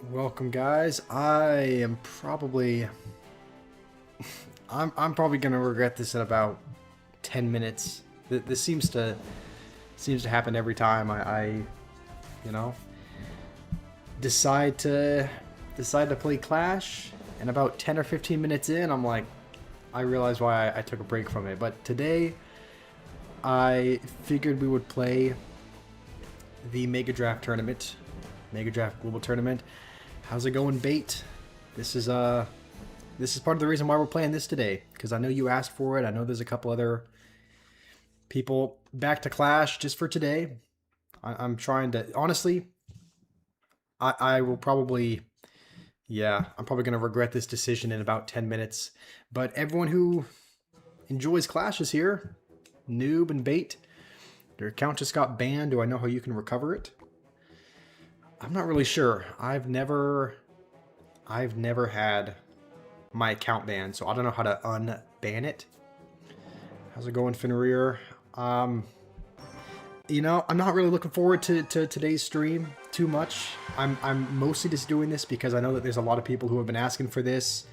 Welcome, guys. I'm probably gonna regret this in about 10 minutes. This seems to happen every time I you know decide to play Clash, and about 10 or 15 minutes in, I'm like, I realize why I took a break from it. But today, I figured we would play the Mega Draft tournament, Mega Draft Global Tournament. How's it going, Bait? This is part of the reason why we're playing this today, because I know you asked for it. I know there's a couple other people back to Clash just for today. I'm trying to, honestly, I will probably, yeah, I'm probably going to regret this decision in about 10 minutes. But everyone who enjoys Clash is here. Noob and Bait. Your account just got banned. Do I know how you can recover it? I'm not really sure. I've never had my account banned, so I don't know how to unban it. How's it going, Fenrir? I'm not really looking forward to today's stream too much. I'm mostly just doing this because I know that there's a lot of people who have been asking for this,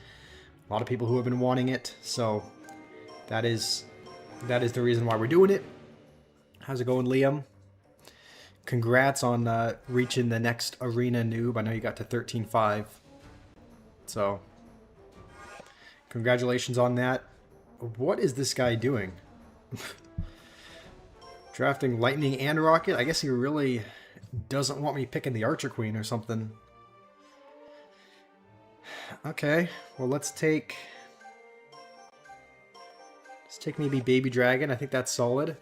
a lot of people who have been wanting it, so that is the reason why we're doing it. How's it going, Liam? Congrats on reaching the next arena, Noob. I know you got to 13.5. So, congratulations on that. What is this guy doing? Drafting Lightning and Rocket? I guess he really doesn't want me picking the Archer Queen or something. Okay, well let's take maybe Baby Dragon. I think that's solid.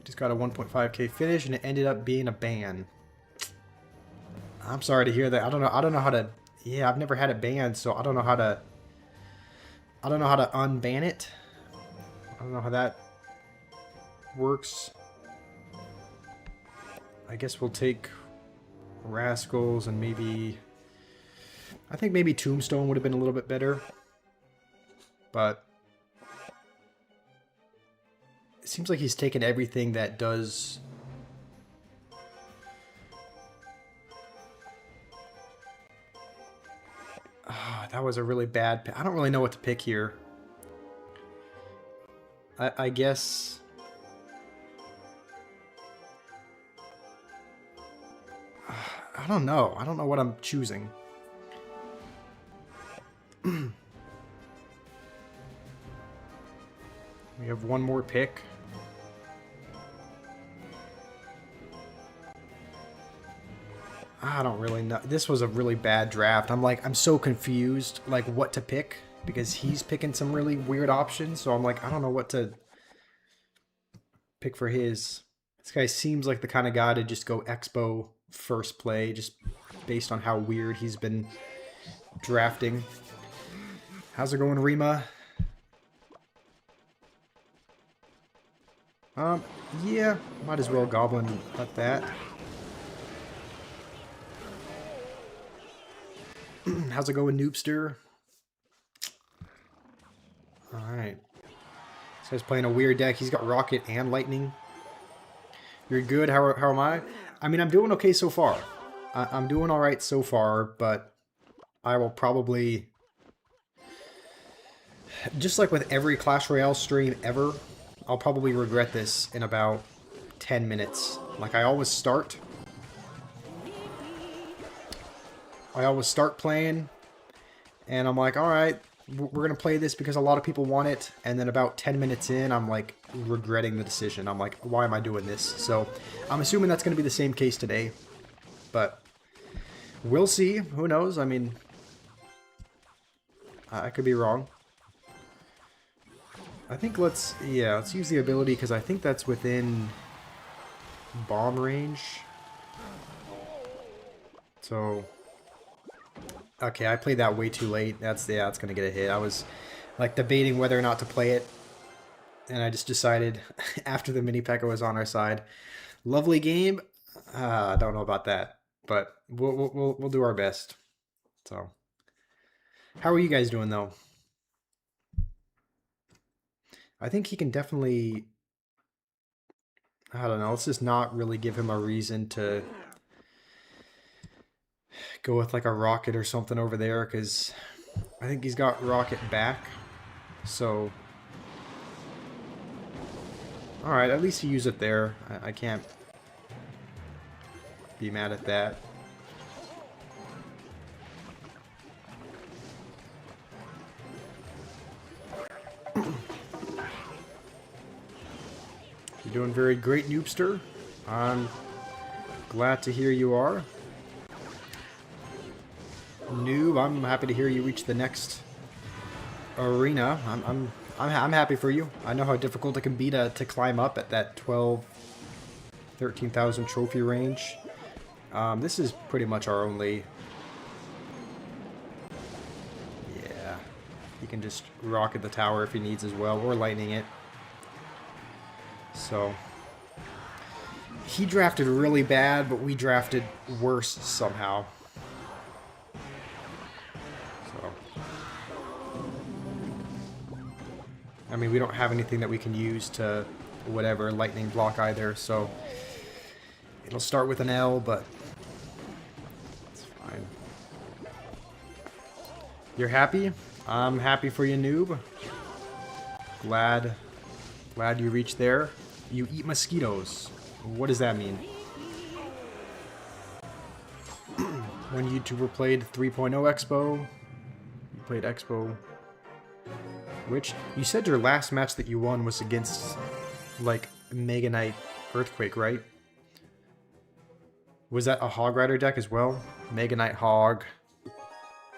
Just got a 1.5k finish, and it ended up being a ban. I'm sorry to hear that. I don't know how to. Yeah, I've never had it banned, so I don't know how to unban it. I don't know how that works. I guess we'll take Rascals, and maybe I think maybe Tombstone would have been a little bit better. But it seems like he's taken everything that does. That was a really bad pick. I don't really know what to pick here. I guess. I don't know. I don't know what I'm choosing. We have one more pick. I don't really know. This was a really bad draft. I'm so confused, like, what to pick, because he's picking some really weird options. So I'm like, I don't know what to pick for his. This guy seems like the kind of guy to just go Expo first play, just based on how weird he's been drafting. How's it going, Rima? Yeah, might as well Goblin at that. How's it going, Noobster? Alright. This guy's playing a weird deck. He's got Rocket and Lightning. You're good. How am I? I mean, I'm doing okay so far. I'm doing alright so far, but I will probably... Just like with every Clash Royale stream ever, I'll probably regret this in about 10 minutes. Like, I always start playing, and I'm like, alright, we're going to play this because a lot of people want it, and then about 10 minutes in, I'm like, regretting the decision. I'm like, why am I doing this? So, I'm assuming that's going to be the same case today, but we'll see. Who knows? I mean, I could be wrong. I think let's use the ability, because I think that's within bomb range. So... Okay, I played that way too late. That's gonna get a hit. I was like debating whether or not to play it, and I just decided after the mini P.E.K.K.A was on our side. Lovely game. I don't know about that, but we'll do our best. So, how are you guys doing though? I think he can definitely. I don't know. Let's just not really give him a reason to go with like a rocket or something over there, because I think he's got rocket back. So, alright, at least he used it there. I can't be mad at that. You're doing very great, Noobster. I'm glad to hear you are. Noob, I'm happy to hear you reach the next arena. I'm happy for you. I know how difficult it can be to climb up at that 13,000 trophy range. This is pretty much our only... Yeah. He can just rocket the tower if he needs as well, or lightning it. So... He drafted really bad, but we drafted worse somehow. So... I mean, we don't have anything that we can use to, whatever, lightning block either, so... It'll start with an L, but... It's fine. You're happy? I'm happy for you, noob. Glad you reached there. You eat mosquitoes. What does that mean? When YouTuber played 3.0 Expo, you played Expo. Which, you said your last match that you won was against, like, Mega Knight Earthquake, right? Was that a Hog Rider deck as well? Mega Knight Hog,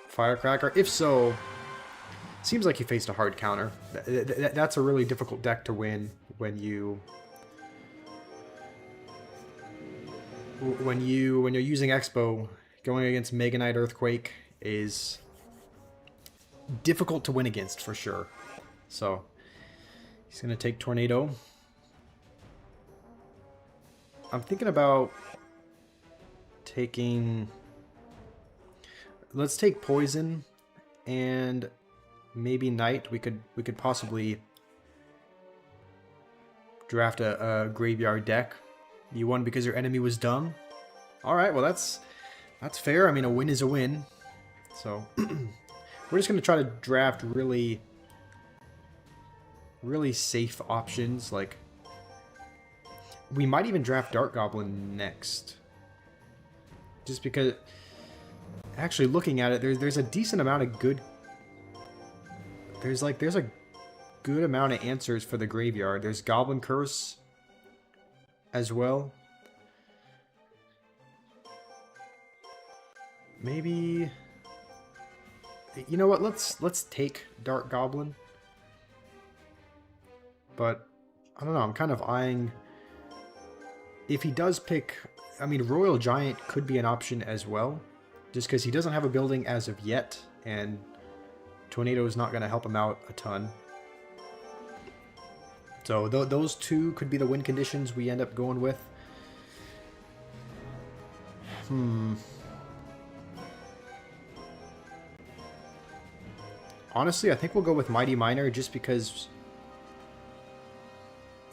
Firecracker? If so, seems like you faced a hard counter. That's a really difficult deck to win when you're using Expo. Going against Mega Knight Earthquake is difficult to win against for sure. So he's gonna take Tornado. I'm thinking about taking... Let's take Poison and maybe Night. We could possibly draft a graveyard deck. You won because your enemy was dumb. All right, well that's fair. I mean, a win is a win. So we're just gonna try to draft really safe options. Like, we might even draft Dark Goblin next. Just because, actually looking at it, there's a decent amount of good... There's a good amount of answers for the graveyard. There's Goblin Curse as well. Maybe... You know what, let's take Dark Goblin. But, I don't know, I'm kind of eyeing... If he does pick... I mean, Royal Giant could be an option as well. Just because he doesn't have a building as of yet, and Tornado is not going to help him out a ton. So those two could be the win conditions we end up going with. Honestly, I think we'll go with Mighty Miner just because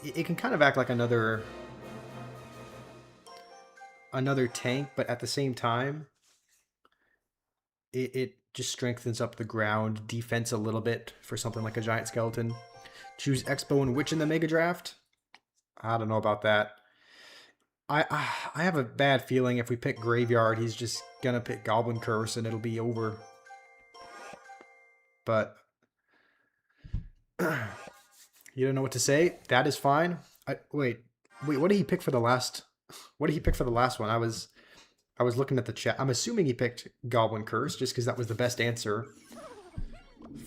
it can kind of act like another tank, but at the same time, it just strengthens up the ground defense a little bit for something like a Giant Skeleton. Choose Expo and Witch in the Mega Draft? I don't know about that. I have a bad feeling if we pick Graveyard, he's just gonna pick Goblin Curse and it'll be over. But you don't know what to say? That is fine. Wait, what did he pick for the last? What did he pick for the last one? I was looking at the chat. I'm assuming he picked Goblin Curse just because that was the best answer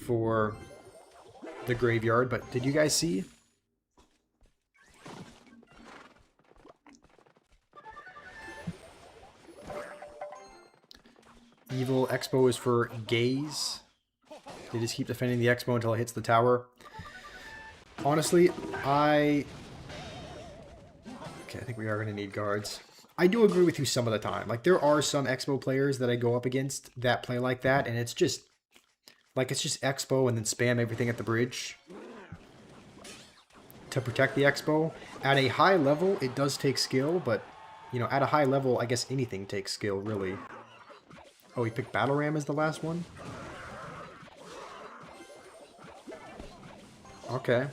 for the graveyard. But did you guys see? Evil Expo is for Gaze. They just keep defending the Expo until it hits the tower. Honestly, okay, I think we are going to need guards. I do agree with you some of the time. Like, there are some Expo players that I go up against that play like that, and it's just Expo and then spam everything at the bridge to protect the Expo. At a high level, it does take skill, but, you know, at a high level, I guess anything takes skill, really. Oh, he picked Battle Ram as the last one? Okay.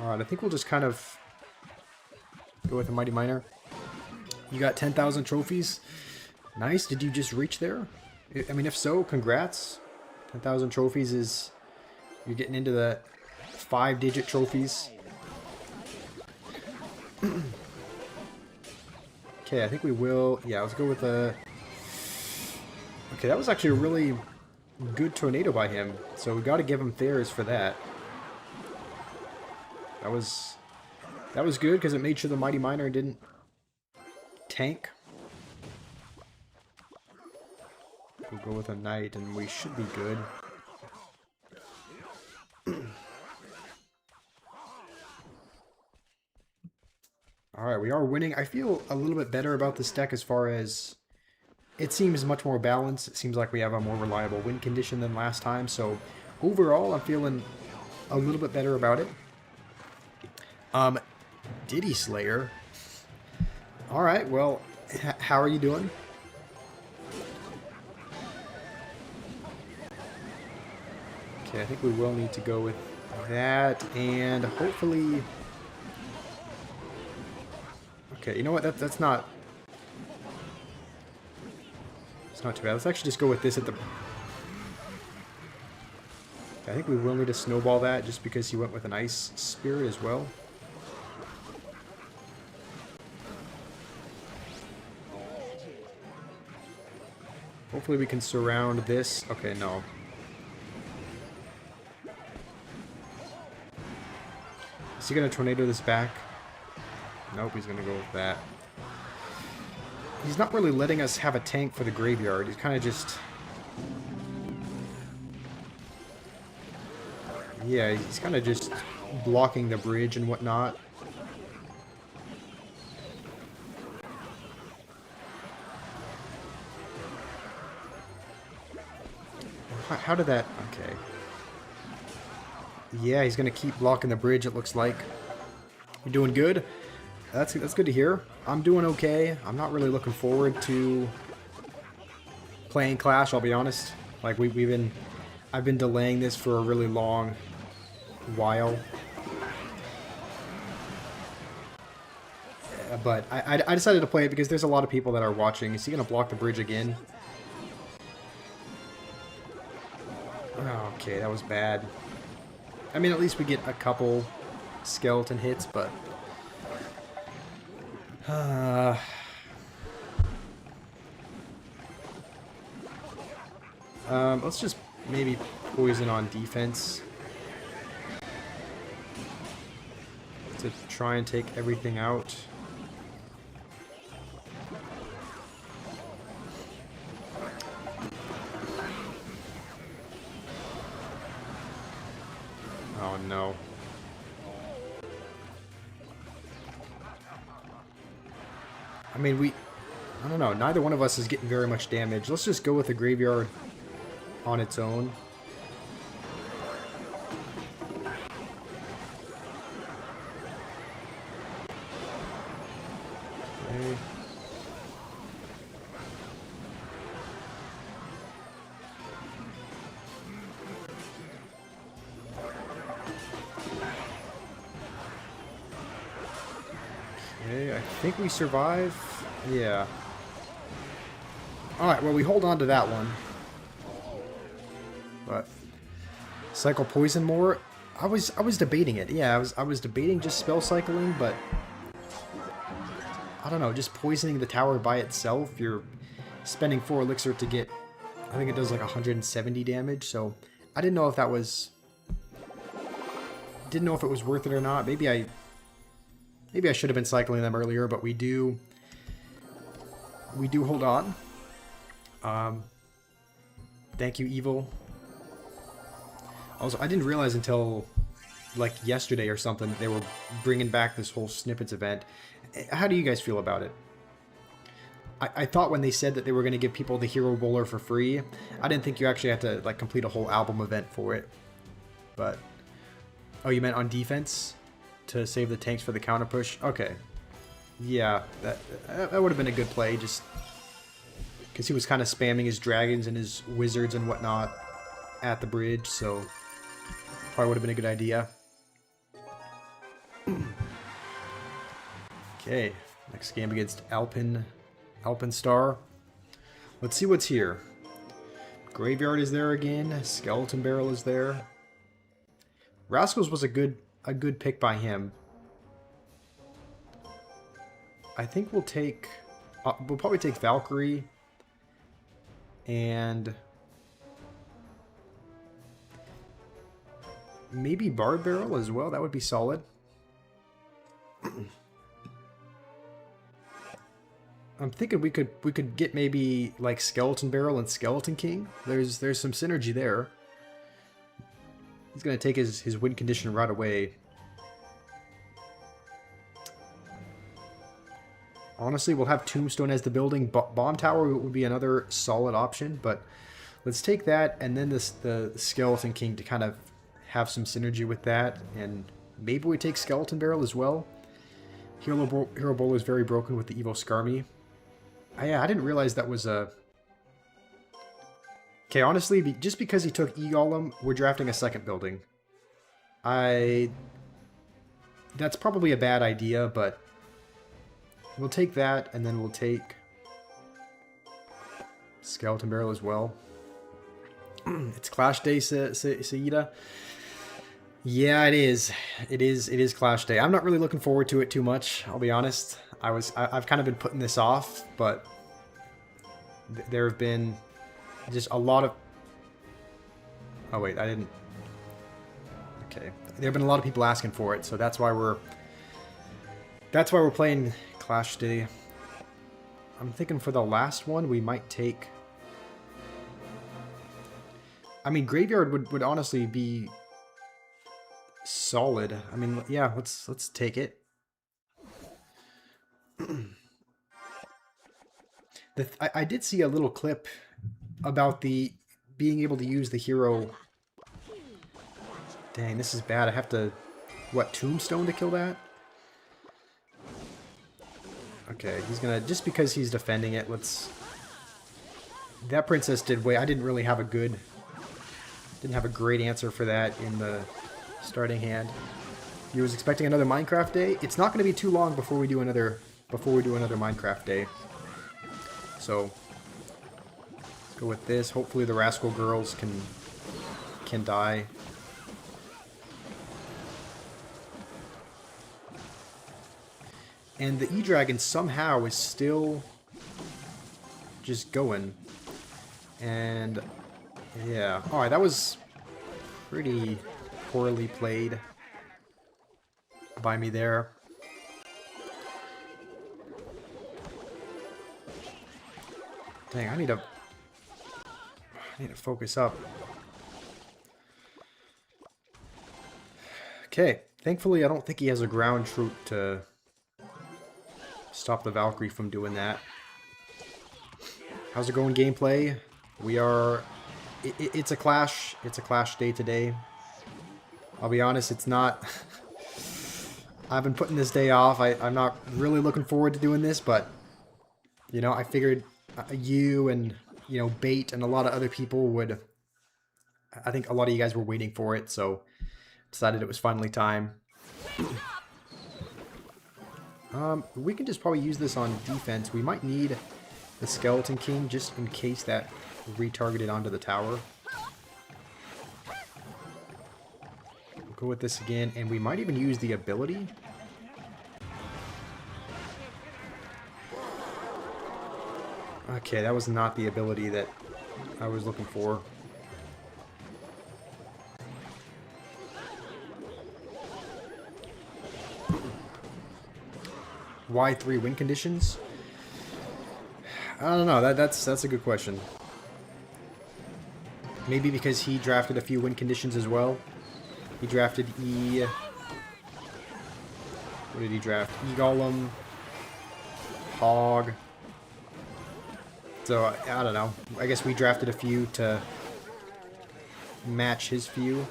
Alright, I think we'll just kind of go with a Mighty Miner. You got 10,000 trophies. Nice. Did you just reach there? I mean, if so, congrats. 10,000 trophies is... You're getting into the 5-digit trophies. Okay, I think we will... Yeah, let's go with a... Okay, that was actually a really good tornado by him. So we got to give him theirs for that. That was good because it made sure the Mighty Miner didn't tank. We'll go with a Knight and we should be good. Alright, we are winning. I feel a little bit better about this deck as far as... It seems much more balanced. It seems like we have a more reliable win condition than last time. So overall, I'm feeling a little bit better about it. Diddy Slayer. Alright, well, how are you doing? Okay, I think we will need to go with that, and hopefully... Okay, you know what? That's not... It's not too bad. Let's actually just go with this at the... I think we will need to snowball that just because he went with an Ice Spirit as well. Hopefully we can surround this. Okay, no. Is he going to tornado this back? Nope, he's going to go with that. He's not really letting us have a tank for the graveyard. He's kind of just... Yeah, he's kind of just blocking the bridge and whatnot. How did that... Okay. Yeah, he's going to keep blocking the bridge, it looks like. You're doing good. That's good to hear. I'm doing okay. I'm not really looking forward to playing Clash, I'll be honest. Like, I've been delaying this for a really long while. But I decided to play it because there's a lot of people that are watching. Is he going to block the bridge again? Okay, that was bad. I mean, at least we get a couple skeleton hits, but... let's just maybe poison on defense to try and take everything out. Oh no. I mean, I don't know, neither one of us is getting very much damage. Let's just go with the graveyard on its own. Okay. Okay, I think we survive. Yeah. Alright, well, we hold on to that one. But cycle poison more. I was debating it. Yeah, I was debating just spell cycling, but I don't know, just poisoning the tower by itself. You're spending 4 elixir to get, I think it does like 170 damage, so I didn't know if that was didn't know if it was worth it or not. Maybe I should have been cycling them earlier, but we do hold on. Thank you, Evil. Also, I didn't realize until like yesterday or something they were bringing back this whole snippets event. How do you guys feel about it? I thought when they said that they were going to give people the Hero Bowler for free, I didn't think you actually had to like complete a whole album event for it. But oh, you meant on defense to save the tanks for the counter push. Okay. Yeah, that would have been a good play, just because he was kind of spamming his dragons and his wizards and whatnot at the bridge, so probably would have been a good idea. Okay, next game against Alpenstar. Let's see what's here. Graveyard is there again. Skeleton Barrel is there. Rascals was a good pick by him. I think we'll take... we'll probably take Valkyrie. And... maybe Bard Barrel as well. That would be solid. I'm thinking we could get maybe like Skeleton Barrel and Skeleton King. There's some synergy there. He's gonna take his win condition right away. Honestly, we'll have Tombstone as the building. Bomb Tower would be another solid option, but let's take that and then the Skeleton King to kind of have some synergy with that, and maybe we take Skeleton Barrel as well. Hero Bowler is very broken with the Evo Skarmy. Yeah, I didn't realize that was a... Okay, honestly, just because he took E-Golem, we're drafting a second building. That's probably a bad idea, but we'll take that, and then we'll take Skeleton Barrel as well. It's Clash Day, Saida. Yeah, it is. It is Clash Day. I'm not really looking forward to it too much, I'll be honest. I've kind of been putting this off, but there have been just a lot of... Oh wait, I didn't... Okay. There have been a lot of people asking for it, so that's why we're playing Clash Day. I'm thinking for the last one we might take... I mean, Graveyard would honestly be solid. I mean, yeah, let's take it. I did see a little clip about the being able to use the hero. Dang, this is bad. I have to, what, Tombstone to kill that? Okay, he's gonna, just because he's defending it, let's... That princess did way... I didn't really have a good... Didn't have a great answer for that in the starting hand. He was expecting another Minecraft day. It's not going to be too long before we do another Minecraft day. So let's go with this. Hopefully the Rascal girls can die. And the E-Dragon somehow is still just going. And yeah. Alright, that was pretty poorly played by me there. Dang, I need to focus up. Okay, thankfully I don't think he has a ground troop to stop the Valkyrie from doing that. How's it going, gameplay? We are... It's a clash day today. I'll be honest, it's not... I've been putting this day off. I'm not really looking forward to doing this, but, you know, I figured you and, you know, Bait and a lot of other people would... I think a lot of you guys were waiting for it, so decided it was finally time. We can just probably use this on defense. We might need the Skeleton King just in case that retargeted onto the tower. We'll go with this again, and we might even use the ability. Okay, that was not the ability that I was looking for. Why 3 win conditions? I don't know. That's a good question. Maybe because he drafted a few win conditions as well. He drafted E... What did he draft? E-Golem. Hog. So, I don't know. I guess we drafted a few to match his few.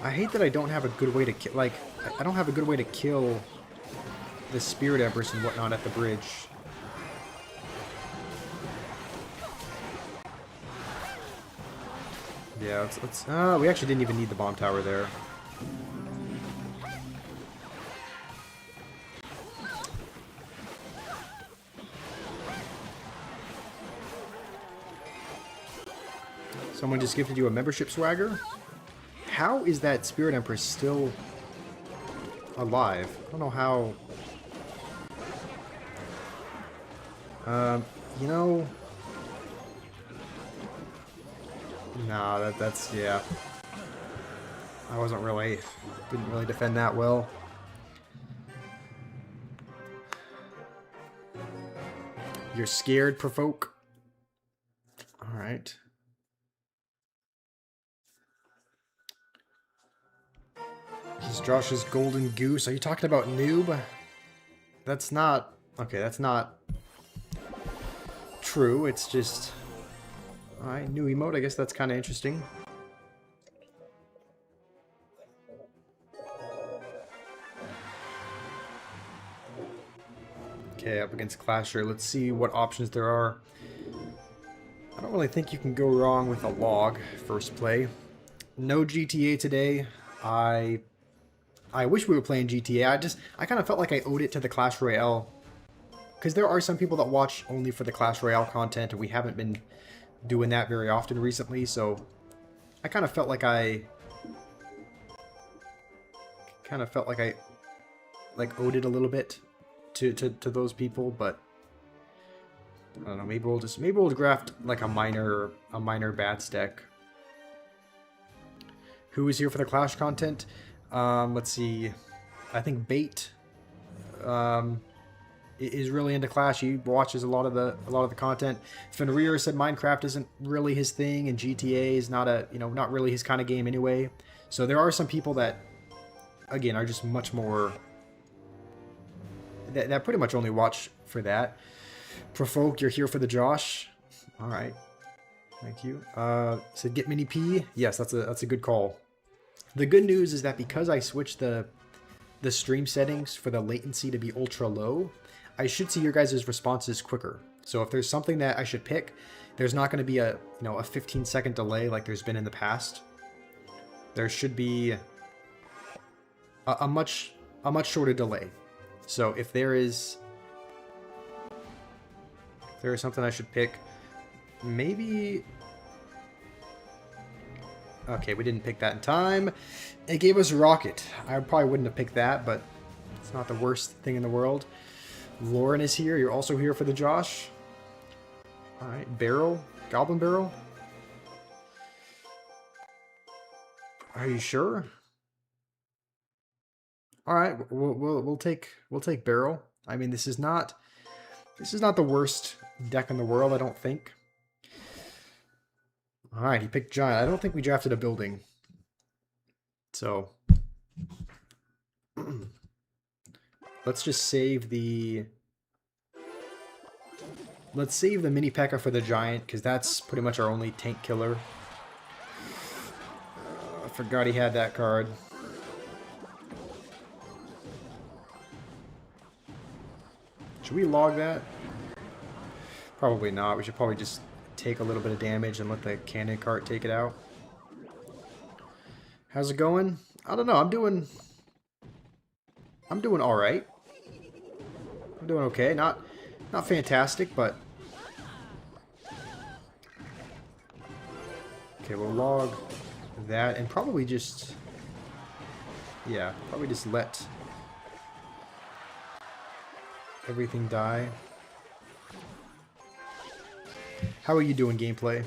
I hate that I don't have a good way to kill, like, I don't have a good way to kill the Spirit Empress and whatnot at the bridge. Yeah, we actually didn't even need the bomb tower there. Someone just gifted you a membership swagger? How is that Spirit Empress still alive? I don't know how... you know... Nah, that's... yeah. I didn't really defend that well. You're scared, Provoke? Alright. He's Josh's golden goose. Are you talking about noob? That's not... okay, that's not true. It's just... alright, new emote. I guess that's kind of interesting. Okay, up against Clasher. Let's see what options there are. I don't really think you can go wrong with a log first play. No GTA today. I wish we were playing GTA. I kind of felt like I owed it to the Clash Royale. Because there are some people that watch only for the Clash Royale content, and we haven't been doing that very often recently, so I kind of felt like I owed it a little bit to those people, but I don't know, maybe we'll draft like a minor bats deck. Who is here for the Clash content? Let's see. I think Bait is really into Clash. He watches a lot of the content. Fenrir said Minecraft isn't really his thing, and GTA is not really his kind of game anyway. So there are some people that, again, are just much more that pretty much only watch for that. Provoke, you're here for the Josh. All right, thank you. Said get mini P. Yes, that's a good call. The good news is that because I switched the stream settings for the latency to be ultra low, I should see your guys' responses quicker. So if there's something that I should pick, there's not going to be a 15-second delay like there's been in the past. There should be a much shorter delay. So if there is something I should pick, maybe... okay, we didn't pick that in time. It gave us Rocket. I probably wouldn't have picked that, but it's not the worst thing in the world. Lauren is here. You're also here for the Josh. Alright, Barrel. Goblin Barrel. Are you sure? Alright, we'll take Barrel. I mean, this is not the worst deck in the world, I don't think. Alright, he picked Giant. I don't think we drafted a building. So let's just save the... let's save the mini P.E.K.K.A for the Giant, because that's pretty much our only tank killer. I forgot he had that card. Should we log that? Probably not. We should probably just take a little bit of damage and let the cannon cart take it out. How's it going? I don't know. I'm doing all right. I'm doing okay. Not fantastic, but okay. We'll log that and probably just probably just let everything die. How are you doing, gameplay?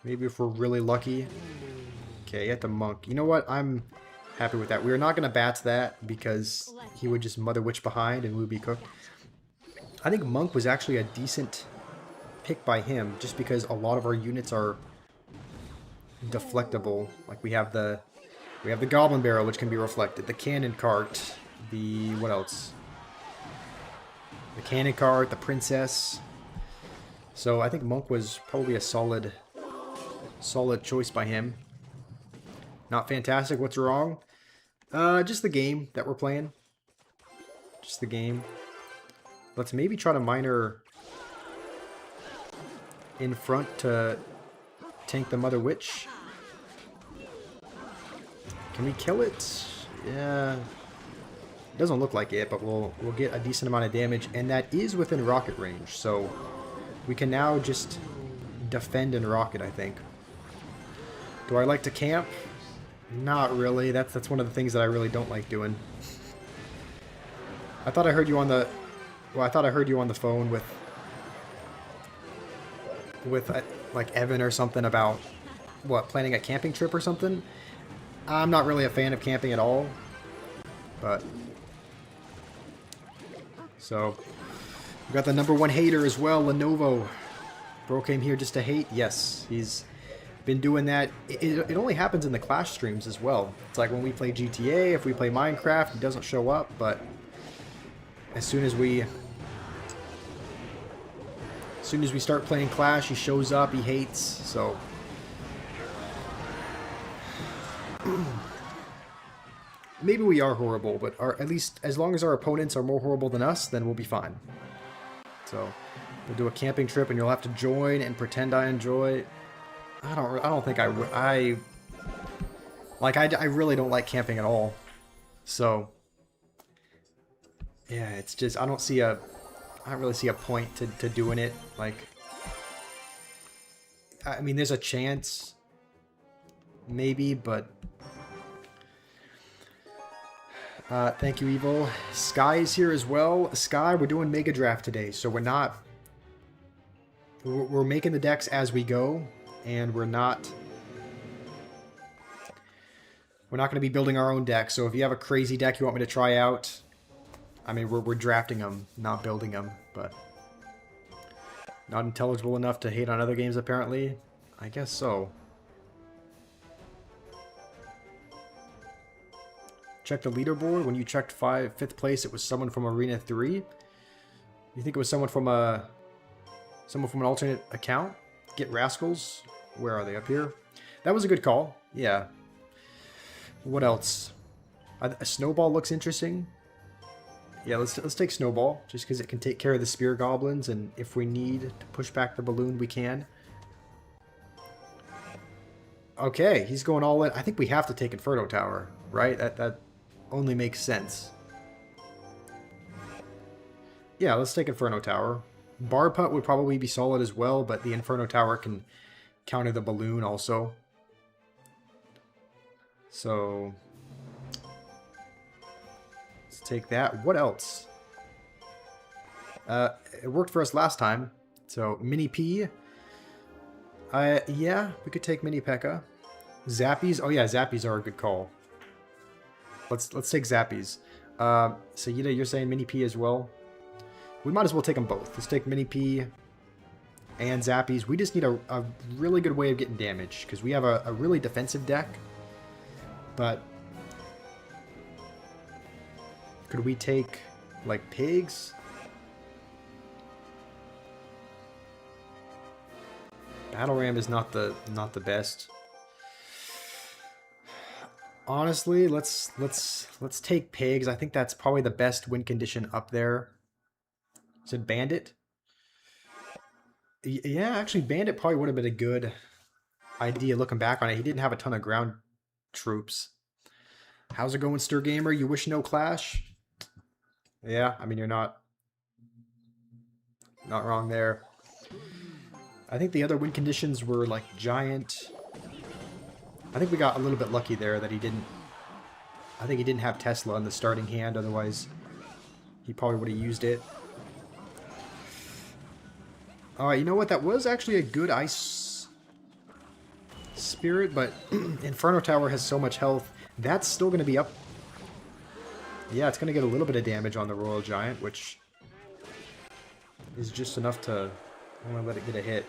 Maybe if we're really lucky. Okay, at the monk. You know what? I'm happy with that. We're not going to bats that because he would just Mother Witch behind and we would be cooked. I think monk was actually a decent pick by him just because a lot of our units are deflectable. Like we have the Goblin Barrel, which can be reflected. The Cannon Cart. The... what else? the cannon cart, the princess. So I think Monk was probably a solid choice by him. Not fantastic. What's wrong? Just the game that we're playing. Just the game. Let's maybe try to miner in front to tank the Mother Witch. Can we kill it? Yeah. It doesn't look like it, but we'll get a decent amount of damage, and that is within rocket range, so we can now just defend and rocket, I think. Do I like to camp? Not really. That's one of the things that I really don't like doing. I thought I heard you on the... Well, I thought I heard you on the phone with like Evan or something about, what, planning a camping trip or something? I'm not really a fan of camping at all, but... So, we got the #1 hater as well, Lenovo. Bro came here just to hate. Yes, he's been doing that. It only happens in the Clash streams as well. It's like when we play GTA, if we play Minecraft, he doesn't show up, but as soon as we start playing Clash, he shows up, he hates, so... Maybe we are horrible, but at least as long as our opponents are more horrible than us, then we'll be fine. So, we'll do a camping trip and you'll have to join and pretend I enjoy. I don't think I would. I really don't like camping at all. So, yeah, it's just, I don't really see a point to doing it. Like, I mean, there's a chance, maybe, but... thank you, Evo. Sky is here as well. Sky, we're doing Mega Draft today, so we're making the decks as we go, and we're not going to be building our own deck. So if you have a crazy deck you want me to try out, I mean, we're drafting them, not building them, but not intelligible enough to hate on other games, apparently. I guess so. Check the leaderboard. When you checked 5th place, it was someone from Arena 3. You think it was someone from an alternate account? Get Rascals. Where are they? Up here? That was a good call. Yeah. What else? A Snowball looks interesting. Yeah, let's take Snowball, just because it can take care of the Spear Goblins, and if we need to push back the balloon, we can. Okay, he's going all in. I think we have to take Inferno Tower, right? That only makes sense. Yeah, let's take Inferno Tower. Bar Putt would probably be solid as well, but the Inferno Tower can counter the balloon also. So, let's take that. What else? It worked for us last time. So, Mini P. Yeah, we could take Mini P.E.K.K.A. Zappies. Oh yeah, Zappies are a good call. Let's take Zappies. So Yida, you're saying Mini P as well? We might as well take them both. Let's take Mini P and Zappies. We just need a really good way of getting damage, because we have a really defensive deck. But could we take, like, pigs? Battle Ram is not the best. Honestly, let's take pigs. I think that's probably the best win condition up there. Is it Bandit? Yeah, actually, Bandit probably would have been a good idea looking back on it. He didn't have a ton of ground troops. How's it going, Stir Gamer? You wish no Clash? Yeah, I mean, you're not wrong there. I think the other win conditions were like Giant. I think we got a little bit lucky there that he didn't... I think he didn't have Tesla in the starting hand, otherwise he probably would have used it. Alright, you know what? That was actually a good Ice Spirit, but Inferno Tower has so much health. That's still going to be up. Yeah, it's going to get a little bit of damage on the Royal Giant, which is just enough to... I want to let it get a hit.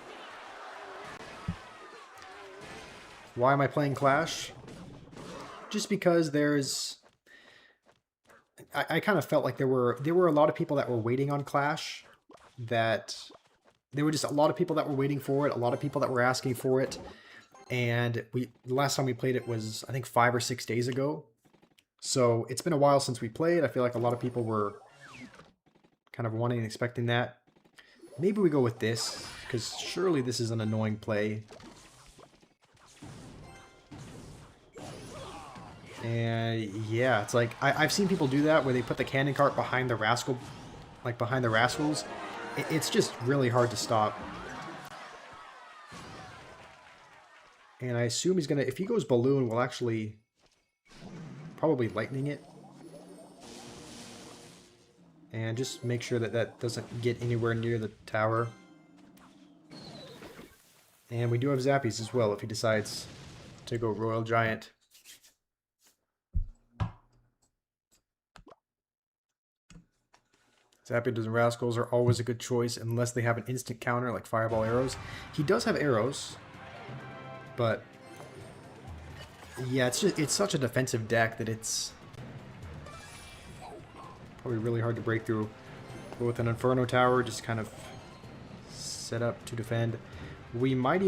Why am I playing Clash? Just because there's... I kind of felt like there were a lot of people that were waiting on Clash, that there were just a lot of people that were waiting for it, a lot of people that were asking for it, and the last time we played it was, I think, 5 or 6 days ago. So it's been a while since we played. I feel like a lot of people were kind of wanting and expecting that. Maybe we go with this, because surely this is an annoying play. And yeah, it's like, I've seen people do that where they put the cannon cart behind the rascal, like behind the rascals. It's just really hard to stop. And I assume he's gonna, if he goes balloon, we'll actually probably lightning it. And just make sure that that doesn't get anywhere near the tower. And we do have Zappies as well if he decides to go Royal Giant. Zappies and Rascals are always a good choice unless they have an instant counter like Fireball Arrows. He does have arrows, but yeah, it's such a defensive deck that it's probably really hard to break through. But with an Inferno Tower just kind of set up to defend. We might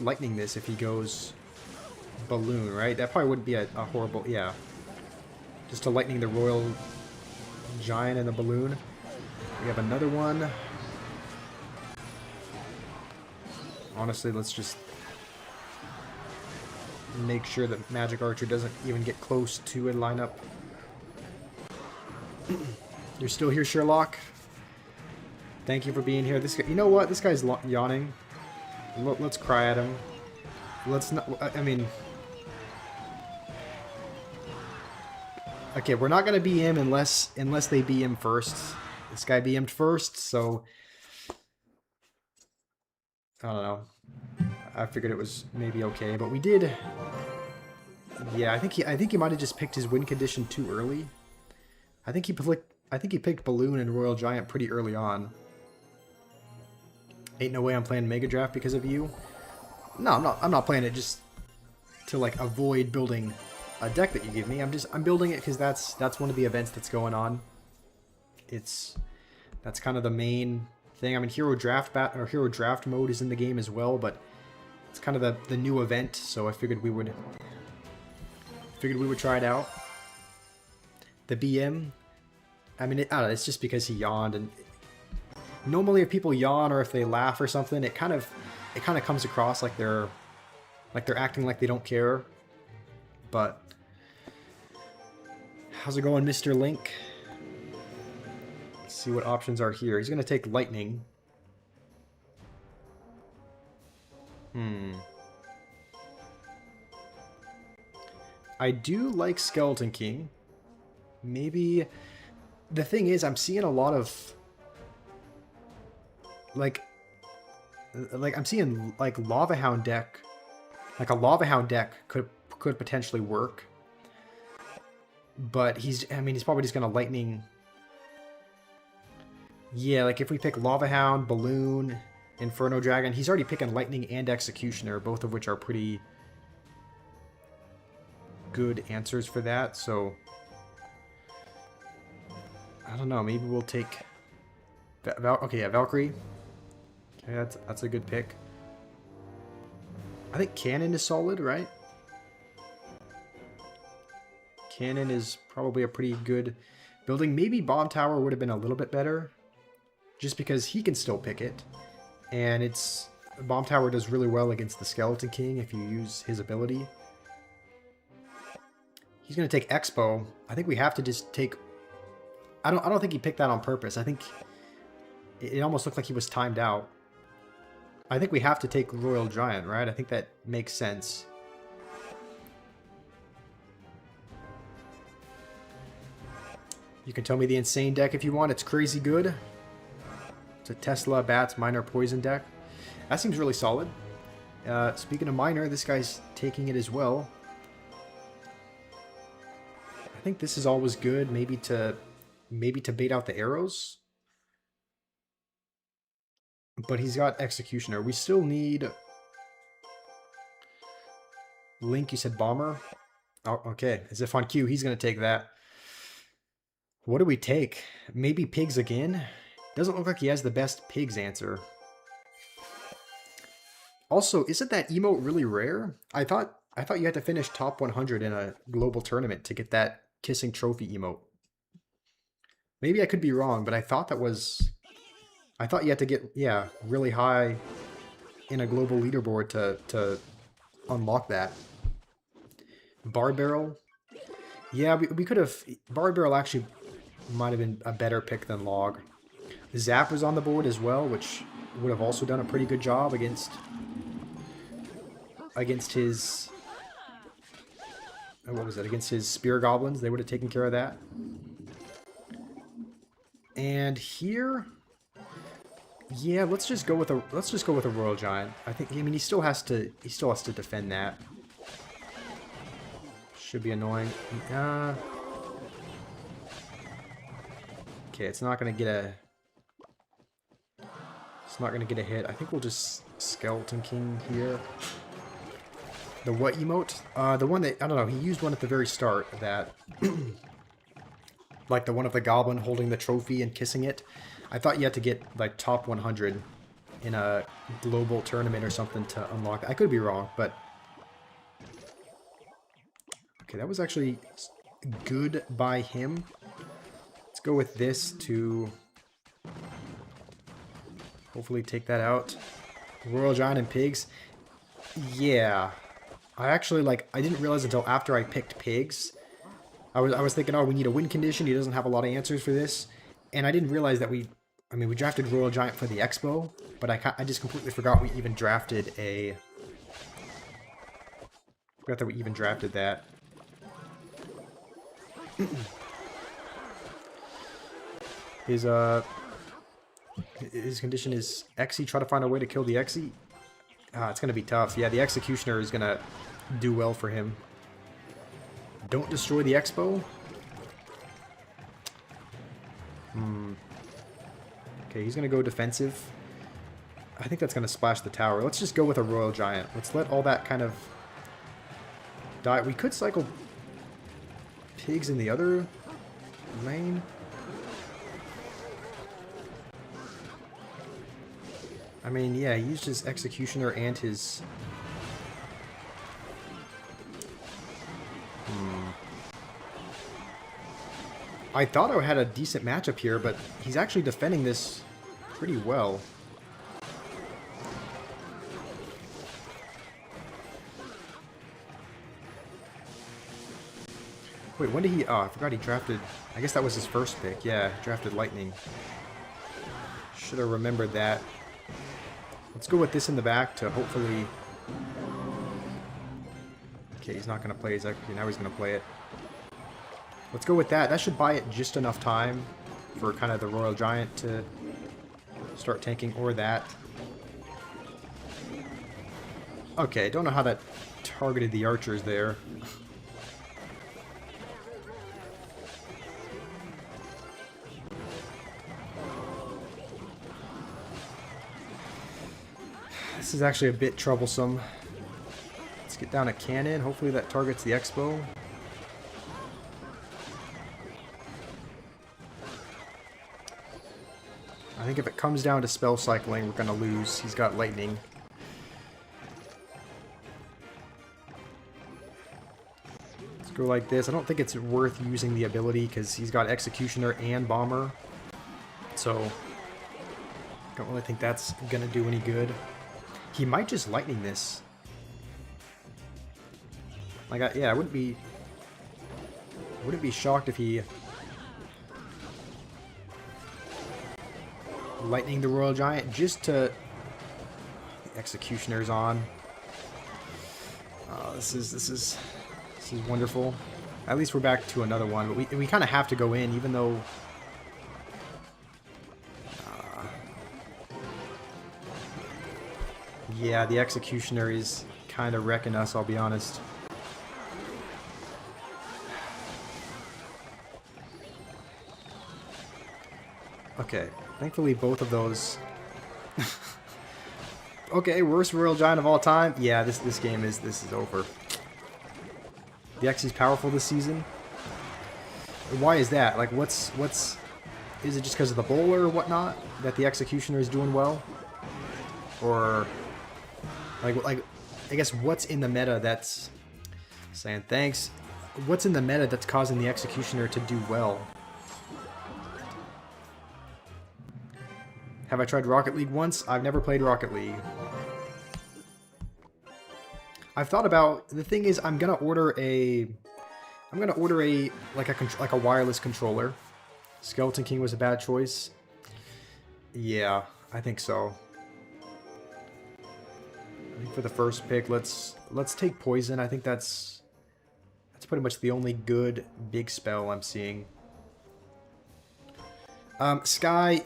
lightning this if he goes balloon, right? That probably wouldn't be a horrible, yeah. Just to lightning the Royal Giant and the balloon. We have another one. Honestly, let's just make sure that Magic Archer doesn't even get close to a lineup. You're still here, Sherlock? Thank you for being here. This guy, you know what? This guy's yawning. Let's cry at him. Let's not, I mean... Okay, we're not going to BM unless they BM first. This guy BM'd first, so... I don't know. I figured it was maybe okay, but we did... Yeah, I think he might have just picked his win condition too early. I think he picked Balloon and Royal Giant pretty early on. Ain't no way I'm playing Mega Draft because of you. No, I'm not playing it just to like avoid building a deck that you give me. I'm building it because that's one of the events that's going on. That's kind of the main thing. I mean, Hero Draft mode is in the game as well, but it's kind of the new event, so I figured we would try it out. The BM, I mean, I don't know, it's just because he yawned, and normally if people yawn or if they laugh or something, it kind of comes across like they're acting like they don't care. But how's it going, Mr. Link? Let's see what options are here. He's gonna take Lightning. I do like Skeleton King. Maybe the thing is, I'm seeing a lot of like I'm seeing like Lava Hound deck. Like a Lava Hound deck could potentially work. But he's probably just gonna Lightning. Yeah, like if we pick Lava Hound, Balloon, Inferno Dragon, he's already picking Lightning and Executioner, both of which are pretty good answers for that, so I don't know, maybe we'll take okay, yeah, Valkyrie. Okay, that's a good pick. I think Cannon is solid, right? Cannon is probably a pretty good building. Maybe Bomb Tower would have been a little bit better, just because he can still pick it, and Bomb Tower does really well against the Skeleton King if you use his ability. He's gonna take Expo. I think we have to just take. I don't think he picked that on purpose. I think it almost looked like he was timed out. I think we have to take Royal Giant, right? I think that makes sense. You can tell me the insane deck if you want. It's crazy good. It's a Tesla, Bats, Miner, Poison deck. That seems really solid. Speaking of Miner, this guy's taking it as well. I think this is always good. Maybe to bait out the arrows. But he's got Executioner. We still need... Link, you said Bomber? Oh, okay. As if on cue, he's going to take that. What do we take? Maybe pigs again? Doesn't look like he has the best pigs answer. Also, isn't that emote really rare? I thought you had to finish top 100 in a global tournament to get that kissing trophy emote. Maybe I could be wrong, but I thought that was... I thought you had to get, yeah, really high in a global leaderboard to unlock that. Bar Barrel? Yeah, we could have... Bar Barrel actually might have been a better pick than Log. Zap was on the board as well, which would have also done a pretty good job against his... What was it? Against his Spear Goblins. They would have taken care of that. And here... Yeah, let's just go with a Royal Giant. I mean he still has to defend that. Should be annoying. Okay, it's not gonna get a hit. I think we'll just Skeleton King here. The what emote? The one that, I don't know, he used one at the very start that like the one of the goblin holding the trophy and kissing it. I thought you had to get like top 100 in a global tournament or something to unlock. I could be wrong, but okay, that was actually good by him. Let's go with this to hopefully take that out. Royal Giant and pigs. Yeah, I actually I didn't realize until after I picked pigs. I was thinking, oh, we need a win condition. He doesn't have a lot of answers for this. And I didn't realize that we drafted Royal Giant for the Expo, but I just completely forgot we even drafted a... Forgot that we even drafted that. His condition is Exy. Try to find a way to kill the Exy. It's going to be tough. Yeah, the Executioner is going to do well for him. Don't destroy the Expo. Okay, he's going to go defensive. I think that's going to splash the tower. Let's just go with a Royal Giant. Let's let all that kind of die. We could cycle pigs in the other lane. I mean, yeah, he used his Executioner and his... I thought I had a decent matchup here, but he's actually defending this pretty well. Wait, when did he... Oh, I forgot he drafted... I guess that was his first pick. Yeah, drafted Lightning. Should have remembered that. Let's go with this in the back to hopefully... Okay, he's not going to play his... Okay, now he's going to play it. Let's go with that. That should buy it just enough time for kind of the Royal Giant to start tanking, or that. Okay, don't know how that targeted the archers there. This is actually a bit troublesome. Let's get down a cannon. Hopefully that targets the Expo. I think if it comes down to spell cycling, we're going to lose. He's got lightning. Let's go like this. I don't think it's worth using the ability because he's got Executioner and Bomber. So, I don't really think that's going to do any good. He might just lightning this. Yeah, I wouldn't be shocked if he lightning the Royal Giant just to... The Executioner's on. This is wonderful. At least we're back to another one, but we kind of have to go in, even though... Yeah, the Executioner is kind of wrecking us, I'll be honest. Okay, thankfully both of those... Okay, worst Royal Giant of all time? Yeah, this game is over. The X is powerful this season. Why is that? Like, what's... Is it just because of the bowler or whatnot that the Executioner is doing well? Or... Like, I guess what's in the meta that's... Saying thanks. What's in the meta that's causing the Executioner to do well? Have I tried Rocket League once? I've never played Rocket League. I've thought about... The thing is, I'm gonna order a like a wireless controller. Skeleton King was a bad choice. Yeah, I think so. I think for the first pick, let's take Poison. I think that's pretty much the only good big spell I'm seeing. Sky,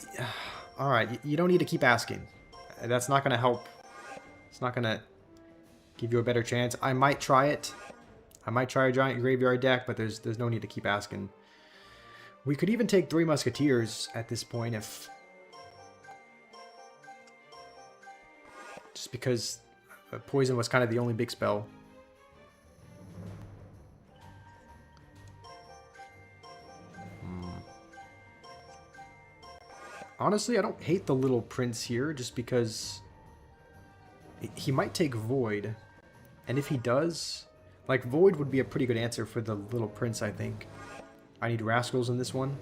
all right, you don't need to keep asking. That's not going to help. It's not going to give you a better chance. I might try it. I might try a Giant Graveyard deck, but there's no need to keep asking. We could even take 3 Musketeers at this point if... Just because Poison was kind of the only big spell. Honestly, I don't hate the Little Prince here, just because he might take Void. And if he does, like, Void would be a pretty good answer for the Little Prince, I think. I need Rascals in this one.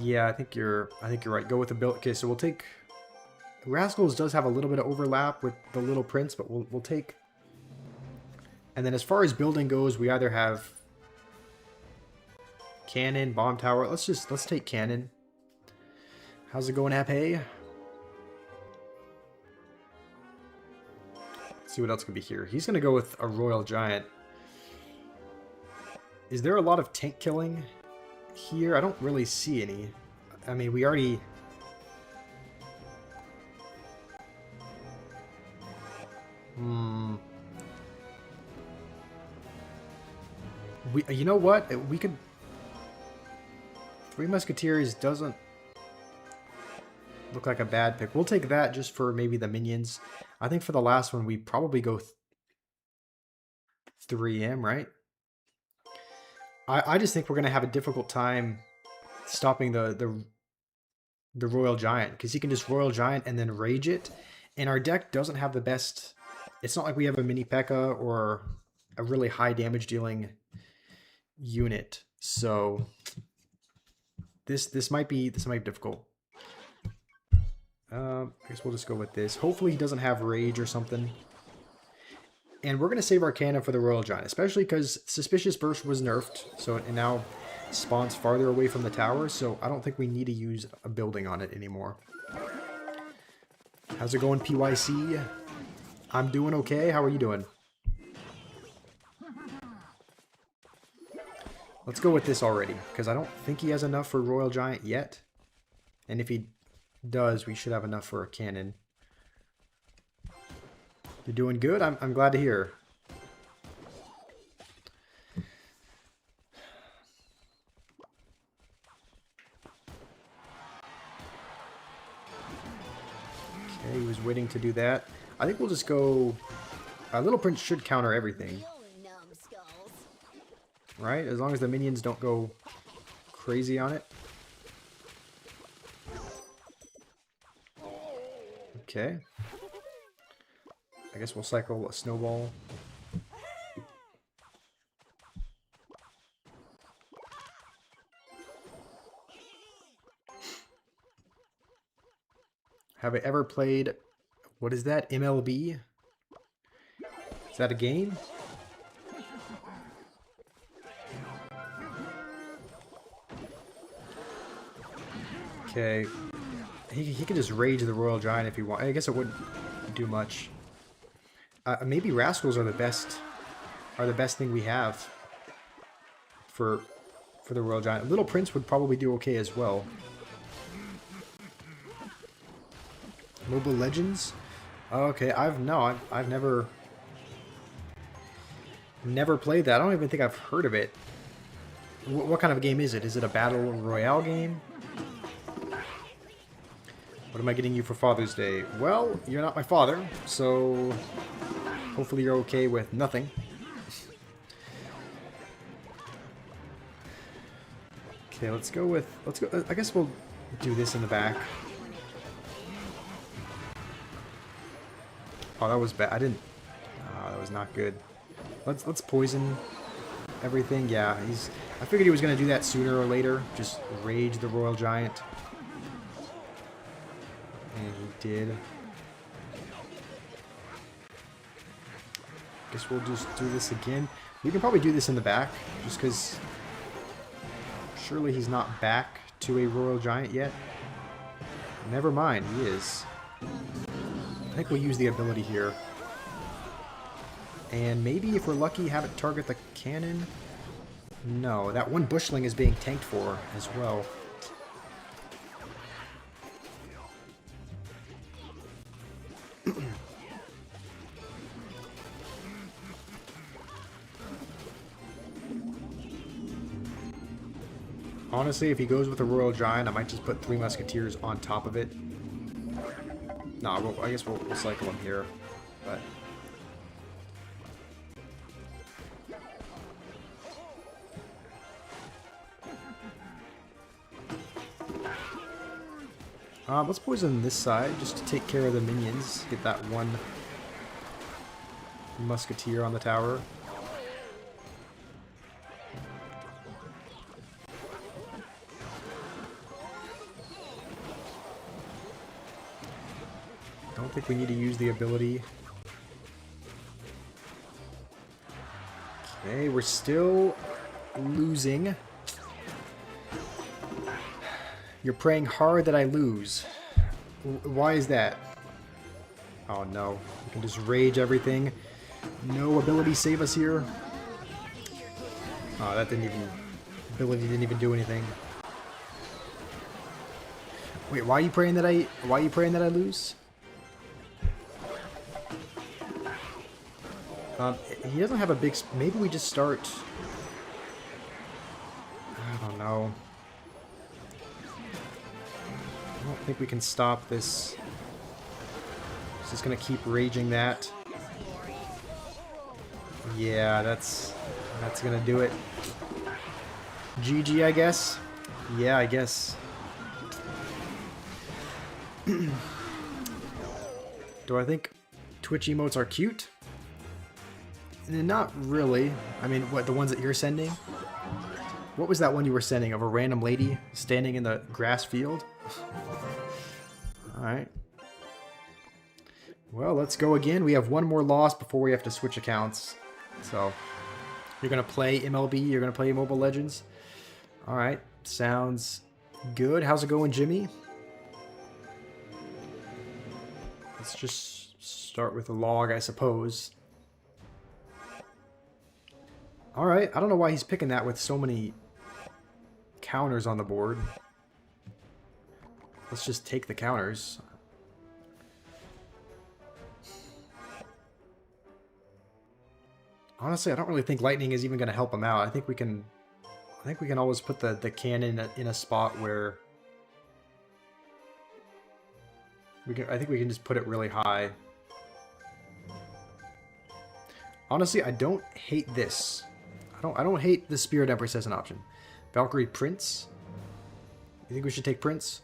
Yeah, I think you're right. Go with the build. Okay, so we'll take... Rascals does have a little bit of overlap with the Little Prince, but we'll take... And then as far as building goes, we either have Cannon, Bomb Tower. Let's take Cannon. How's it going, Happy? Let's see what else could be here. He's gonna go with a Royal Giant. Is there a lot of tank killing here? I don't really see any. I mean, we already... You know what? We could... 3 Musketeers doesn't look like a bad pick. We'll take that just for maybe the minions. I think for the last one, we probably go 3M, right? I just think we're going to have a difficult time stopping the Royal Giant, because he can just Royal Giant and then Rage it. And our deck doesn't have the best... It's not like we have a Mini P.E.K.K.A. or a really high damage dealing unit. So this might be difficult. I guess we'll just go with this. Hopefully he doesn't have Rage or something. And we're going to save our Cannon for the Royal Giant, especially because Suspicious Burst was nerfed, so it now spawns farther away from the tower, so I don't think we need to use a building on it anymore. How's it going, PYC? I'm doing okay. How are you doing? Let's go with this already, because I don't think he has enough for Royal Giant yet. And if he does, we should have enough for a Cannon. You're doing good? I'm glad to hear. Okay, he was waiting to do that. I think we'll just go... Little Prince should counter everything. Right? As long as the minions don't go crazy on it. Okay. I guess we'll cycle a Snowball. Have I ever played... What is that? MLB? Is that a game? Okay. He can just Rage the Royal Giant if he wants. I guess it wouldn't do much. Maybe Rascals are the best thing we have for the Royal Giant. Little Prince would probably do okay as well. Mobile Legends? Okay, I've never played that. I don't even think I've heard of it. What kind of game is it? Is it a Battle Royale game? What am I getting you for Father's Day? Well, you're not my father, so Hopefully you're okay with nothing. Okay, let's go. I guess we'll do this in the back. Oh, that was bad. I didn't. That was not good. Let's poison everything. Yeah, I figured he was gonna do that sooner or later. Just rage the Royal Giant, and he did. Guess we'll just do this again. We can probably do this in the back, just because surely he's not back to a Royal Giant yet. Never mind, he is. I think we'll use the ability here. And maybe if we're lucky, have it target the cannon. No, that one bushling is being tanked for as well. Honestly, if he goes with a Royal Giant, I might just put 3 Musketeers on top of it. No, I guess we'll cycle him here, but... let's poison this side just to take care of the minions. Get that one Musketeer on the tower. Don't think we need to use the ability. Okay, we're still losing. You're praying hard that I lose. Why is that? Oh no, we can just rage everything. No ability save us here. Oh, that didn't even... ability didn't even do anything. Wait, why are you praying that I lose? He doesn't have a big... maybe we just start... I don't know. I don't think we can stop this. It's just gonna keep raging that. Yeah, that's gonna do it. GG, I guess. Yeah, I guess. Do I think Twitch emotes are cute? Not really. I mean, what, the ones that you're sending? What was that one you were sending of a random lady standing in the grass field? Alright. Well, let's go again. We have one more loss before we have to switch accounts. So, you're going to play MLB, you're going to play Mobile Legends. Alright, sounds good. How's it going, Jimmy? Let's just start with a log, I suppose. Alright, I don't know why he's picking that with so many counters on the board. Let's just take the counters. Honestly, I don't really think lightning is even going to help him out. I think we can always put the cannon in a spot where I think we can just put it really high. Honestly, I don't hate this. I don't hate the Spirit Empress as an option. Valkyrie Prince. You think we should take Prince?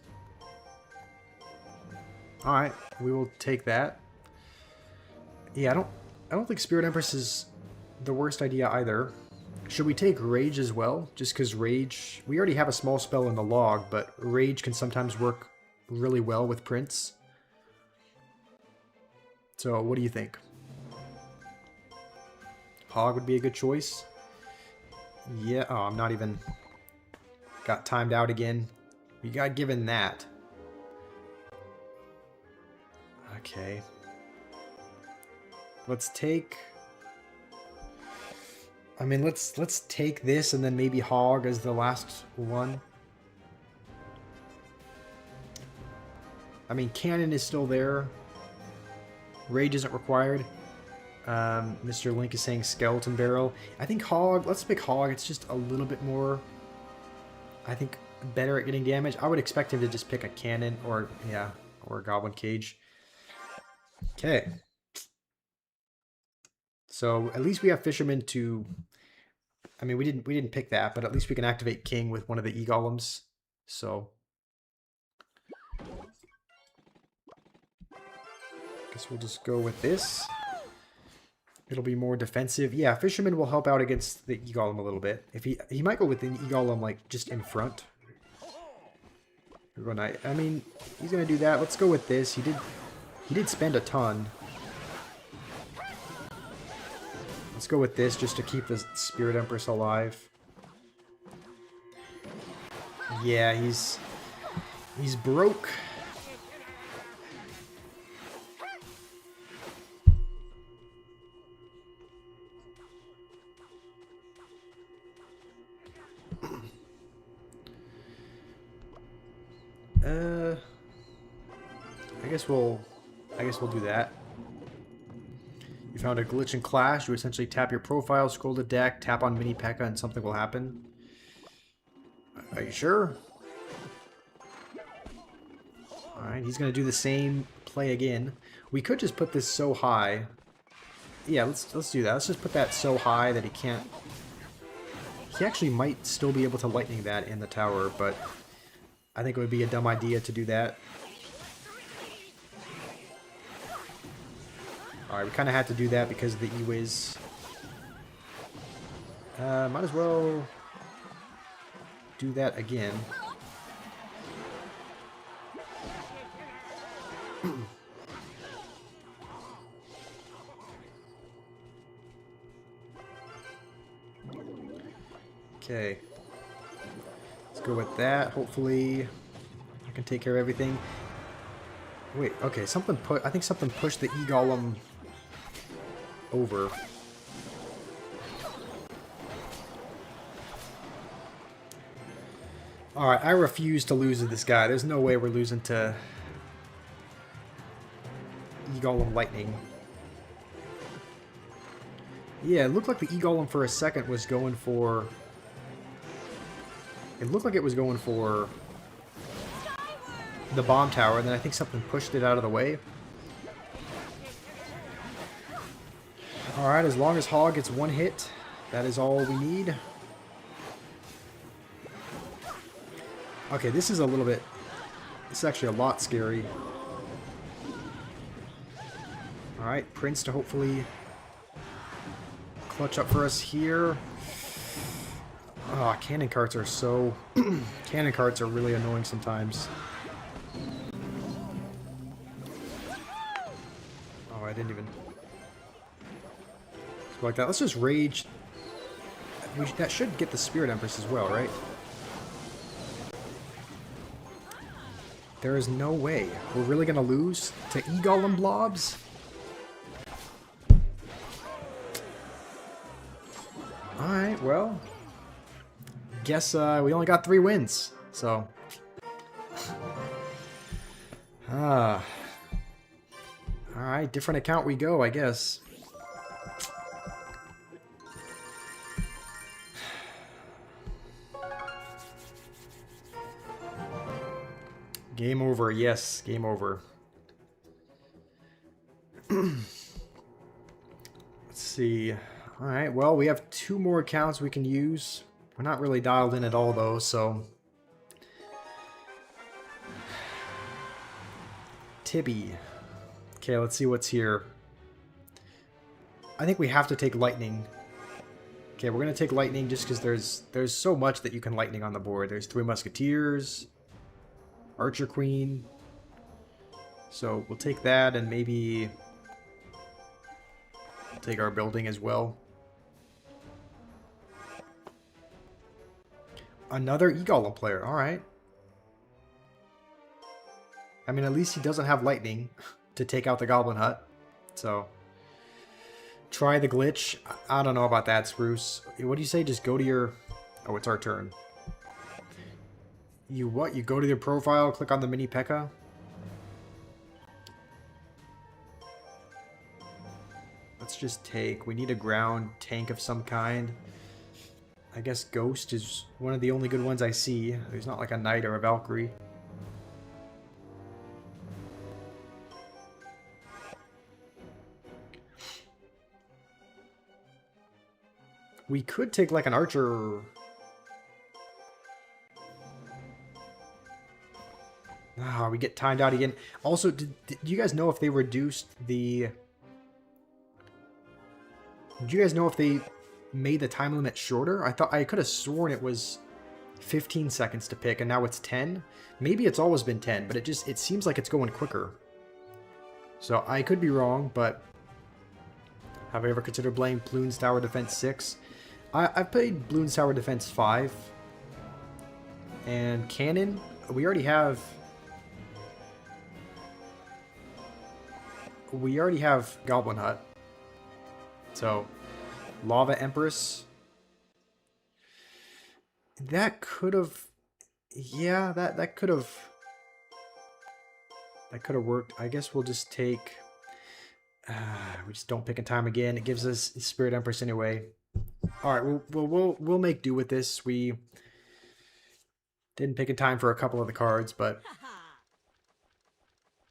Alright, we will take that. Yeah, I don't think Spirit Empress is the worst idea either. Should we take Rage as well? Just because Rage... we already have a small spell in the log, but Rage can sometimes work really well with Prince. So, what do you think? Hog would be a good choice. Yeah, oh, I'm not even... got timed out again. We got given that. Okay. Let's take... I mean, let's take this and then maybe Hog as the last one. I mean, Cannon is still there. Rage isn't required. Mr. Link is saying Skeleton Barrel. I think Hog, let's pick Hog. It's just a little bit more, I think, better at getting damage. I would expect him to just pick a Cannon or, yeah, or a Goblin Cage. Okay. So at least we have fishermen to. I mean, we didn't pick that, but at least we can activate king with one of the e-golems. So guess we'll just go with this. It'll be more defensive. Yeah, fisherman will help out against the e-golem a little bit. If he might go with the e-golem like just in front. I mean, he's gonna do that. Let's go with this. He did spend a ton. Let's go with this just to keep the Spirit Empress alive. Yeah, he's broke. I guess we'll do that. You found a glitch in Clash. You essentially tap your profile, scroll the deck, tap on Mini P.E.K.K.A. and something will happen. Are you sure? Alright, he's going to do the same play again. We could just put this so high. Yeah, let's do that. Let's just put that so high that he can't... He actually might still be able to lightning that in the tower, but I think it would be a dumb idea to do that. Alright, we kind of had to do that because of the E-Wiz. Might as well do that again. Okay. Let's go with that. Hopefully I can take care of everything. Wait, okay, I think something pushed the E-Golem over. Alright, I refuse to lose to this guy. There's no way we're losing to E-Golem Lightning. Yeah, it looked like the E-Golem for a second was going for... It looked like it was going for the bomb tower, and then I think something pushed it out of the way. Alright, as long as Hog gets one hit, that is all we need. Okay, this is a little bit... This is actually a lot scary. Alright, Prince to hopefully clutch up for us here. Oh, cannon carts are so... Cannon carts are really annoying sometimes. Oh, I didn't even... Like that. Let's just rage. That should get the Spirit Empress as well, right? There is no way. We're really going to lose to E-Golem Blobs? Alright, well. Guess we only got 3 wins. So. Alright, different account we go, I guess. Game over, yes, game over. Let's see. Alright, well, we have 2 more accounts we can use. We're not really dialed in at all, though, so... Tibby. Okay, let's see what's here. I think we have to take Lightning. Okay, we're going to take Lightning just because there's so much that you can Lightning on the board. There's 3 Musketeers... Archer Queen. So we'll take that and maybe take our building as well. Another E-Golem player. Alright. I mean, at least he doesn't have lightning to take out the Goblin Hut. So try the glitch. I don't know about that, Spruce. What do you say? Just go to your... Oh, it's our turn. You what? You go to your profile, click on the Mini P.E.K.K.A. Let's just take... We need a ground tank of some kind. I guess Ghost is one of the only good ones I see. There's not like a Knight or a Valkyrie. We could take like an archer. Ah, we get timed out again. Also, did you guys know if they reduced the... Did you guys know if they made the time limit shorter? I could have sworn it was 15 seconds to pick, and now it's 10. Maybe it's always been 10, but it seems like it's going quicker. So I could be wrong, but have I ever considered playing Bloons Tower Defense 6? I've played Bloons Tower Defense 5. And Cannon, we already have Goblin Hut. So, Lava Empress. That could have... Yeah, that could have... That could have worked. I guess we'll just take... we just don't pick in time again. It gives us Spirit Empress anyway. Alright, we'll make do with this. We didn't pick in time for a couple of the cards, but...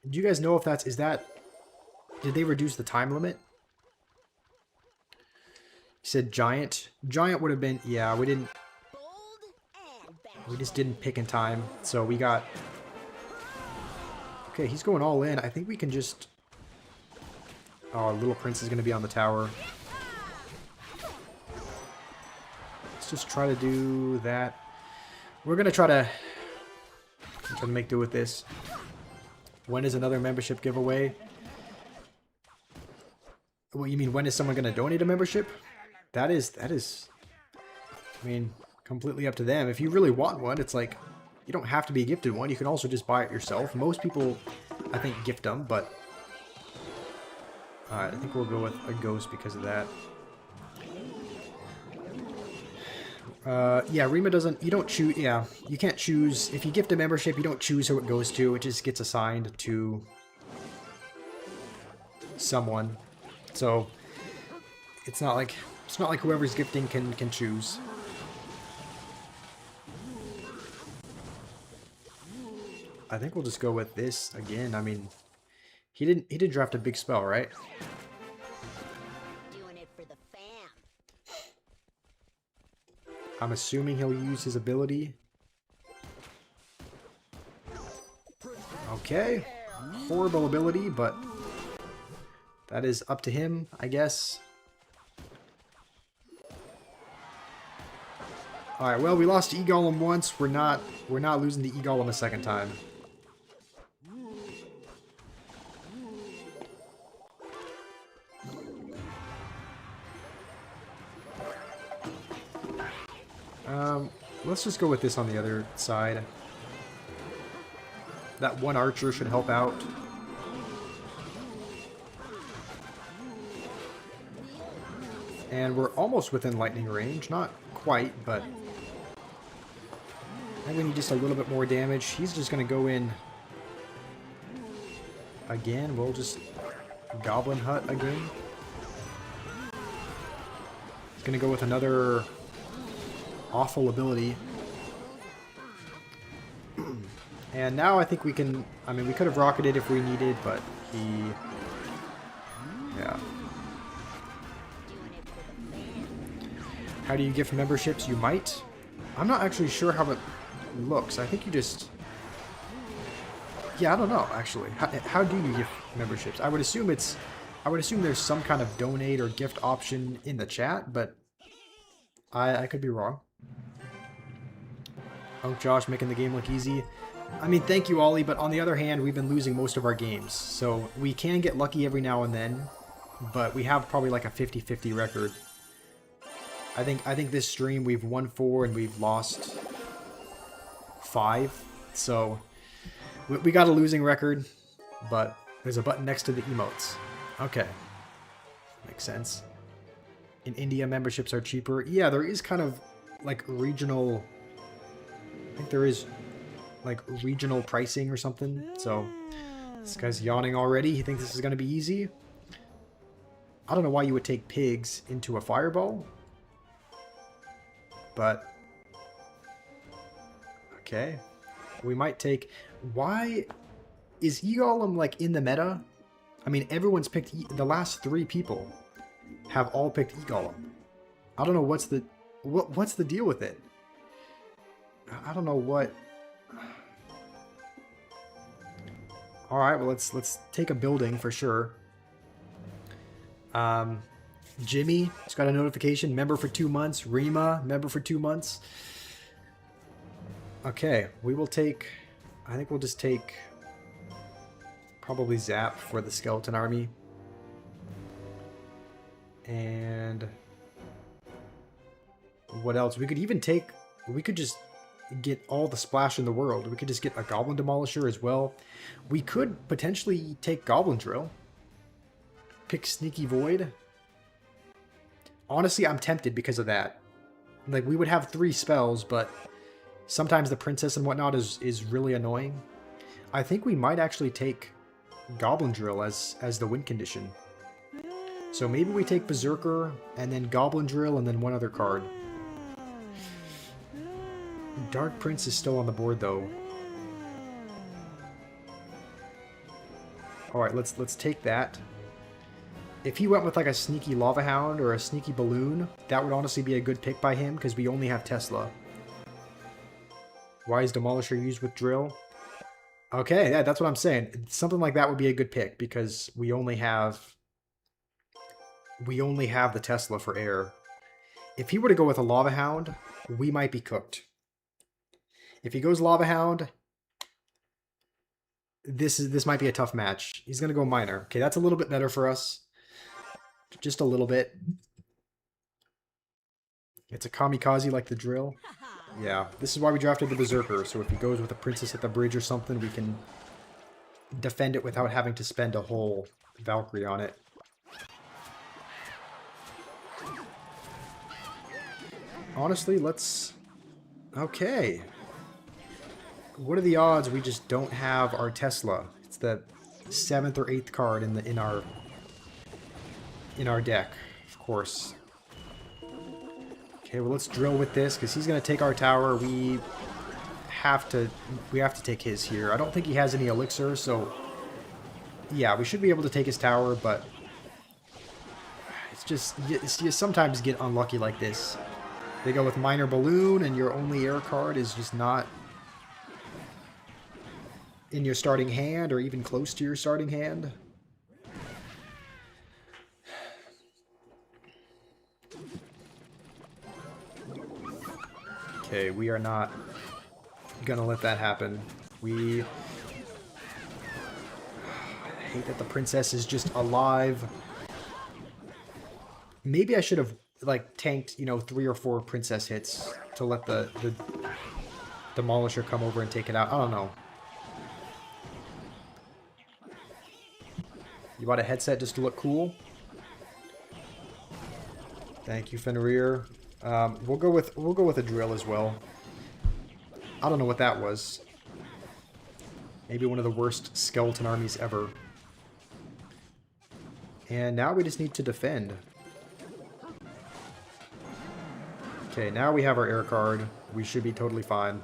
Do you guys know if that's... Is that... Did they reduce the time limit? You said Giant. Giant would have been... Yeah, we didn't... We just didn't pick in time, so we got... Okay, he's going all in. I think we can just... Oh, Little Prince is going to be on the tower. Let's just try to do that. We're going to try to make do with this. When is another membership giveaway? What, you mean when is someone going to donate a membership? That is, I mean, completely up to them. If you really want one, it's like, you don't have to be gifted one. You can also just buy it yourself. Most people, I think, gift them, but I think we'll go with a ghost because of that. Yeah, Rima doesn't, you don't choose, yeah, you can't choose, if you gift a membership, you don't choose who it goes to, it just gets assigned to someone. So, it's not like whoever's gifting can choose. I think we'll just go with this again. I mean, he did draft a big spell, right? Doing it for the fam. I'm assuming he'll use his ability. Okay. Horrible ability, but that is up to him, I guess. Alright, well, we lost to E-Golem once. We're not losing to E-Golem a second time. Let's just go with this on the other side. That one archer should help out. And we're almost within lightning range. Not quite, but I think we need just a little bit more damage. He's just going to go in again. We'll just Goblin Hut again. He's going to go with another awful ability. And now I think we can... I mean, we could have rocketed if we needed, but he... Yeah. How do you gift memberships? You might. I'm not actually sure how it looks. I think you just... Yeah, I don't know, actually. How do you gift memberships? I would assume there's some kind of donate or gift option in the chat, but I could be wrong. Unc Josh making the game look easy. I mean, thank you, Ollie, but on the other hand, we've been losing most of our games. So we can get lucky every now and then, but we have probably like a 50-50 record. I think this stream we've won 4 and we've lost 5. So we got a losing record, but there's a button next to the emotes. Okay. Makes sense. In India, memberships are cheaper. Yeah, there is kind of like regional... I think there is like regional pricing or something. So this guy's yawning already. He thinks this is going to be easy. I don't know why you would take pigs into a fireball. But okay. We might take... Why is E-Golem like in the meta? I mean, everyone's picked... The last 3 people have all picked E-Golem. I don't know what's the deal with it. I don't know what. All right, well let's take a building for sure. Jimmy just got a notification. Member for 2 months. Rima, member for 2 months. Okay, we will take. I think we'll just take. Probably Zap for the skeleton army. And what else? We could even take. We could just get all the splash in the world. We could just get a Goblin Demolisher as well. We could potentially take Goblin Drill. Pick Sneaky Void. Honestly, I'm tempted because of that. Like, we would have 3 spells, but sometimes the Princess and whatnot is really annoying. I think we might actually take Goblin Drill as the win condition. So maybe we take Berserker, and then Goblin Drill, and then one other card. Dark Prince is still on the board, though. Alright, let's take that. If he went with like a sneaky Lava Hound or a sneaky Balloon, that would honestly be a good pick by him, because we only have Tesla. Why is Demolisher used with Drill? Okay, yeah, that's what I'm saying. Something like that would be a good pick, because we only have the Tesla for air. If he were to go with a Lava Hound, we might be cooked. If he goes Lava Hound, this might be a tough match. He's gonna go Miner. Okay, that's a little bit better for us. Just a little bit. It's a kamikaze like the Drill. Yeah, this is why we drafted the Berserker, so if he goes with a Princess at the Bridge or something, we can defend it without having to spend a whole Valkyrie on it. Honestly, let's... Okay. What are the odds we just don't have our Tesla? It's the 7th or 8th card in our deck, of course. Okay, well let's drill with this because he's gonna take our tower. We have to take his here. I don't think he has any elixir, so yeah, we should be able to take his tower, but it's just you sometimes get unlucky like this. They go with Minor Balloon, and your only air card is just not in your starting hand or even close to your starting hand. Okay, we are not gonna let that happen. I hate that the Princess is just alive. Maybe I should have like tanked, 3 or 4 Princess hits to let the Demolisher come over and take it out. I don't know. You bought a headset just to look cool? Thank you, Fenrir. We'll go with a Drill as well. I don't know what that was. Maybe one of the worst skeleton armies ever. And now we just need to defend. Okay, now we have our air card. We should be totally fine.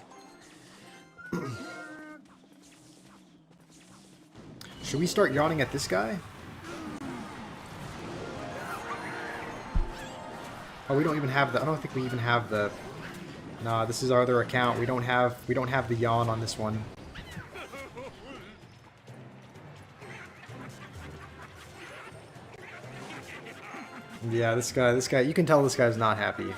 Should we start yawning at this guy? Oh, we don't even have the... I don't think we even have the... Nah, this is our other account. We don't have the yawn on this one. Yeah, this guy, you can tell this guy's not happy.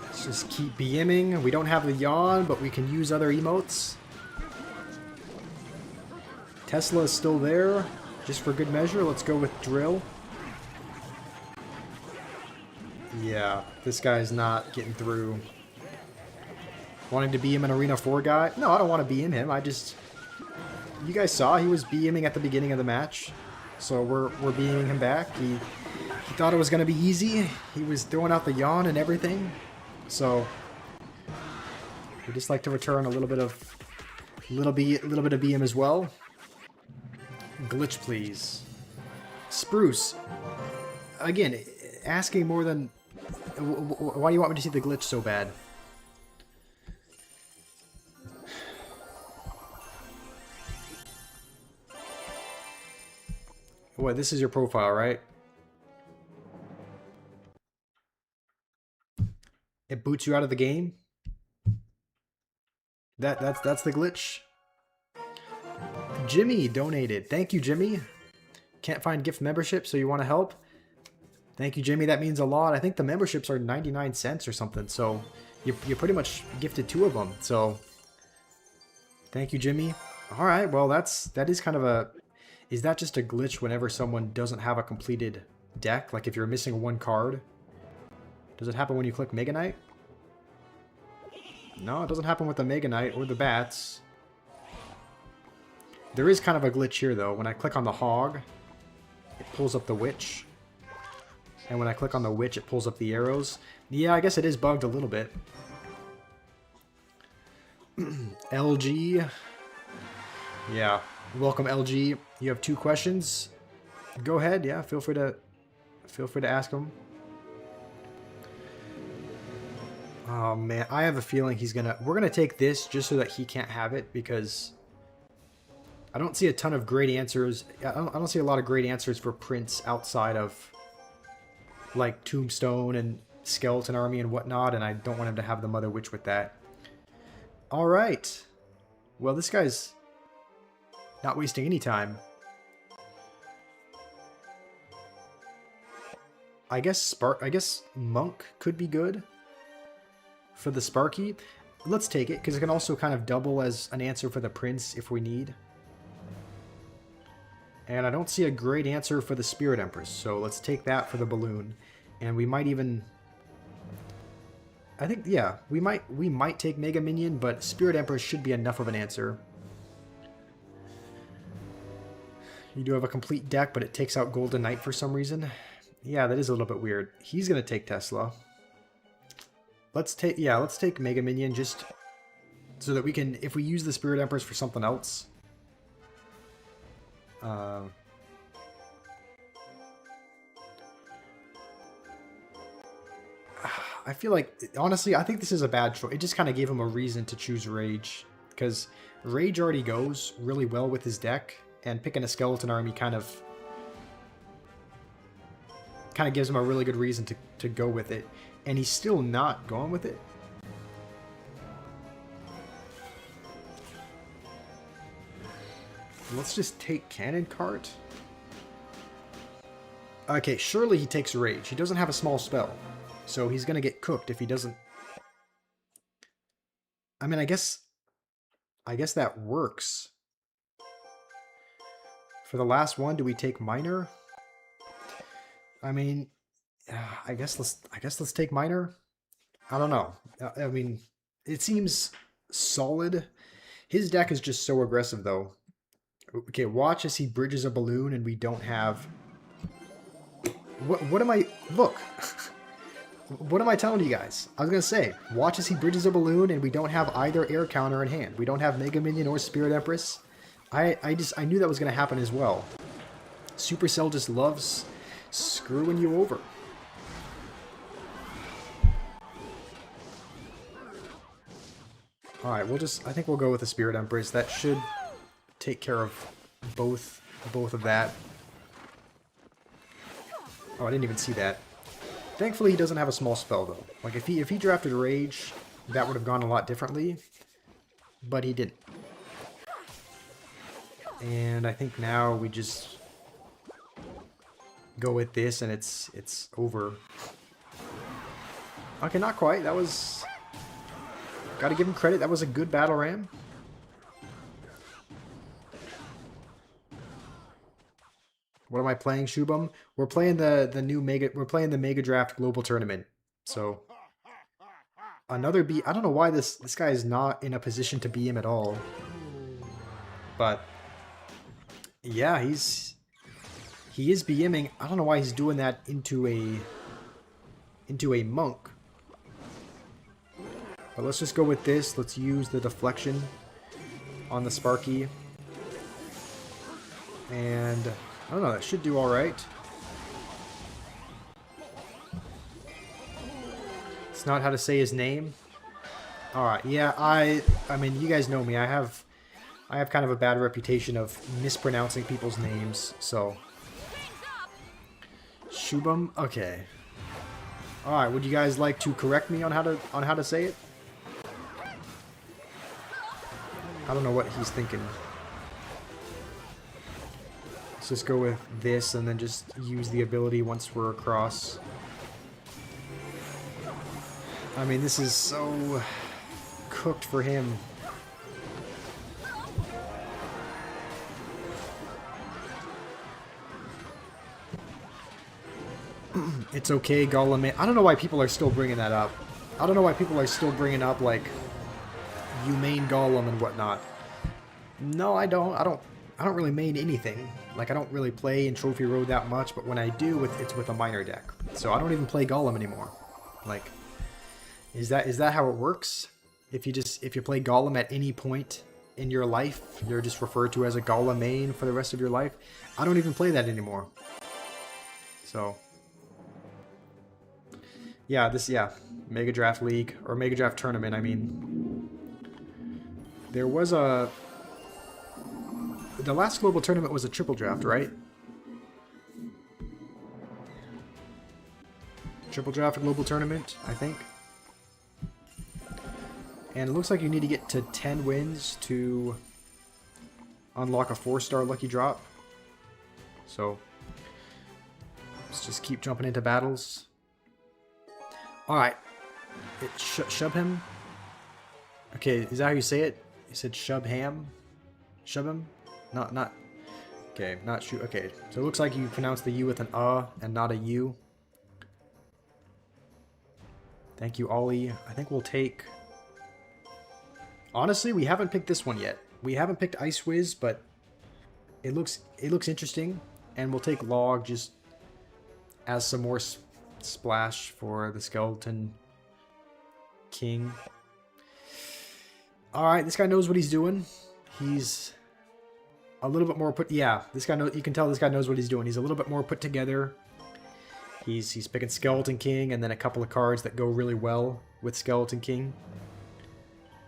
Let's just keep BMing. We don't have the yawn, but we can use other emotes. Tesla is still there, just for good measure. Let's go with Drill. Yeah, this guy's not getting through. Wanting to BM an Arena 4 guy? No, I don't want to BM him. I just... You guys saw he was BMing at the beginning of the match. So we're BMing him back. He thought it was going to be easy. He was throwing out the yawn and everything. So we just like to return a little bit of BM as well. Glitch, please. Spruce. Again, asking more than... Why do you want me to see the glitch so bad? Boy, this is your profile, right? It boots you out of the game. That's the glitch. Jimmy donated. Thank you, Jimmy. Can't find gift membership, so you want to help? Thank you, Jimmy. That means a lot. I think the memberships are 99 cents or something, so you pretty much gifted 2 of them. So thank you, Jimmy. All right, well, that is kind of a... Is that just a glitch whenever someone doesn't have a completed deck? Like if you're missing 1 card? Does it happen when you click Mega Knight? No, it doesn't happen with the Mega Knight or the Bats. There is kind of a glitch here, though. When I click on the Hog, it pulls up the Witch. And when I click on the Witch, it pulls up the arrows. Yeah, I guess it is bugged a little bit. LG. Yeah. Welcome, LG. You have 2 questions. Go ahead. Yeah, feel free to ask them. Oh man, I have a feeling we're gonna take this just so that he can't have it, because I don't see a ton of great answers. I don't see a lot of great answers for Prince outside of like Tombstone and Skeleton Army and whatnot, and I don't want him to have the Mother Witch with that. All right. Well, this guy's not wasting any time. I guess Monk could be good for the Sparky. Let's take it, because it can also kind of double as an answer for the Prince if we need. And I don't see a great answer for the Spirit Empress, so let's take that for the Balloon. And we might even... I think, yeah, we might take Mega Minion, but Spirit Empress should be enough of an answer. You do have a complete deck, but it takes out Golden Knight for some reason. Yeah, that is a little bit weird. He's going to take Tesla. Let's take Mega Minion just so that we can, if we use the Spirit Empress for something else. I feel like, honestly, I think this is a bad choice. It just kind of gave him a reason to choose Rage, because Rage already goes really well with his deck, and picking a Skeleton Army kind of gives him a really good reason to go with it. And he's still not going with it. Let's just take Cannon Cart. Okay, surely he takes Rage. He doesn't have a small spell, so he's gonna get cooked if he doesn't. I mean, I guess that works. For the last one, do we take Minor? I mean, I guess let's take Minor. I don't know. I mean, it seems solid. His deck is just so aggressive, though. Okay, watch as he bridges a balloon, and we don't have. What am I? Look. What am I telling you guys? I was gonna say, watch as he bridges a balloon, and we don't have either air counter in hand. We don't have Mega Minion or Spirit Empress. I knew that was gonna happen as well. Supercell just loves screwing you over. Alright, I think we'll go with the Spirit Empress. That should take care of both of that. Oh, I didn't even see that. Thankfully, he doesn't have a small spell, though. Like, if he drafted Rage, that would have gone a lot differently. But he didn't. And I think now we just go with this, and it's over. Okay, not quite. That was... Gotta give him credit. That was a good battle ram. What am I playing, Shubham? We're playing the new Mega. We're playing the Mega Draft Global Tournament. So another B. I don't know why this guy is not in a position to BM at all. But yeah, he is BMing. I don't know why he's doing that into a monk. But let's just go with this. Let's use the deflection on the Sparky. And I don't know, that should do alright. It's not how to say his name. Alright, yeah, I mean, you guys know me. I have kind of a bad reputation of mispronouncing people's names, so Shubham? Okay. Alright, would you guys like to correct me on how to say it? I don't know what he's thinking. Let's just go with this and then just use the ability once we're across. I mean, this is so cooked for him. It's okay, Gollum. I don't know why people are still bringing that up. I don't know why people are still bringing up, like, you main Gollum and whatnot. No, I don't. I don't really main anything. Like, I don't really play in Trophy Road that much, but when I do, it's with a minor deck. So I don't even play Gollum anymore. Like, is that how it works? If you play Gollum at any point in your life, you're just referred to as a Gollum main for the rest of your life? I don't even play that anymore. So, yeah, Mega Draft League, or Mega Draft Tournament, I mean. There was the last global tournament was a triple draft, right? Triple draft global tournament, I think. And it looks like you need to get to 10 wins to unlock a 4-star lucky drop. So, let's just keep jumping into battles. Alright. Shove him. Okay, is that how you say it? You said shove ham? Shove him? Not. Okay, not shoot. Okay, so it looks like you pronounce the U with an and not a U. Thank you, Ollie. I think we'll take... Honestly, we haven't picked this one yet. We haven't picked Ice Wiz, but it looks interesting. And we'll take Log just as some more splash for the Skeleton King. Alright, this guy knows what he's doing. He's a little bit more put... Yeah, this guy you can tell this guy knows what he's doing. He's a little bit more put together. He's picking Skeleton King and then a couple of cards that go really well with Skeleton King.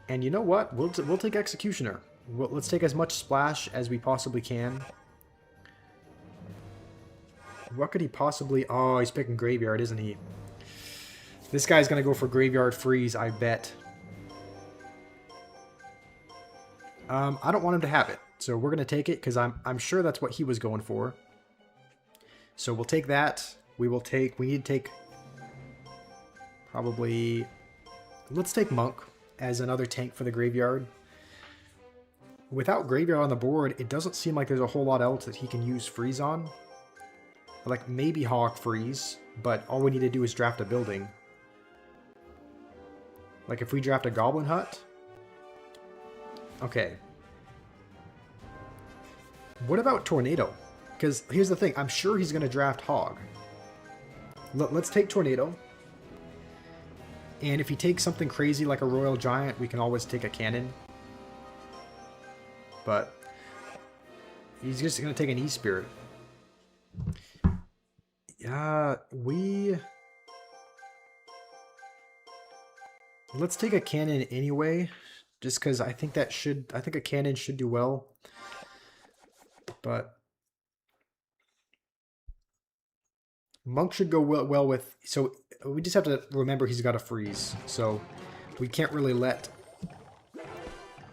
And you know what? We'll take Executioner. Let's take as much splash as we possibly can. What could he possibly... Oh, he's picking Graveyard, isn't he? This guy's going to go for Graveyard Freeze, I bet. I don't want him to have it, so we're going to take it because I'm sure that's what he was going for. So we'll take that. We need to take probably... Let's take Monk as another tank for the Graveyard. Without Graveyard on the board, it doesn't seem like there's a whole lot else that he can use Freeze on. Like, maybe Hawk Freeze, but all we need to do is draft a building. Like, if we draft a Goblin Hut... Okay. What about Tornado? Because here's the thing, I'm sure he's going to draft Hog. Let's take Tornado. And if he takes something crazy like a Royal Giant, we can always take a Cannon. But he's just going to take an E-Spirit. Yeah, let's take a Cannon anyway, just because I think a Cannon should do well. But Monk should go well with... So we just have to remember he's got a freeze. So we can't really let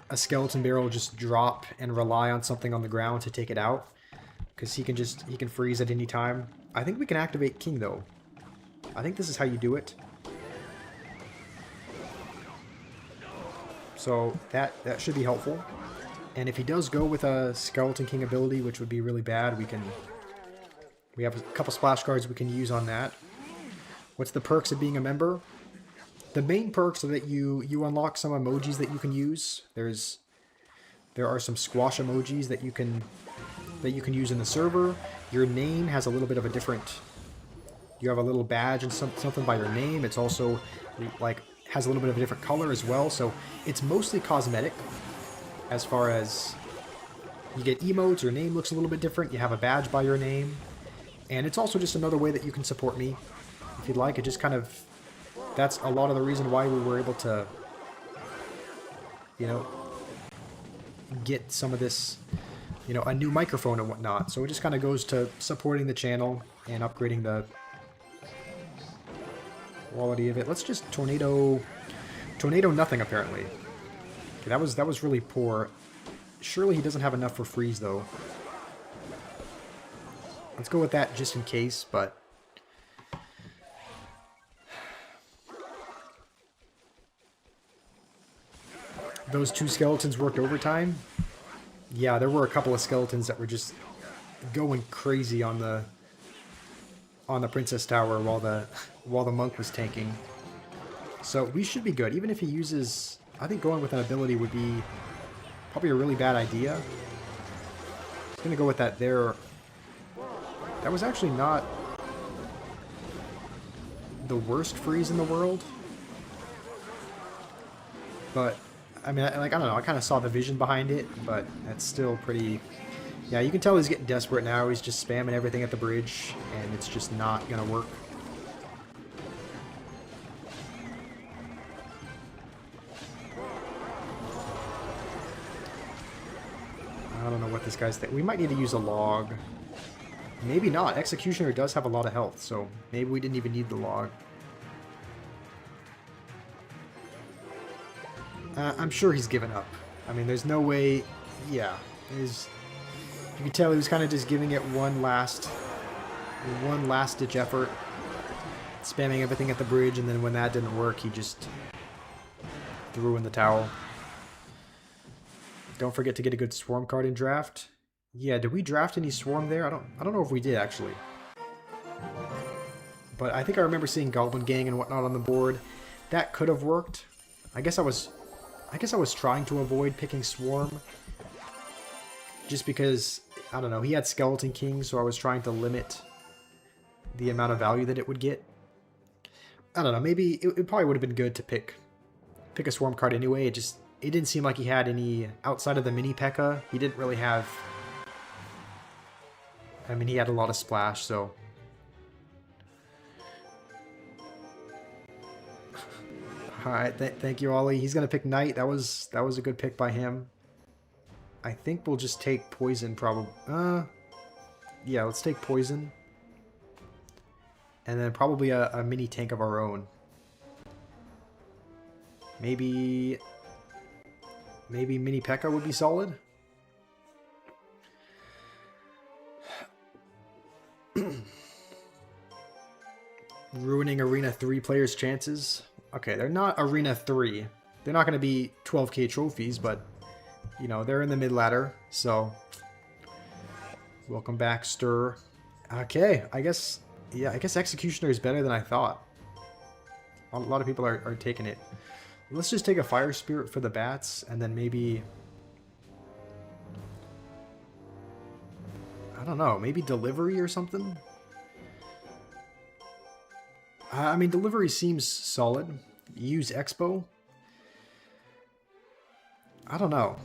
a Skeleton Barrel just drop and rely on something on the ground to take it out. Because he can freeze at any time. I think we can activate King though. I think this is how you do it. So that should be helpful. And if he does go with a Skeleton King ability, which would be really bad, we have a couple splash cards we can use on that. What's the perks of being a member? The main perks are that you unlock some emojis that you can use. There are some squash emojis that you can use in the server. Your name has a little bit of a different... You have a little badge and something by your name. It's also like has a little bit of a different color as well. So it's mostly cosmetic. As far as you get emotes, your name looks a little bit different. You have a badge by your name. And it's also just another way that you can support me. If you'd like, it just kind of... That's a lot of the reason why we were able to, you know, get some of this, you know, a new microphone and whatnot. So it just kind of goes to supporting the channel and upgrading quality of it. Let's just tornado nothing apparently. Okay, that was really poor. Surely he doesn't have enough for freeze though. Let's go with that just in case, but those two skeletons worked overtime. Yeah, there were a couple of skeletons that were just going crazy on the Princess Tower while the monk was tanking. So we should be good. Even if he uses, I think going with an ability would be probably a really bad idea. I'm gonna go with that there. That was actually not the worst freeze in the world, but I mean, like, I don't know, I kind of saw the vision behind it, but that's still pretty... Yeah, you can tell he's getting desperate now. He's just spamming everything at the bridge, and it's just not going to work. I don't know what this guy's thinking. We might need to use a log. Maybe not. Executioner does have a lot of health, so maybe we didn't even need the log. I'm sure he's given up. I mean, there's no way... Yeah. You can tell he was kind of just giving it one last-ditch effort. Spamming everything at the bridge, and then when that didn't work, he just threw in the towel. Don't forget to get a good swarm card in draft. Yeah, did we draft any swarm there? I don't know if we did, actually. But I think I remember seeing Goblin Gang and whatnot on the board. That could have worked. I guess I was trying to avoid picking Swarm. Just because, I don't know, he had Skeleton King, so I was trying to limit the amount of value that it would get. I don't know, maybe it probably would have been good to pick a Swarm card anyway. It didn't seem like he had any, outside of the mini P.E.K.K.A, he didn't really have... I mean, he had a lot of splash, so... Alright, thank you, Ollie. He's going to pick Knight. That was a good pick by him. I think we'll just take Poison, probably. Yeah, let's take Poison. And then probably a mini tank of our own. Maybe mini P.E.K.K.A would be solid. Ruining Arena 3 players' chances. Okay, they're not Arena 3. They're not going to be 12k trophies, but, you know, they're in the mid-ladder, so... Welcome back, Stir. Okay, I guess Executioner is better than I thought. A lot of people are taking it. Let's just take a Fire Spirit for the bats, and then maybe... I don't know, maybe Delivery or something? I mean, Delivery seems solid. Use Expo. I don't know.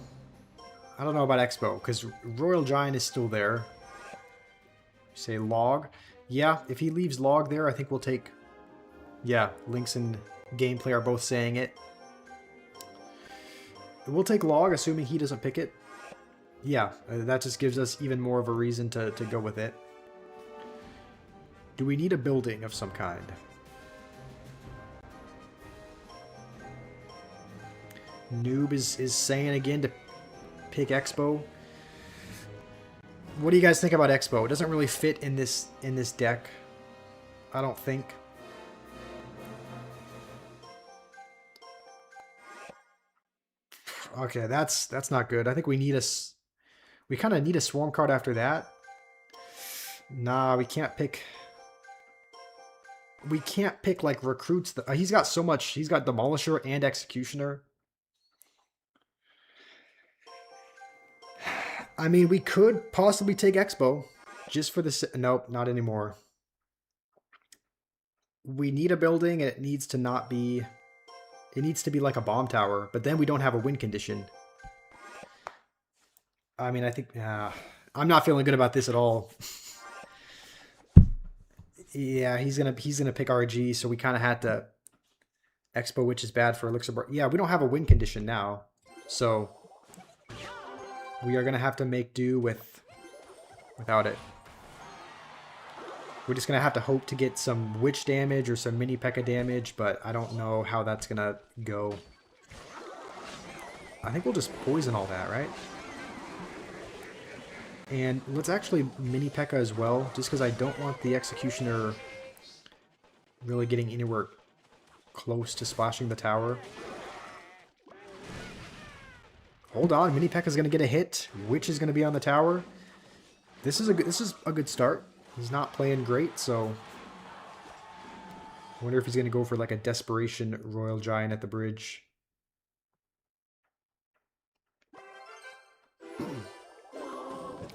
I don't know about Expo, because Royal Giant is still there. Say Log. Yeah, if he leaves Log there, I think we'll take... Yeah, Lynx and Gameplay are both saying it. We'll take Log, assuming he doesn't pick it. Yeah, that just gives us even more of a reason to go with it. Do we need a building of some kind? Noob is saying again to pick Expo. What do you guys think about Expo? It doesn't really fit in this deck, I don't think. Okay, that's not good. I think we kind of need a Swarm card after that. Nah, we can't pick. We can't pick like recruits. He's got so much. He's got Demolisher and Executioner. I mean, we could possibly take Expo just for the... Nope, not anymore. We need a building, and it needs to not be... It needs to be like a bomb tower, but then we don't have a win condition. I mean, I think... I'm not feeling good about this at all. Yeah, he's gonna pick RG, so we kind of had to... Expo, which is bad for Elixir Bar. Yeah, we don't have a win condition now, so... We are going to have to make do without it. We're just going to have to hope to get some witch damage or some mini P.E.K.K.A damage, but I don't know how that's going to go. I think we'll just poison all that, right? And let's actually mini P.E.K.K.A as well, just because I don't want the Executioner really getting anywhere close to splashing the tower. Hold on, mini P.E.K.K.A is going to get a hit. Witch is going to be on the tower. This is a good start. He's not playing great, so I wonder if he's going to go for like a Desperation Royal Giant at the bridge.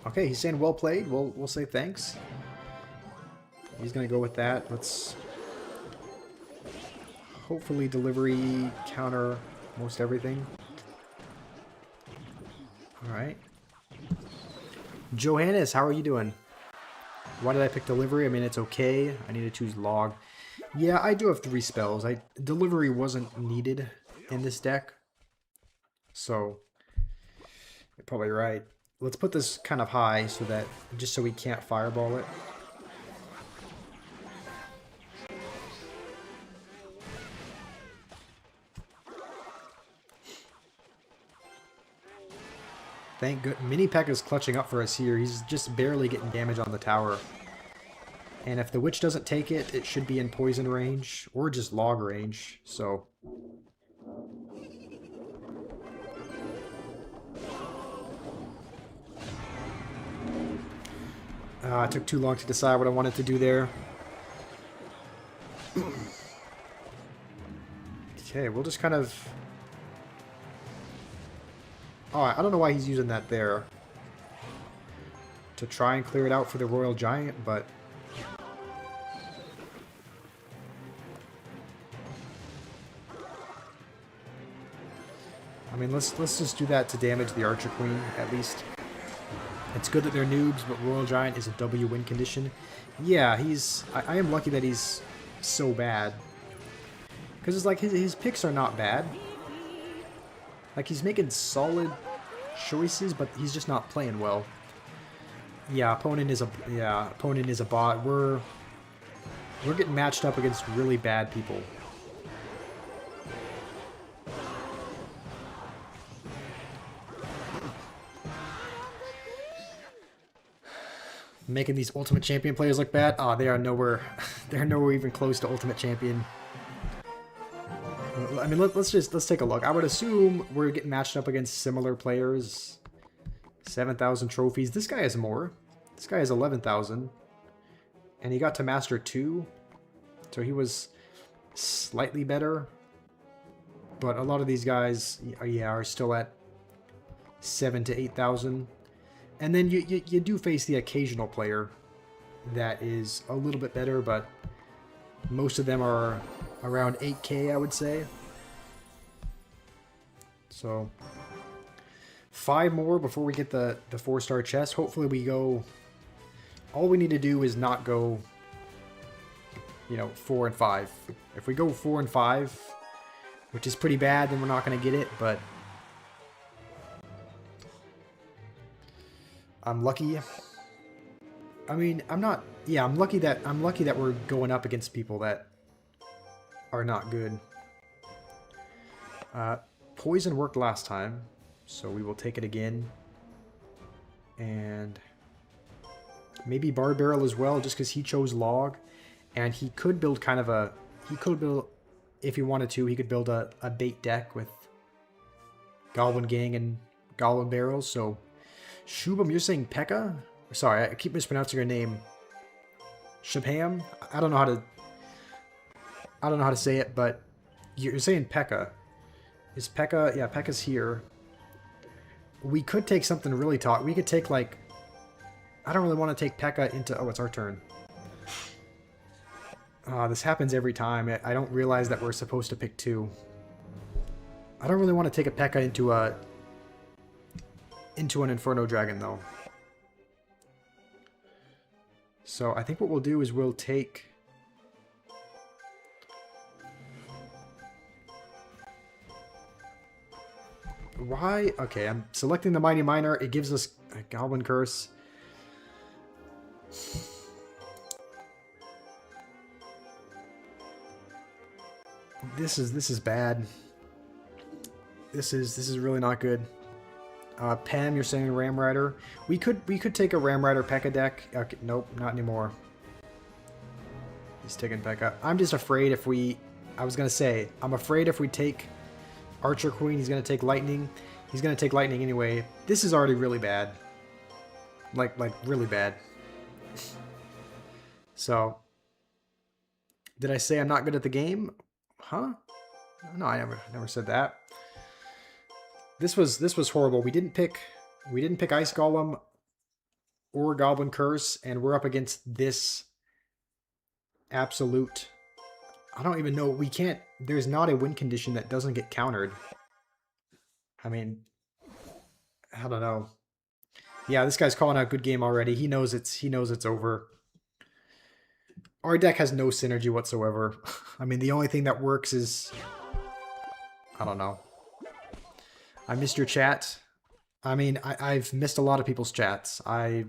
Okay, he's saying well played. We'll say thanks. He's going to go with that. Let's hopefully delivery counter most everything. All right. Johannes, how are you doing? Why did I pick delivery? I mean, it's okay. I need to choose log. Yeah, I do have 3 spells. Delivery wasn't needed in this deck. So, you're probably right. Let's put this kind of high so that, just so we can't fireball it. Thank good. Mini P.E.K.K.A is clutching up for us here. He's just barely getting damage on the tower. And if the witch doesn't take it, it should be in poison range or just log range. So it took too long to decide what I wanted to do there. Okay, we'll just kind of... Oh, I don't know why he's using that there. To try and clear it out for the Royal Giant, but... I mean, let's just do that to damage the Archer Queen, at least. It's good that they're noobs, but Royal Giant is a W win condition. Yeah, he's... I am lucky that he's so bad. Because it's like, his picks are not bad. Like, he's making solid choices, but he's just not playing well. Yeah, opponent is a bot. We're getting matched up against really bad people. Making these Ultimate Champion players look bad. Oh, they are nowhere. They're nowhere even close to Ultimate Champion. I mean, let's take a look. I would assume we're getting matched up against similar players. 7,000 trophies. This guy has more. This guy has 11,000. And he got to Master 2. So he was slightly better. But a lot of these guys, yeah, are still at 7,000 to 8,000. And then you do face the occasional player that is a little bit better, but most of them are around 8K, I would say. So 5 more before we get the 4-star chest. Hopefully we go... All we need to do is not go, 4 and 5. If we go 4 and 5, which is pretty bad, then we're not going to get it, but... I'm lucky. I mean, I'm not... Yeah, I'm lucky that we're going up against people that are not good. Poison worked last time, so we will take it again. And maybe Bard Barrel as well, just because he chose log. And he could build kind of a... He could build, if he wanted to, he could build a bait deck with Goblin Gang and Goblin Barrels, so... Shubham, you're saying P.E.K.K.A? Sorry, I keep mispronouncing your name. Shubham? I don't know how to say it, but you're saying P.E.K.K.A. Is P.E.K.K.A? Yeah, P.E.K.K.A's here. We could take something really talk. We could take like... I don't really want to take P.E.K.K.A into... Oh, it's our turn. This happens every time. I don't realize that we're supposed to pick 2. I don't really want to take a P.E.K.K.A into an Inferno Dragon, though. So I think what we'll do is we'll take... Why? Okay, I'm selecting the Mighty Miner. It gives us a Goblin Curse. This is bad. This is really not good. Pam, you're saying Ram Rider. We could take a Ram Rider P.E.K.K.A deck. Okay, nope, not anymore. He's taking P.E.K.K.A. I'm just afraid if we... I was gonna say, I'm afraid if we take Archer Queen, he's gonna take Lightning. He's gonna take Lightning anyway. This is already really bad. Like really bad. So, did I say I'm not good at the game? Huh? No, I never said that. This was horrible. We didn't pick Ice Golem or Goblin Curse, and we're up against this absolute... I don't even know. We can't... There's not a win condition that doesn't get countered. I mean, I don't know. Yeah, this guy's calling out good game already. He knows it's over. Our deck has no synergy whatsoever. I mean, the only thing that works is... I don't know. I missed your chat. I mean, I've missed a lot of people's chats. I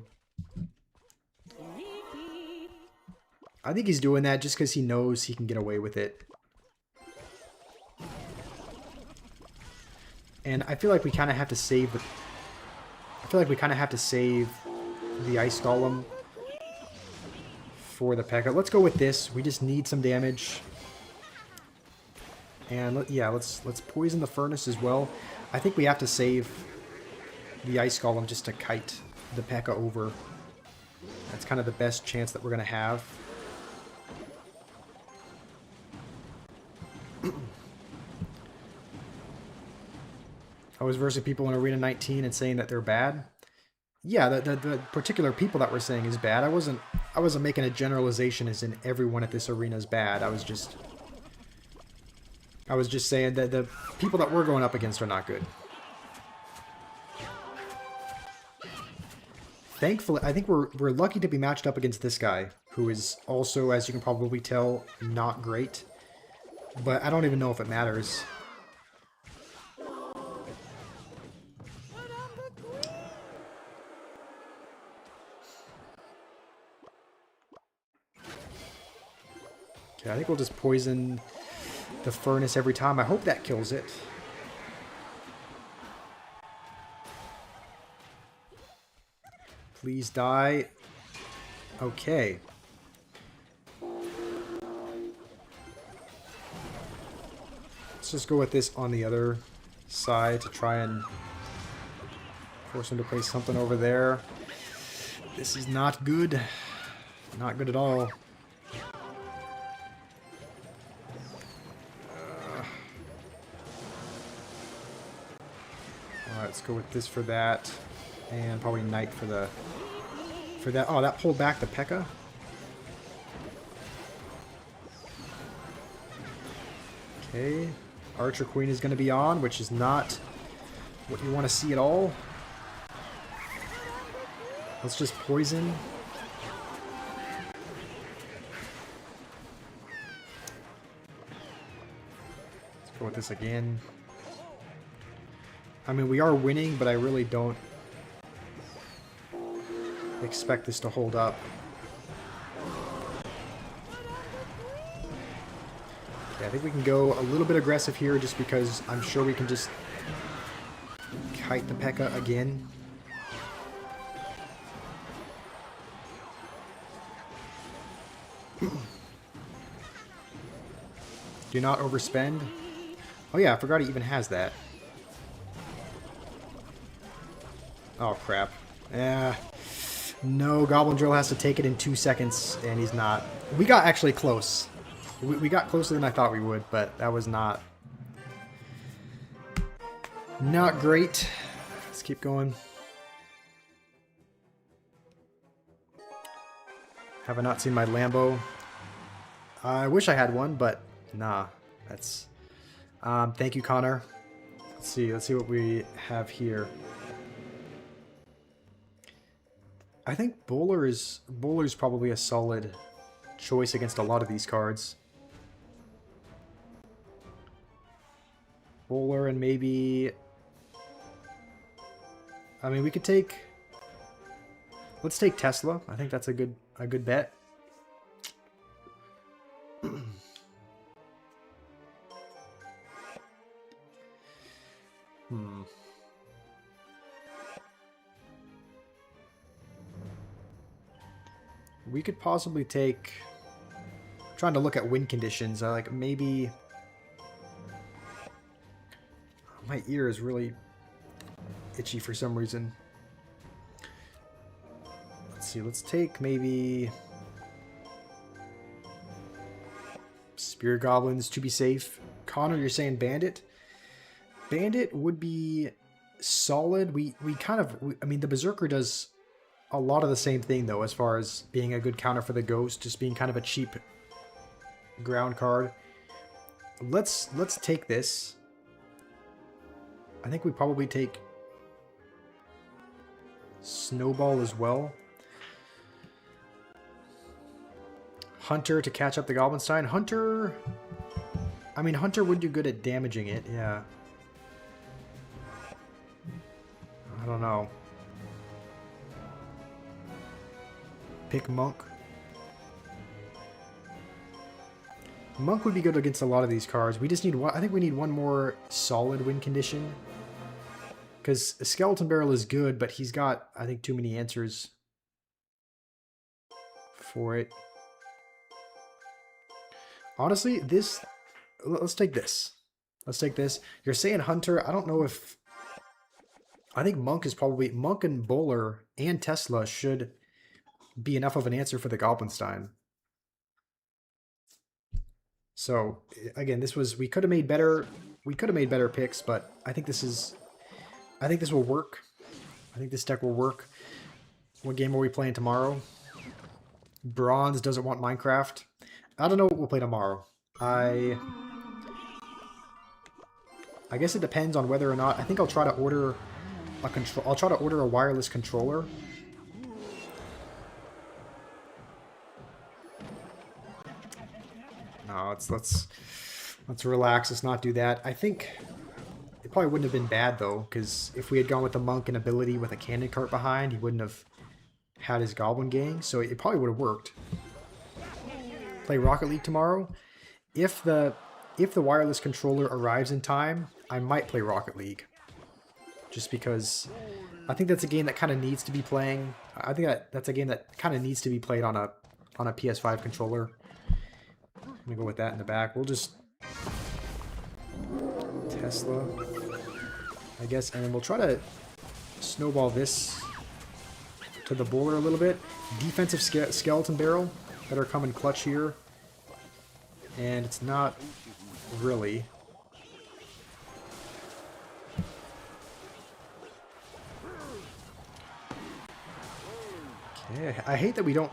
think he's doing that just because he knows he can get away with it. And I feel like we kind of have to save the... I feel like we kind of have to save the Ice Golem for the P.E.K.K.A. Let's go with this. We just need some damage. And yeah, let's poison the Furnace as well. I think we have to save the Ice Golem just to kite the P.E.K.K.A. over. That's kind of the best chance that we're going to have. I was versing people in Arena 19 and saying that they're bad. Yeah, the particular people that we're saying is bad. I wasn't making a generalization as in everyone at this arena is bad. I was just saying that the people that we're going up against are not good. Thankfully, I think we're lucky to be matched up against this guy, who is also, as you can probably tell, not great. But I don't even know if it matters. Okay, I think we'll just poison the Furnace every time. I hope that kills it. Please die. Okay. Let's just go with this on the other side to try and force him to place something over there. This is not good. Not good at all. Let's go with this for that, and probably Knight for that. Oh, that pulled back the P.E.K.K.A. Okay, Archer Queen is going to be on, which is not what you want to see at all. Let's just poison. Let's go with this again. I mean, we are winning, but I really don't expect this to hold up. Okay, I think we can go a little bit aggressive here just because I'm sure we can just kite the P.E.K.K.A. again. Do not overspend. Oh yeah, I forgot he even has that. Oh, crap. No, Goblin Drill has to take it in 2 seconds, and he's not. We got actually close. We got closer than I thought we would, but that was not great. Let's keep going. Have I not seen my Lambo? I wish I had one, but nah. That's... thank you, Connor. Let's see what we have here. I think Bowler's probably a solid choice against a lot of these cards. Bowler and maybe... I mean, we could take... Let's take Tesla. I think that's a good bet. Hmm. We could possibly take... I'm trying to look at win conditions. I like maybe... My ear is really itchy for some reason. Let's see, let's take maybe... Spear Goblins to be safe. Connor, you're saying Bandit? Bandit would be solid. I mean, the Berserker does a lot of the same thing, though, as far as being a good counter for the Ghost, just being kind of a cheap ground card. Let's take this. I think we probably take Snowball as well. Hunter to catch up the Goblinstein. Hunter... I mean, Hunter would do good at damaging it, yeah. I don't know. Pick Monk. Monk would be good against a lot of these cards. We just need one... I think we need one more solid win condition. Because Skeleton Barrel is good, but he's got, I think, too many answers for it. Honestly, this... Let's take this. Let's take this. You're saying Hunter. I don't know if... I think Monk is probably... Monk and Bowler and Tesla should be enough of an answer for the Goblinstein. So, again, this was... We could have made better... We could have made better picks, but I think this is... I think this will work. I think this deck will work. What game are we playing tomorrow? Bronze doesn't want Minecraft. I don't know what we'll play tomorrow. I guess it depends on whether or not... I think I'll try to order a control... I'll try to order a wireless controller. No, let's relax. Let's not do that. I think it probably wouldn't have been bad, though, because if we had gone with the Monk and ability with a cannon cart behind, he wouldn't have had his Goblin Gang, so it probably would have worked. Play Rocket League tomorrow. If the wireless controller arrives in time, I might play Rocket League. Just because I think that's a game that kind of needs to be playing. I think that's a game that kind of needs to be played on a PS5 controller. I'm gonna go with that in the back. We'll just Tesla, I guess, and then we'll try to snowball this to the bowler a little bit. Defensive Skeleton Barrel that are coming clutch here. And it's not really. Okay, I hate that we don't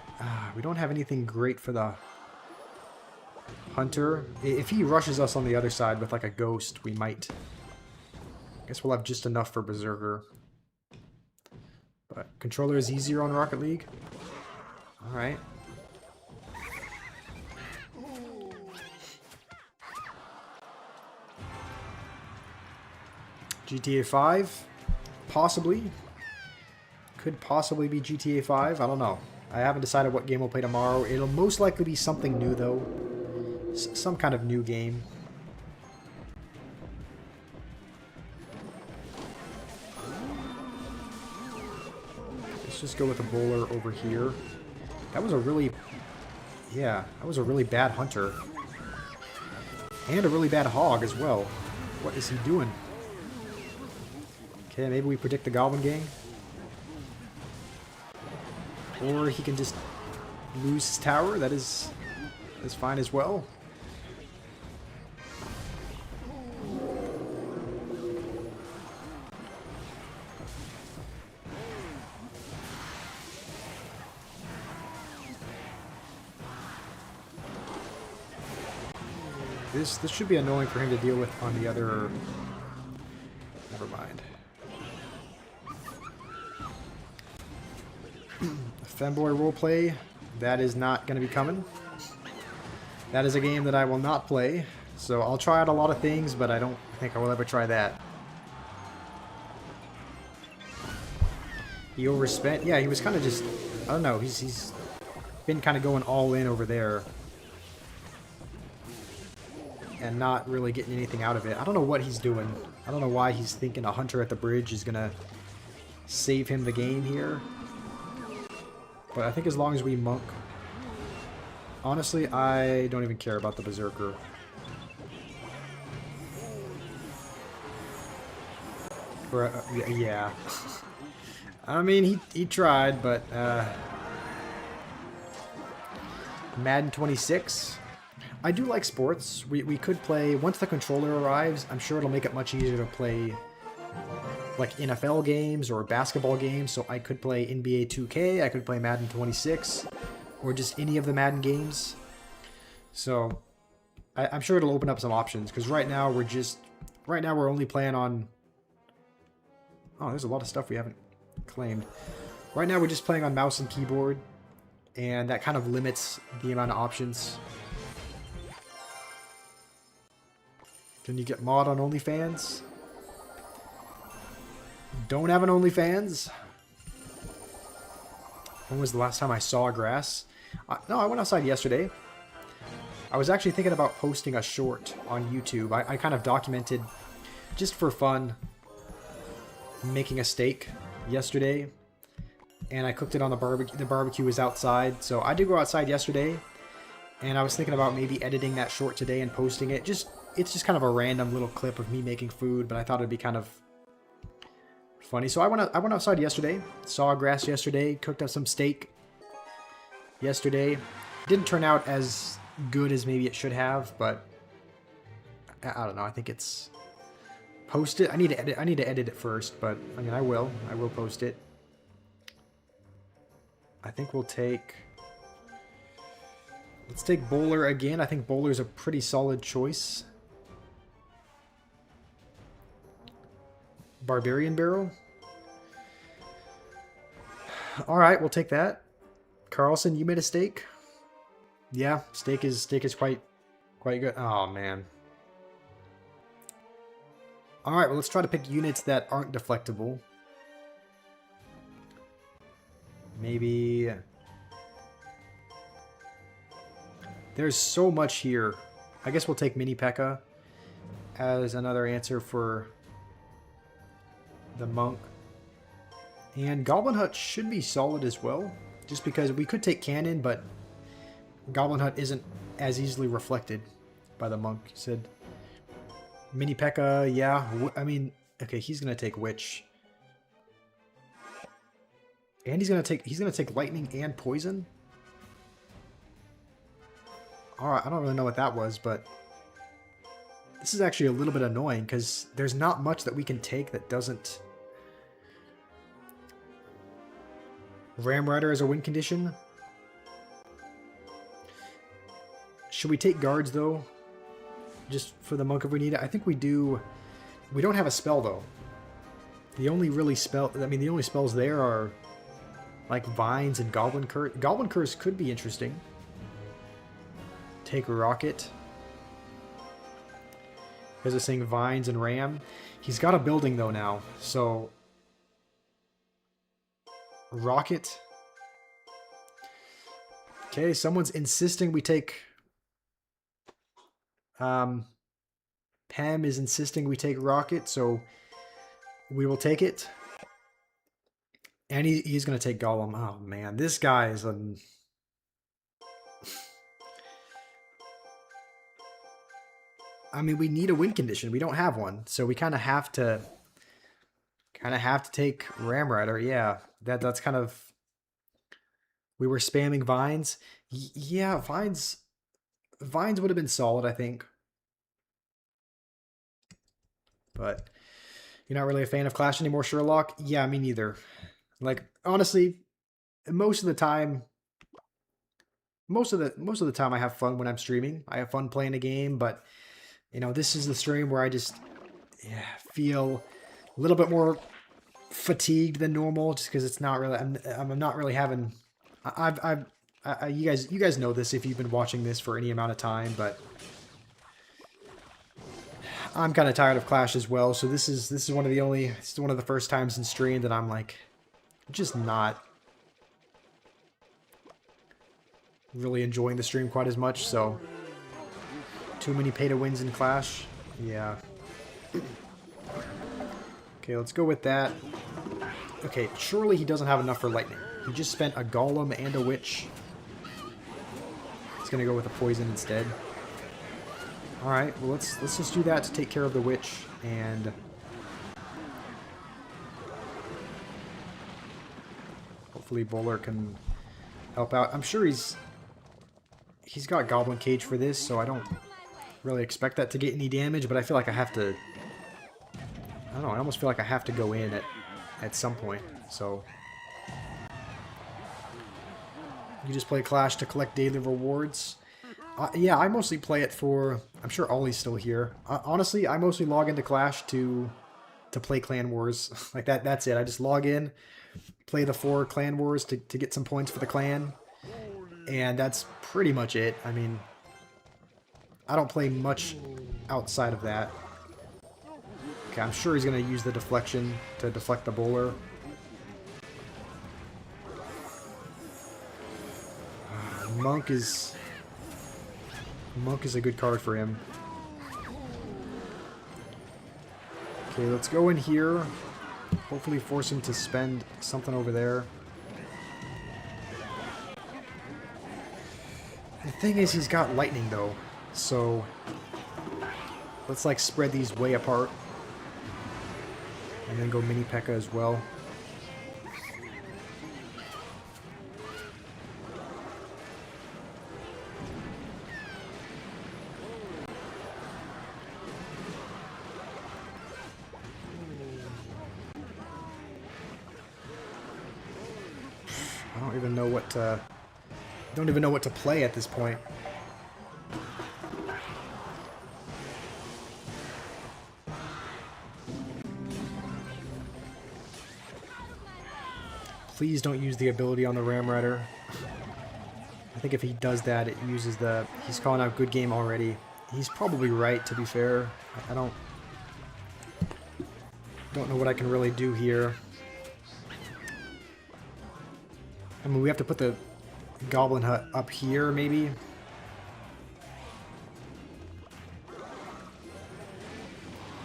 have anything great for the Hunter. If he rushes us on the other side with like a Ghost, we might. I guess we'll have just enough for Berserker. But controller is easier on Rocket League. All right. GTA 5, possibly. Could possibly be GTA 5, I don't know. I haven't decided what game we'll play tomorrow. It'll most likely be something new, though. Some kind of new game. Let's just go with the bowler over here. That was a really... Yeah, that was a really bad Hunter. And a really bad Hog as well. What is he doing? Okay, maybe we predict the Goblin Gang. Or he can just lose his tower. That's fine as well. This should be annoying for him to deal with on the other... Never mind. Femboy roleplay, that is not going to be coming. That is a game that I will not play. So I'll try out a lot of things, but I don't think I will ever try that. He overspent. Yeah, he was kind of just... I don't know. He's been kind of going all in over there. and not really getting anything out of it. I don't know what he's doing. I don't know why he's thinking a hunter at the bridge is gonna save him the game here. But I think as long as we monk... Honestly, I don't even care about the berserker. Yeah. I mean, he tried, but... Madden 26. I do like sports. We could play... Once the controller arrives, I'm sure it'll make it much easier to play like NFL games or basketball games. So I could play NBA 2K, I could play Madden 26, or just any of the Madden games. So I'm sure it'll open up some options, because right now we're only playing on... Oh, there's a lot of stuff we haven't claimed. Right now we're just playing on mouse and keyboard, and that kind of limits the amount of options. Can you get mod on OnlyFans? Don't have an OnlyFans. When was the last time I saw grass? No, I went outside yesterday. I was actually thinking about posting a short on YouTube. I kind of documented, just for fun, making a steak yesterday. And I cooked it on the barbecue. The barbecue was outside. So I did go outside yesterday. And I was thinking about maybe editing that short today and posting it. It's just kind of a random little clip of me making food, but I thought it'd be kind of funny. So I went outside yesterday, saw grass yesterday, cooked up some steak yesterday. Didn't turn out as good as maybe it should have, but I don't know. I think it's posted. I need to edit it first, but I mean I will post it. I think let's take Bowler again. I think Bowler's a pretty solid choice. Barbarian Barrel. Alright, we'll take that. Carlson, you made a steak? Yeah, steak is quite good. Oh man. Alright, well let's try to pick units that aren't deflectable. Maybe... There's so much here. I guess we'll take Mini P.E.K.K.A. as another answer for the monk. And Goblin Hut should be solid as well, just because we could take Cannon, but Goblin Hut isn't as easily reflected by the monk. He said Mini P.E.K.K.A. Yeah, I mean, okay, he's gonna take Witch, and he's gonna take Lightning and Poison. Alright, I don't really know what that was, but this is actually a little bit annoying because there's not much that we can take that doesn't... Ram Rider as a win condition. Should we take guards though? Just for the monk if we need it? I think we do. We don't have a spell though. The only spells there are like Vines and Goblin Curse. Goblin Curse could be interesting. Take Rocket. Because it's saying Vines and Ram. He's got a building though now, so Rocket. Okay, someone's insisting we take... Pam is insisting we take Rocket, so we will take it. And he's going to take Golem. Oh, man. This guy is a... I mean, we need a win condition. We don't have one, so we kind of have to take Ram Rider. Yeah, that's kind of... We were spamming Vines. Yeah, Vines would have been solid, I think. But you're not really a fan of Clash anymore, Sherlock? Yeah, me neither. Like, honestly, most of the time I have fun when I'm streaming. I have fun playing a game, but you know, this is the stream where I just feel a little bit more fatigued than normal, just because it's not really... I'm not really having... you guys know this if you've been watching this for any amount of time, but I'm kind of tired of Clash as well. So this is one of the first times in stream that I'm like just not really enjoying the stream quite as much. So Too many pay-to-wins in Clash. Yeah. Okay, let's go with that. Okay, surely he doesn't have enough for lightning. He just spent a golem and a witch. He's gonna go with a poison instead. Alright, well let's just do that to take care of the witch, and hopefully Bowler can help out. I'm sure he's got Goblin Cage for this, so I don't really expect that to get any damage, but I feel like I have to... I don't know, I almost feel like I have to go in at some point, so... You just play Clash to collect daily rewards. Yeah, I mostly play it for... I'm sure Ollie's still here. Honestly, I mostly log into Clash to play Clan Wars. Like that's it. I just log in, play the 4 Clan Wars to get some points for the clan. And that's pretty much it. I mean, I don't play much outside of that. Okay, I'm sure he's going to use the deflection to deflect the bowler. Monk is a good card for him. Okay, let's go in here. Hopefully force him to spend something over there. The thing is, he's got lightning though, so let's like spread these way apart. And then go mini P.E.K.K.A. as well. I don't even know what to play at this point. Please don't use the ability on the Ram Rider. I think if he does that, it uses the... He's calling out good game already. He's probably right, to be fair. I don't know what I can really do here. I mean, we have to put the Goblin Hut up here, maybe.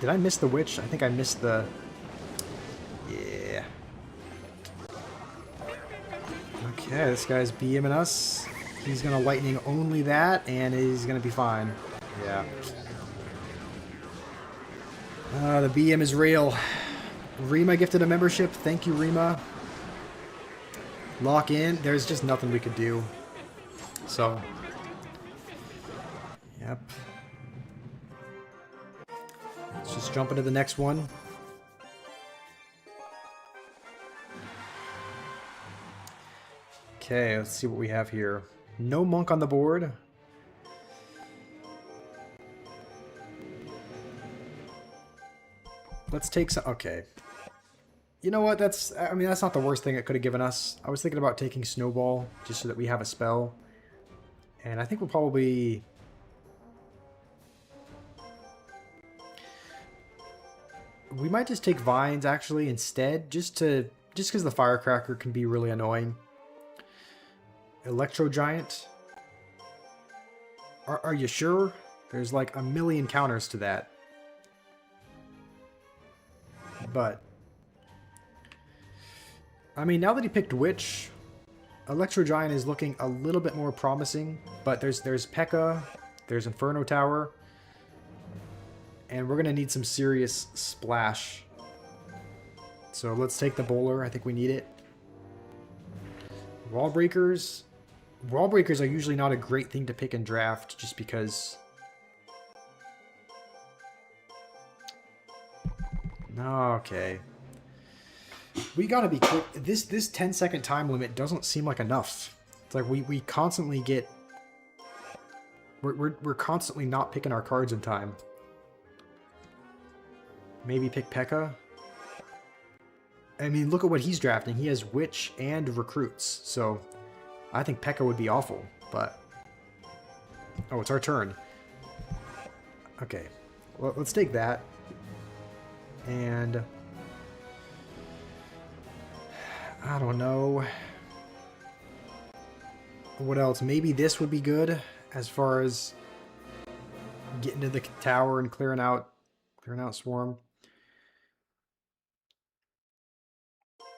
Did I miss the witch? I think I missed the... Yeah. Okay, this guy's BMing us. He's gonna lightning only that, and he's gonna be fine. Yeah. The BM is real. Rima gifted a membership. Thank you, Rima. Lock in. There's just nothing we could do. So. Yep. Let's just jump into the next one. Okay, let's see what we have here. No monk on the board. Let's take some... Okay. You know what? I mean, that's not the worst thing it could have given us. I was thinking about taking Snowball, just so that we have a spell. And I think we'll probably... We might just take Vines, actually, instead, just because the Firecracker can be really annoying. Electro Giant. Are you sure? There's like a million counters to that. But... I mean, now that he picked Witch, Electro Giant is looking a little bit more promising. But there's P.E.K.K.A, there's Inferno Tower, and we're going to need some serious splash. So let's take the Bowler. I think we need it. Wall Breakers. Wall Breakers are usually not a great thing to pick in draft, just because... Okay. We gotta be quick. This 10-second time limit doesn't seem like enough. It's like we constantly get... We're constantly not picking our cards in time. Maybe pick P.E.K.K.A. I mean, look at what he's drafting. He has Witch and Recruits, so I think P.E.K.K.A would be awful, but... Oh, it's our turn. Okay, well, let's take that. And... I don't know. What else? Maybe this would be good as far as getting to the tower and clearing out Swarm.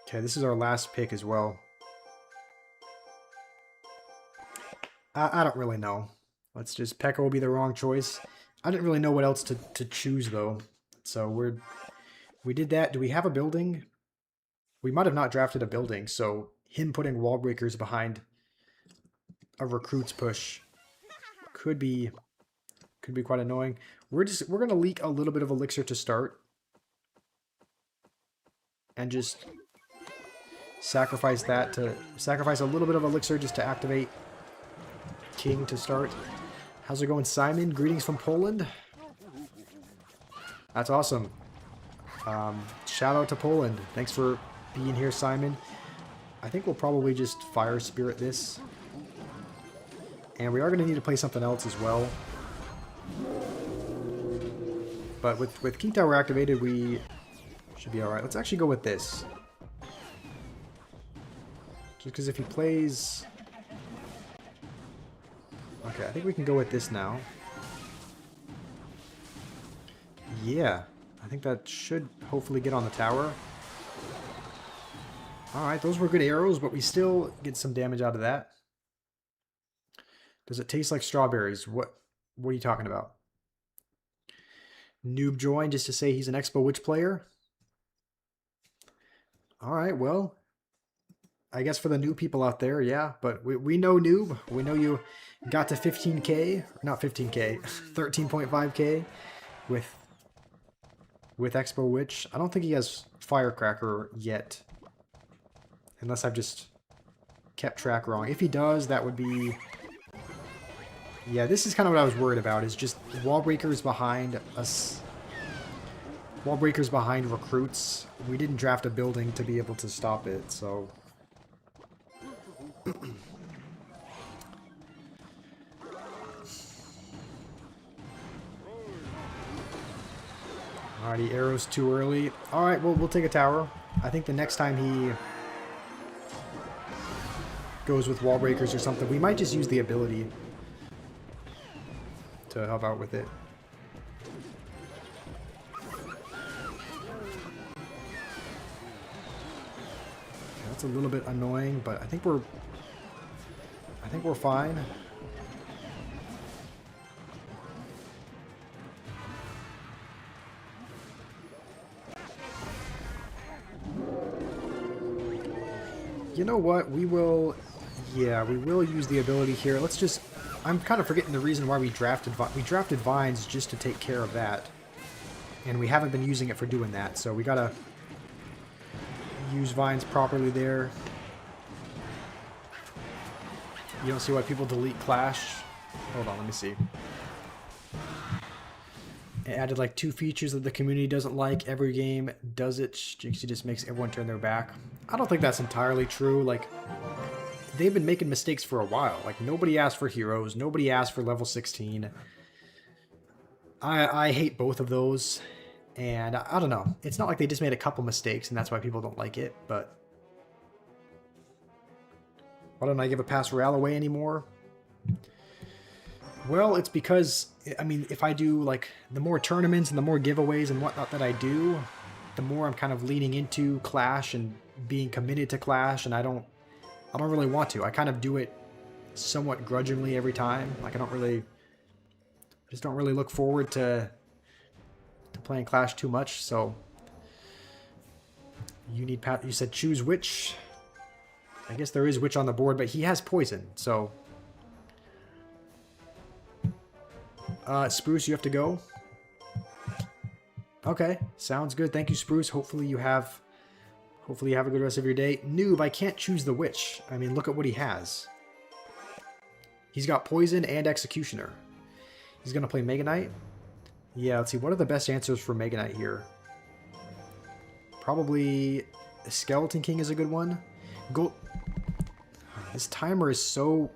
Okay, this is our last pick as well. I don't really know. Let's just... P.E.K.K.A will be the wrong choice. I didn't really know what else to choose, though. So we did that. Do we have a building? We might have not drafted a building, so him putting wall breakers behind a recruit's push could be quite annoying. We're gonna leak a little bit of elixir to start. And just sacrifice a little bit of elixir just to activate King to start. How's it going, Simon? Greetings from Poland. That's awesome. Shout out to Poland. Thanks for being here, Simon. I think we'll probably just Fire Spirit this. And we are going to need to play something else as well. But with King Tower activated, we should be alright. Let's actually go with this. Just because if he plays... Okay, I think we can go with this now. Yeah, I think that should hopefully get on the tower. Alright, those were good arrows, but we still get some damage out of that. Does it taste like strawberries? What are you talking about? Noob joined just to say he's an Expo Witch player? Alright, well... I guess for the new people out there, yeah, but we know Noob. We know you got to 15k, not 15k, 13.5k with Expo Witch. I don't think he has Firecracker yet, unless I've just kept track wrong. If he does, that would be... Yeah, this is kind of what I was worried about, is just wall breakers behind us. Wall breakers behind recruits. We didn't draft a building to be able to stop it, so... Alrighty, arrows too early. Alright, well, we'll take a tower. I think the next time he goes with wall breakers or something, we might just use the ability to help out with it. That's a little bit annoying, but I think we're fine. You know what? We will use the ability here. Let's just... I'm kind of forgetting the reason why we drafted Vines just to take care of that. And we haven't been using it for doing that, so we gotta use Vines properly there. You don't see why people delete Clash? Hold on, let me see. It added like 2 features that the community doesn't like. Every game does it. Jinxie just makes everyone turn their back. I don't think that's entirely true. Like, they've been making mistakes for a while. Like, nobody asked for heroes. Nobody asked for level 16. I hate both of those. And I don't know. It's not like they just made a couple mistakes and that's why people don't like it, but... Why don't I give a Pass Royale away anymore? Well, it's because, I mean, if I do, like, the more tournaments and the more giveaways and whatnot that I do, the more I'm kind of leaning into Clash and being committed to Clash, and I don't really want to. I kind of do it somewhat grudgingly every time. Like, I just don't really look forward to playing Clash too much, so... You said choose Witch. I guess there is Witch on the board, but he has Poison, so... Spruce, you have to go. Okay, sounds good. Thank you, Spruce. Hopefully you have a good rest of your day. Noob, I can't choose the Witch. I mean, look at what he has. He's got Poison and Executioner. He's gonna play Mega Knight. Yeah, let's see. What are the best answers for Mega Knight here? Probably Skeleton King is a good one. This timer is so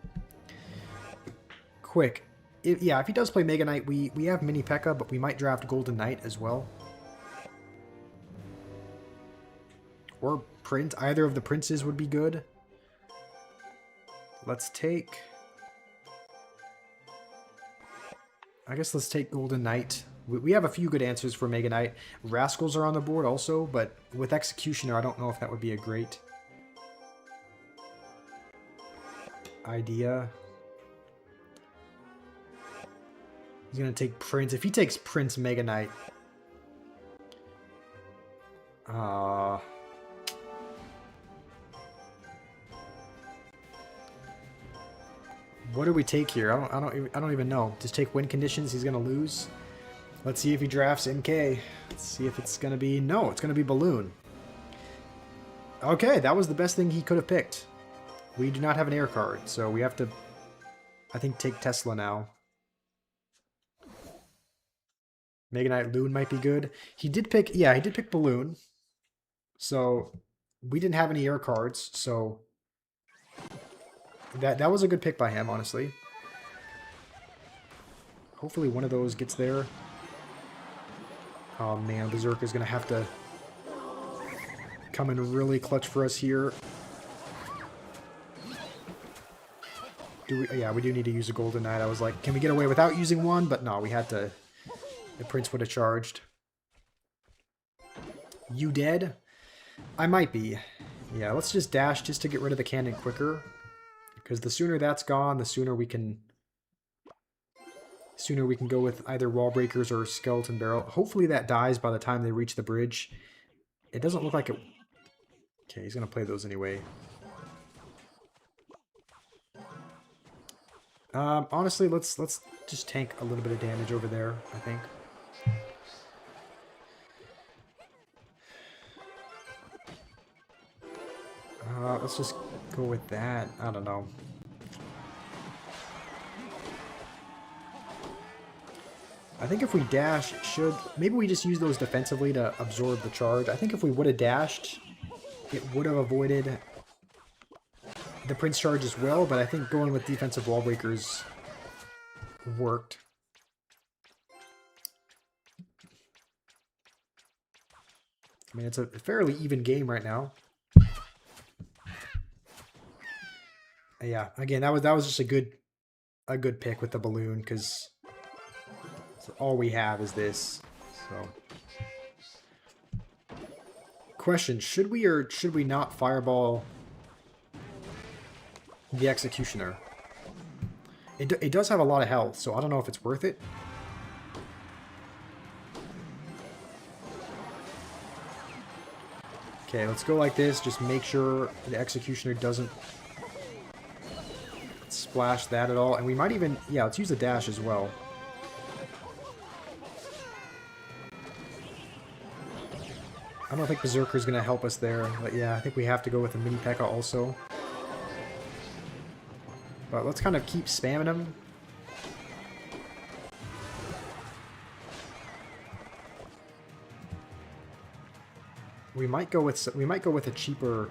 quick. If he does play Mega Knight, we have Mini P.E.K.K.A, but we might draft Golden Knight as well. Or Prince. Either of the Princes would be good. Let's take... I guess let's take Golden Knight. We have a few good answers for Mega Knight. Rascals are on the board also, but with Executioner, I don't know if that would be a great idea. He's going to take Prince. If he takes Prince Mega Knight... what do we take here? I don't even know. Just take win conditions. He's gonna lose. Let's see if he drafts MK. Let's see if it's gonna be no. It's gonna be Balloon. Okay, that was the best thing he could have picked. We do not have an air card, so we have to, I think, take Tesla now. Mega Knight Loon might be good. He did pick, yeah, he did pick Balloon. So we didn't have any air cards, so that was a good pick by him, honestly. Hopefully one of those gets there. Oh man, Berserker's gonna have to come in really clutch for us here. Yeah, we do need to use a Golden Knight. I was like, can we get away without using one? But no, we had to. The Prince would have charged. You dead? I might be. Yeah, let's just dash just to get rid of the cannon quicker. Because the sooner that's gone, the sooner we can go with either wall breakers or skeleton barrel. Hopefully that dies by the time they reach the bridge. It doesn't look like it. Okay, he's gonna play those anyway. Honestly, let's just tank a little bit of damage over there, I think. Let's just go with that. I don't know. I think if we dash, maybe we just use those defensively to absorb the charge. I think if we would have dashed, it would have avoided the Prince charge as well, but I think going with defensive wall breakers worked. I mean, it's a fairly even game right now. Yeah, again, that was just a good pick with the balloon, because all we have is this. So, question: should we or should we not fireball the Executioner? It does have a lot of health, so I don't know if it's worth it. Okay, let's go like this. Just make sure the Executioner doesn't splash that at all. And we might even... yeah, let's use the dash as well. I don't think Berserker's going to help us there. But yeah, I think we have to go with a mini P.E.K.K.A. also. But let's kind of keep spamming him. We might go with a cheaper...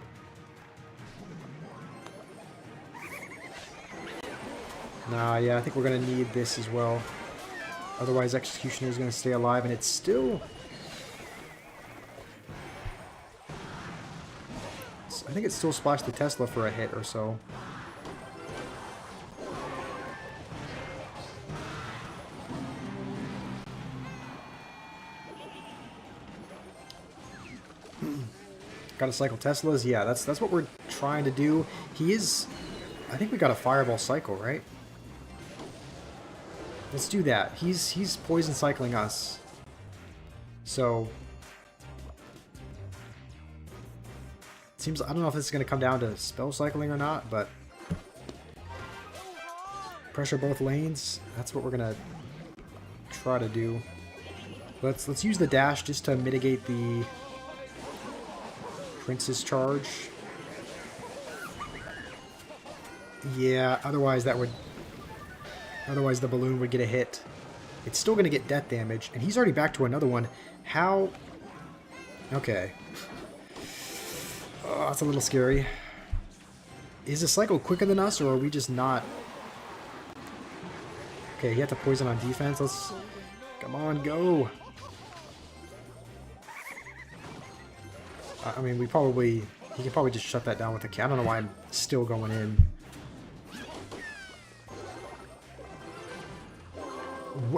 Nah, yeah, I think we're going to need this as well. Otherwise, Executioner is going to stay alive, and it's still... I think it still splashed the Tesla for a hit or so. Got to cycle Teslas? Yeah, that's what we're trying to do. He is... I think we got a Fireball cycle, right? Let's do that. He's poison cycling us. So... it seems... I don't know if this is going to come down to spell cycling or not, but... pressure both lanes. That's what we're going to try to do. Let's use the dash just to mitigate the... Prince's charge. Yeah, otherwise that would... otherwise the balloon would get a hit. It's still going to get death damage, and he's already back to another one. How... okay. Oh, that's a little scary. Is the cycle quicker than us, or are we just not... okay, he had to poison on defense. Let's... come on, go! I mean, he can probably just shut that down with a cannon. I don't know why I'm still going in.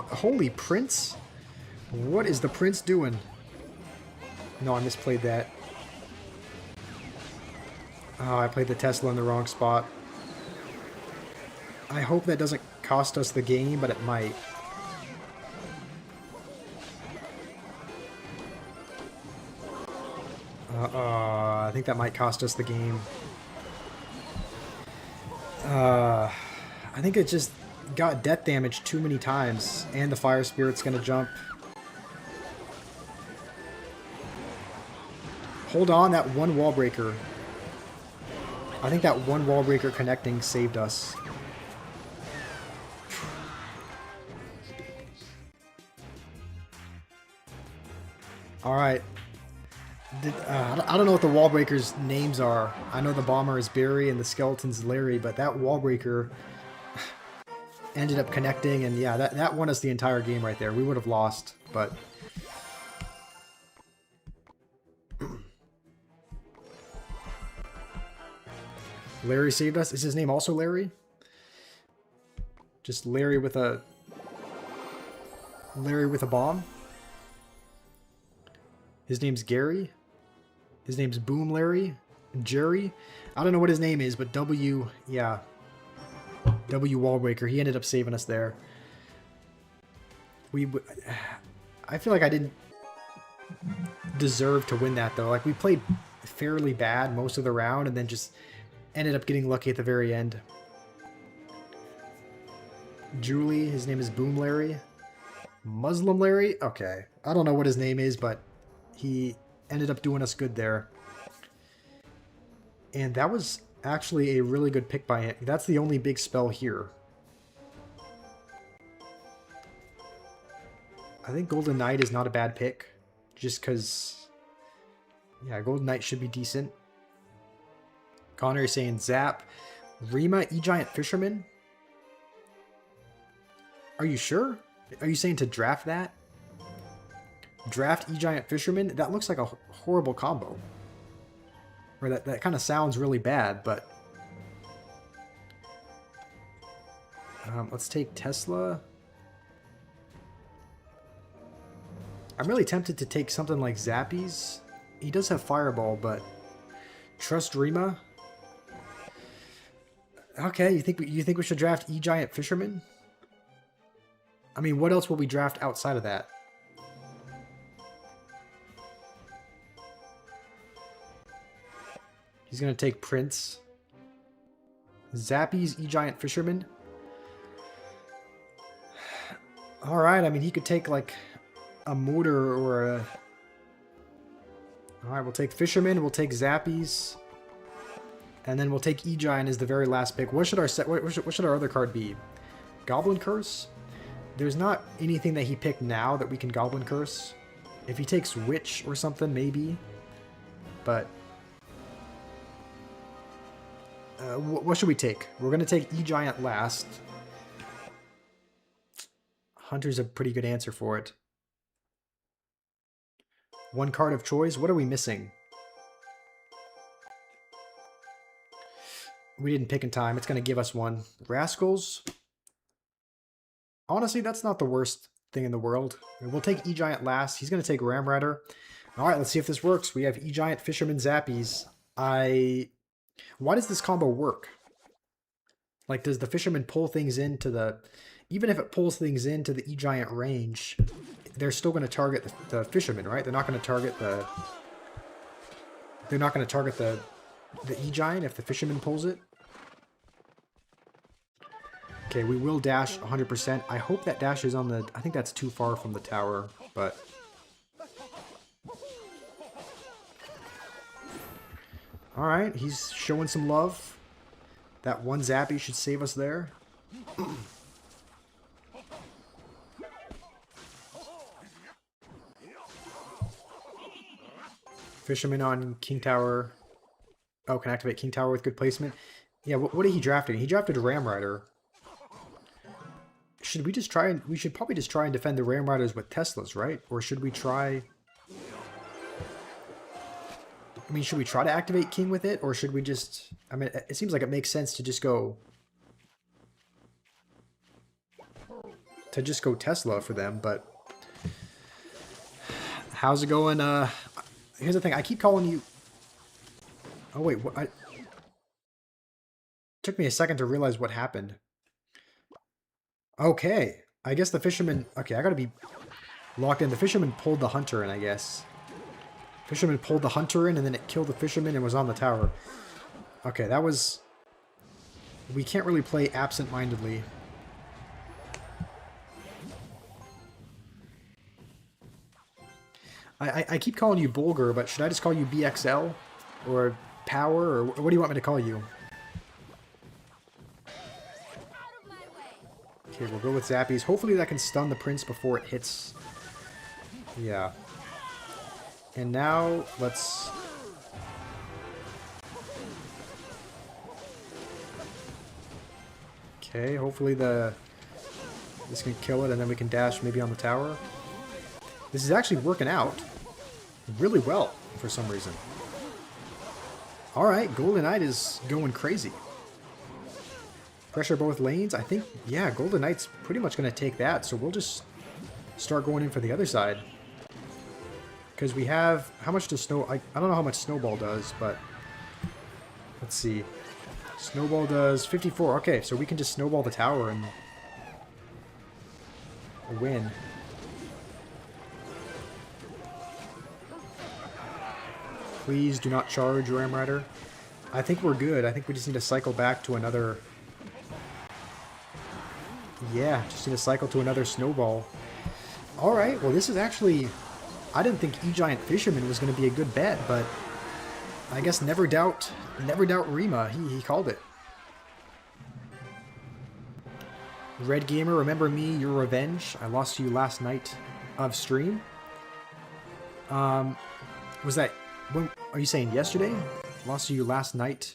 Holy Prince? What is the Prince doing? No, I misplayed that. Oh, I played the Tesla in the wrong spot. I hope that doesn't cost us the game, but it might. I think that might cost us the game. I think it just got death damage too many times, and the Fire Spirit's gonna jump. Hold on, that one wall breaker. I think that one wall breaker connecting saved us. Alright. I don't know what the wall breakers' names are. I know the bomber is Barry and the skeleton's Larry, but that wall breaker ended up connecting, and yeah, that won us the entire game right there. We would have lost, but... Larry saved us. Is his name also Larry? Just Larry with a bomb? His name's Gary? His name's Boom Larry? Jerry? I don't know what his name is, but W, yeah. W Wallbreaker. He ended up saving us there. I feel like I didn't deserve to win that, though. Like, we played fairly bad most of the round and then just ended up getting lucky at the very end. Julie, his name is Boom Larry. Muslim Larry? Okay. I don't know what his name is, but he ended up doing us good there. And that was actually a really good pick by him. That's the only big spell here. I think Golden Knight is not a bad pick. Just because... yeah, Golden Knight should be decent. Connor is saying Zap. Rima, E-Giant Fisherman? Are you sure? Are you saying to draft that? Draft E-Giant Fisherman? That looks like a horrible combo. Or that kind of sounds really bad, but... let's take Tesla. I'm really tempted to take something like Zappies. He does have Fireball, but... Trust Rima? Okay, you think we should draft E-Giant Fisherman? I mean, what else will we draft outside of that? He's going to take Prince. Zappies, E-Giant Fisherman. Alright, I mean, he could take, like, a Motor or a... Alright, we'll take Fisherman, we'll take Zappies. And then we'll take E-Giant as the very last pick. What should our other card be? Goblin Curse? There's not anything that he picked now that we can Goblin Curse. If he takes Witch or something, maybe. But... what should we take? We're going to take E-Giant last. Hunter's a pretty good answer for it. One card of choice. What are we missing? We didn't pick in time. It's going to give us one. Rascals. Honestly, that's not the worst thing in the world. We'll take E-Giant last. He's going to take Ram Rider. Alright, let's see if this works. We have E-Giant Fisherman Zappies. Why does this combo work? Like, does the Fisherman pull things into the... Even if it pulls things into the E-Giant range, they're still going to target the Fisherman, right? They're not going to target the... They're not going to target the E-Giant if the Fisherman pulls it. Okay, we will dash 100%. I hope that dash is on the... I think that's too far from the tower, but... Alright, he's showing some love. That one Zappy should save us there. Fisherman on King Tower. Oh, can activate King Tower with good placement. Yeah, what did he draft? He drafted Ram Rider. Should we just try and... We should probably just try and defend the Ram Riders with Teslas, right? Or should we try... I mean, should we try to activate King with it? Or should we just... I mean, it seems like it makes sense to just go... to just go Tesla for them, but how's it going? Here's the thing. I keep calling you. Oh wait, what? It took me a second to realize what happened. Okay, I guess the fisherman. Okay, I gotta be locked in. The fisherman pulled the hunter in, I guess. Fisherman pulled the hunter in, and then it killed the fisherman and was on the tower. Okay, that was... We can't really play absent-mindedly. I keep calling you Bulgur, but should I just call you BXL? Or Power? Or what do you want me to call you? Okay, we'll go with Zappies. Hopefully that can stun the prince before it hits. Yeah. And now, let's... Okay, hopefully this can kill it, and then we can dash maybe on the tower. This is actually working out really well for some reason. Alright, Golden Knight is going crazy. Pressure both lanes. I think, yeah, Golden Knight's pretty much going to take that, so we'll just start going in for the other side. Because we have... How much does Snow... I don't know how much Snowball does, but... Let's see. Snowball does 54. Okay, so we can just snowball the tower and win. Please do not charge, Ram Rider. I think we're good. I think we just need to cycle back to another... Yeah, just need to cycle to another snowball. Alright, well this is actually... I didn't think E-Giant Fisherman was going to be a good bet, but... I guess never doubt Rima. He called it. Red Gamer, remember me, your revenge. I lost to you last night of stream. Was that... When, are you saying yesterday? Lost to you last night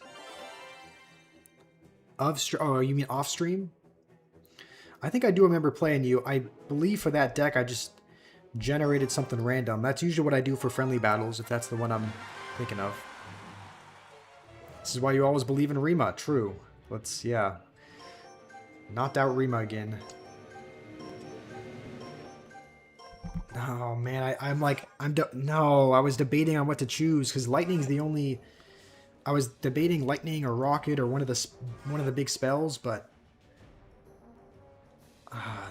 of stream? Oh, you mean off stream? I think I do remember playing you. I believe for that deck I just generated something random. That's usually what I do for friendly battles, if that's the one I'm thinking of. This is why you always believe in Rima. True. Let's, yeah. Not doubt Rima again. Oh, man. No, I was debating on what to choose, because Lightning's the only... I was debating Lightning or Rocket or one of the big spells, but...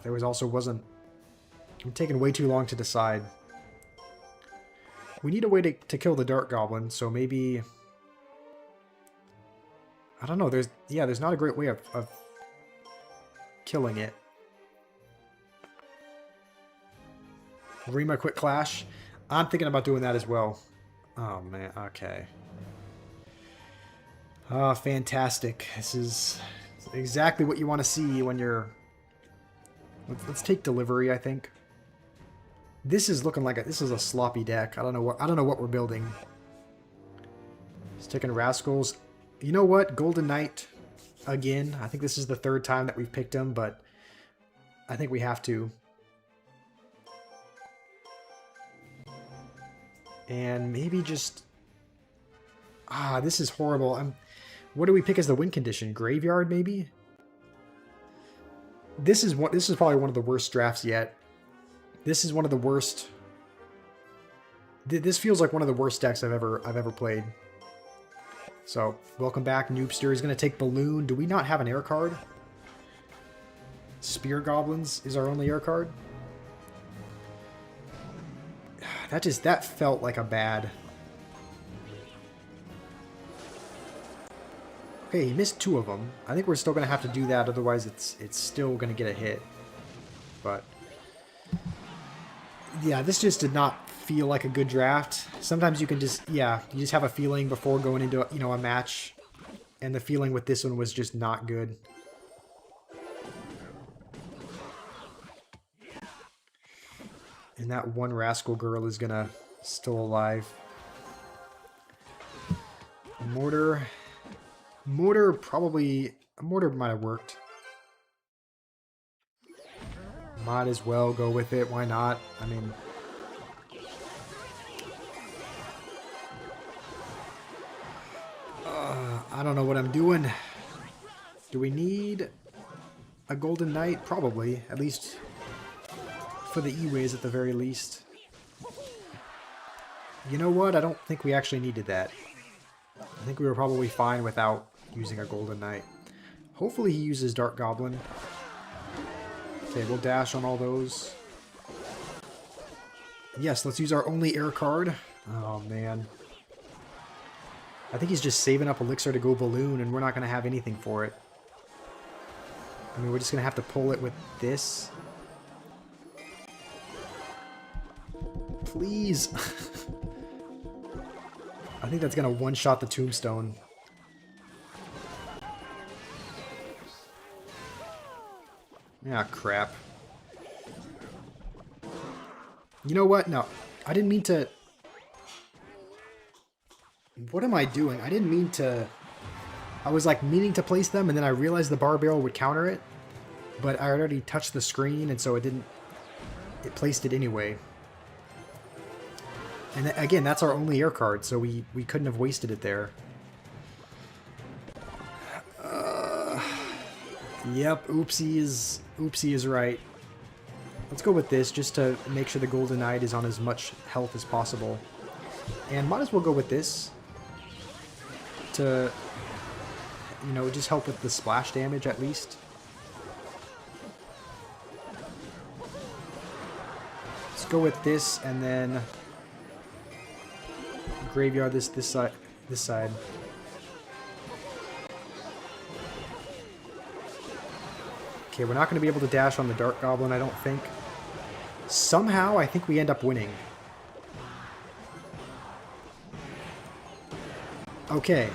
there wasn't... I'm taking way too long to decide. We need a way to kill the Dark Goblin, so maybe... I don't know, there's not a great way of killing it. Rima Quick Clash. I'm thinking about doing that as well. Oh man, okay. Oh, fantastic. This is exactly what you want to see when you're... Let's take Delivery, I think. This is looking like this is a sloppy deck. I don't know what we're building. Just taking Rascals. You know what? Golden Knight again. I think this is the third time that we've picked him, but I think we have to. And maybe just... this is horrible. What do we pick as the win condition? Graveyard, maybe? This is probably one of the worst drafts yet. This is one of the worst... This feels like one of the worst decks I've ever played. So, welcome back, Noobster. He's going to take Balloon. Do we not have an air card? Spear Goblins is our only air card? That felt like a bad... Okay, he missed 2 of them. I think we're still going to have to do that, otherwise it's still going to get a hit. But... yeah, this just did not feel like a good draft. Sometimes you can just, you just have a feeling before going into, a match. And the feeling with this one was just not good. And that one Rascal Girl is gonna still alive. Mortar might have worked. Might as well go with it. Why not? I mean... I don't know what I'm doing. Do we need a Golden Knight? Probably. At least for the E-ways at the very least. You know what? I don't think we actually needed that. I think we were probably fine without using a Golden Knight. Hopefully he uses Dark Goblin. Okay, we'll dash on all those. Yes, let's use our only air card. Oh, man. I think he's just saving up Elixir to go Balloon, and we're not going to have anything for it. I mean, we're just going to have to pull it with this. Please. I think that's going to one-shot the Tombstone. Ah, crap. You know what? No. I didn't mean to... What am I doing? I didn't mean to... I was like meaning to place them, and then I realized the bar barrel would counter it. But I already touched the screen, and so it didn't... It placed it anyway. And again, that's our only air card, so we couldn't have wasted it there. Yep, oopsie is right. Let's go with this, just to make sure the Golden Knight is on as much health as possible. And might as well go with this. To, you know, just help with the splash damage at least. Let's go with this, and then... Graveyard this side. Okay, we're not going to be able to dash on the Dark Goblin, I don't think. Somehow, I think we end up winning. Okay.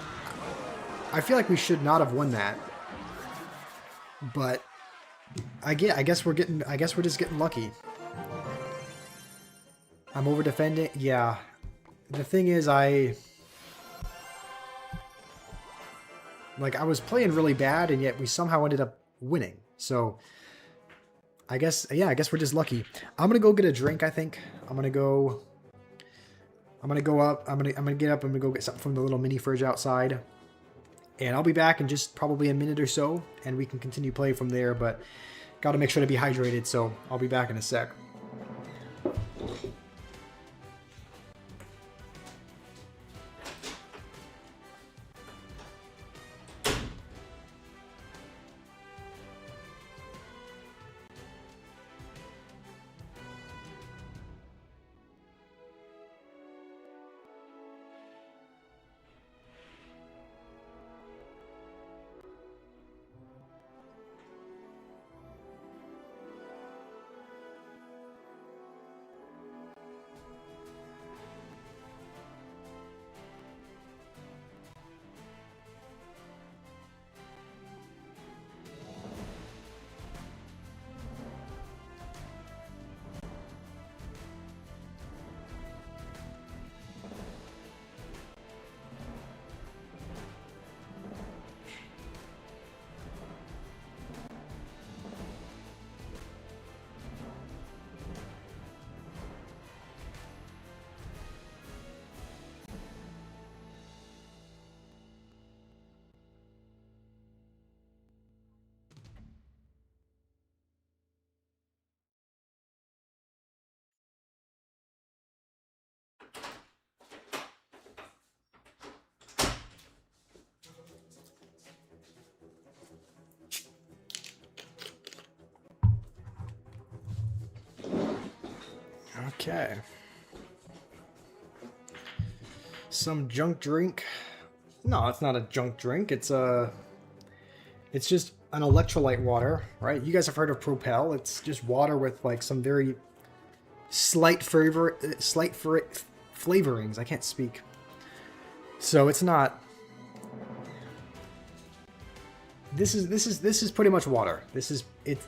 I feel like we should not have won that. But I guess we're just getting lucky. I'm over defending. Yeah. The thing is, I was playing really bad, and yet we somehow ended up winning. So, I guess we're just lucky. I'm gonna go get a drink. I think I'm gonna go up. I'm gonna get up. I'm gonna go get something from the little mini fridge outside, and I'll be back in just probably a minute or so, and we can continue play from there. But got to make sure to be hydrated. So I'll be back in a sec. Okay. Some junk drink. No, it's not a junk drink. It's just an electrolyte water, right? You guys have heard of Propel. It's just water with like some very slight flavorings. I can't speak. So it's not. This is pretty much water. This is it.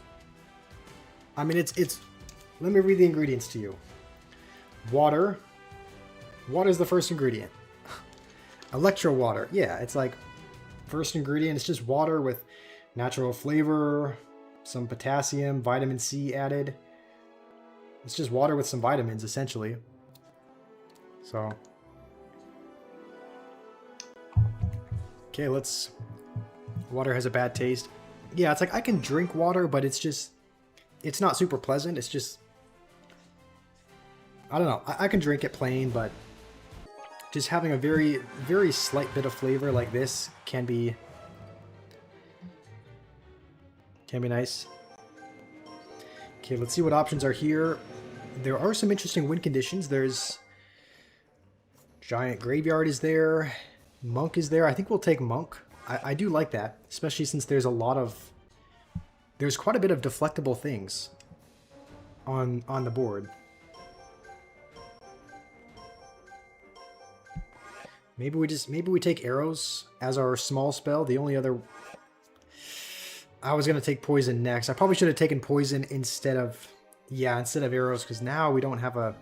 I mean, it's. Let me read the ingredients to you. Water. Water is the first ingredient. Electro water. Yeah, it's like first ingredient. It's just water with natural flavor, some potassium, vitamin C added. It's just water with some vitamins, essentially. So. Okay, let's... Water has a bad taste. Yeah, it's like I can drink water, but it's just... It's not super pleasant. It's just... I don't know. I can drink it plain, but just having a very slight bit of flavor like this can be nice. Okay, let's see what options are here. There are some interesting win conditions. There's Giant Graveyard is there. Monk is there. I think we'll take Monk. I do like that, especially since there's there's quite a bit of deflectable things on the board. Maybe we take arrows as our small spell. The only other... I was going to take poison next. I probably should have taken poison instead of arrows, because now we don't have a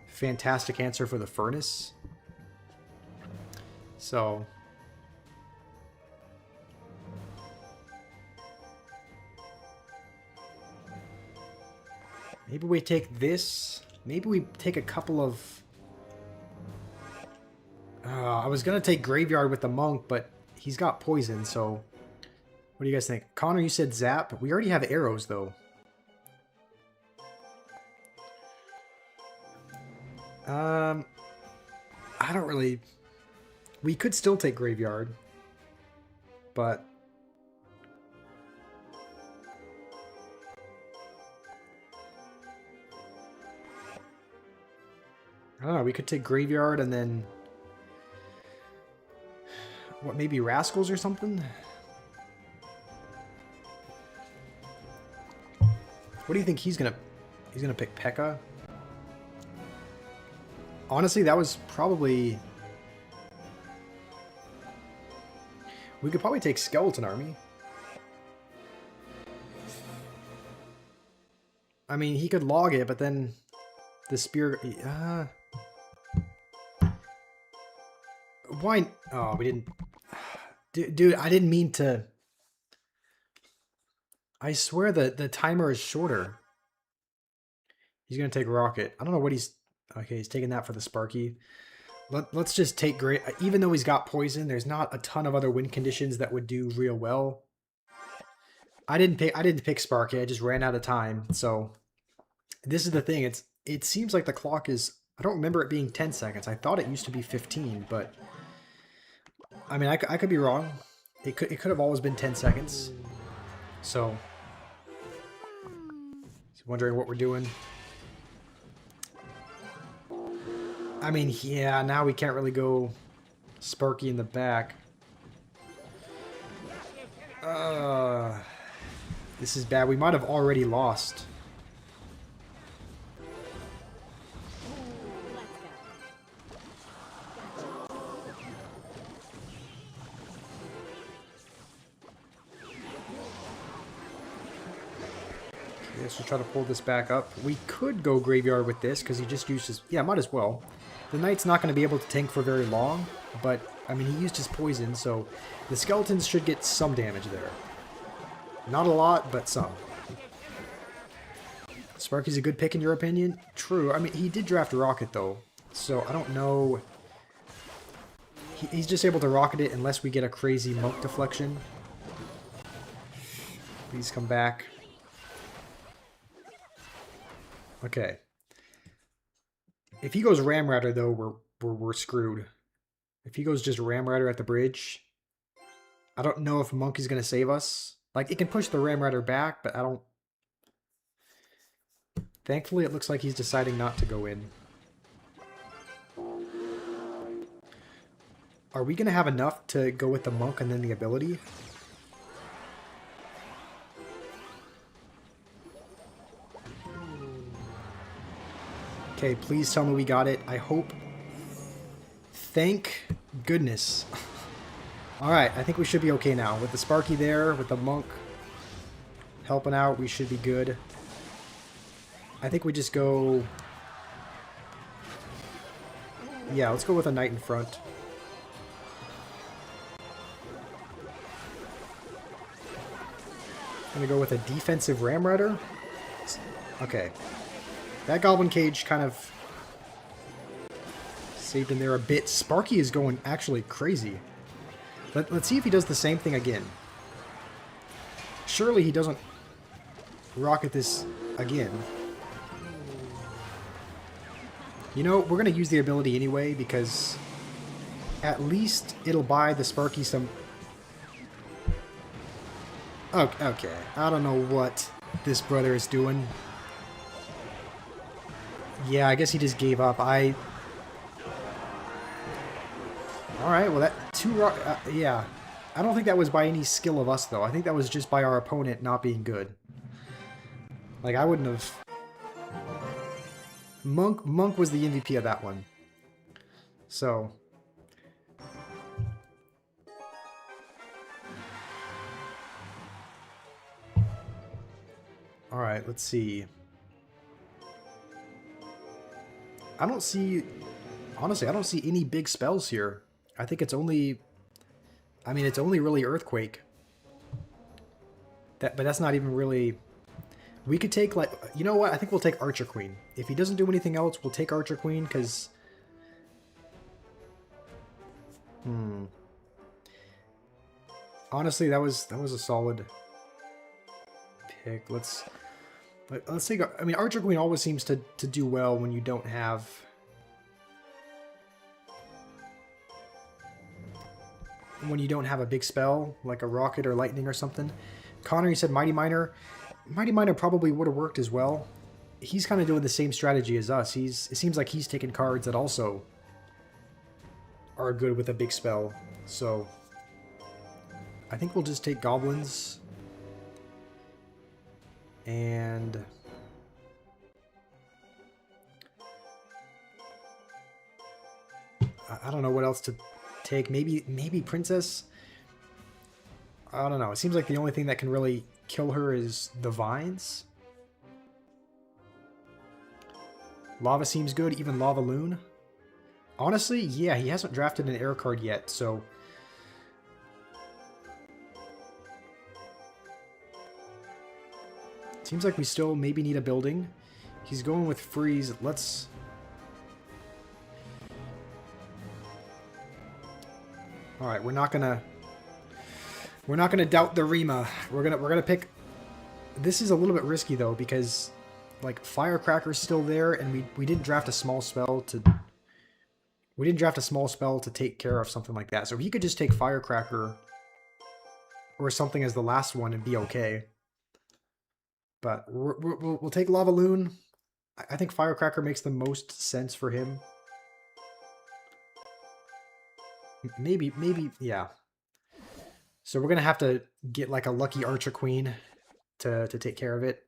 fantastic answer for the furnace. So maybe we take this. Maybe we take a couple of... I was going to take Graveyard with the Monk, but he's got poison, so... What do you guys think? Connor, you said Zap. We already have arrows, though. I don't really... We could still take Graveyard, but... I don't know, we could take Graveyard and then... What, maybe Rascals or something? What do you think he's gonna pick? P.E.K.K.A? Honestly, that was probably... We could probably take Skeleton Army. I mean, he could log it, but then the spear... Why? Oh, we didn't... Dude, I didn't mean to... I swear the timer is shorter. He's going to take Rocket. I don't know what he's... Okay, he's taking that for the Sparky. Let's just take Great... Even though he's got Poison, there's not a ton of other win conditions that would do real well. I didn't pick Sparky. I just ran out of time. So this is the thing. It seems like the clock is... I don't remember it being 10 seconds. I thought it used to be 15, but... I mean, I could be wrong. It could have always been 10 seconds. So... Wondering what we're doing. I mean, yeah, now we can't really go Sparky in the back. This is bad. We might have already lost. Let's just try to pull this back up. We could go Graveyard with this, because he just used his... Yeah, might as well. The Knight's not going to be able to tank for very long, but, I mean, he used his poison, so the Skeletons should get some damage there. Not a lot, but some. Sparky's a good pick in your opinion? True. I mean, he did draft Rocket, though, so I don't know... He's just able to Rocket it unless we get a crazy Monk deflection. Please come back. Okay. If he goes Ramradder, though, we're screwed. If he goes just Ramradder at the bridge, I don't know if Monk is going to save us. Like, it can push the Ramradder back, but I don't... Thankfully, it looks like he's deciding not to go in. Are we going to have enough to go with the Monk and then the ability? Okay, please tell me we got it. I hope. Thank goodness. Alright, I think we should be okay now. With the Sparky there, with the Monk helping out, we should be good. I think we just go... Yeah, let's go with a Knight in front. I'm gonna go with a defensive Ramrider. Okay. That Goblin Cage kind of saved him there a bit. Sparky is going actually crazy. Let's see if he does the same thing again. Surely he doesn't Rocket this again. You know, we're going to use the ability anyway because at least it'll buy the Sparky some... Okay. I don't know what this brother is doing. Yeah, I guess he just gave up. Alright, well that... yeah. I don't think that was by any skill of us, though. I think that was just by our opponent not being good. Like, I wouldn't have... Monk was the MVP of that one. So... Alright, let's see. I don't see... Honestly, I don't see any big spells here. I think it's only... I mean, it's only really Earthquake. But that's not even really... We could take, like... You know what? I think we'll take Archer Queen. If he doesn't do anything else, we'll take Archer Queen, because... Honestly, that was a solid pick. Let's take... I mean, Archer Queen always seems to do well when you don't have... When you don't have a big spell, like a Rocket or Lightning or something. Connor, you said Mighty Miner. Mighty Miner probably would have worked as well. He's kind of doing the same strategy as us. It seems like he's taking cards that also are good with a big spell. So I think we'll just take Goblins. And I don't know what else to take. Maybe Princess? I don't know. It seems like the only thing that can really kill her is the Vines. Lava seems good, even Lava Loon. Honestly, yeah, he hasn't drafted an air card yet, so... Seems like we still maybe need a building. He's going with Freeze. Let's... Alright, we're not gonna doubt the Rima. We're gonna pick... This is a little bit risky though, because like Firecracker's still there, and we didn't draft a small spell to... We didn't draft a small spell to take care of something like that. So he could just take Firecracker or something as the last one and be okay. But we'll take Lava Loon. I think Firecracker makes the most sense for him. Maybe, yeah. So we're going to have to get like a lucky Archer Queen to take care of it.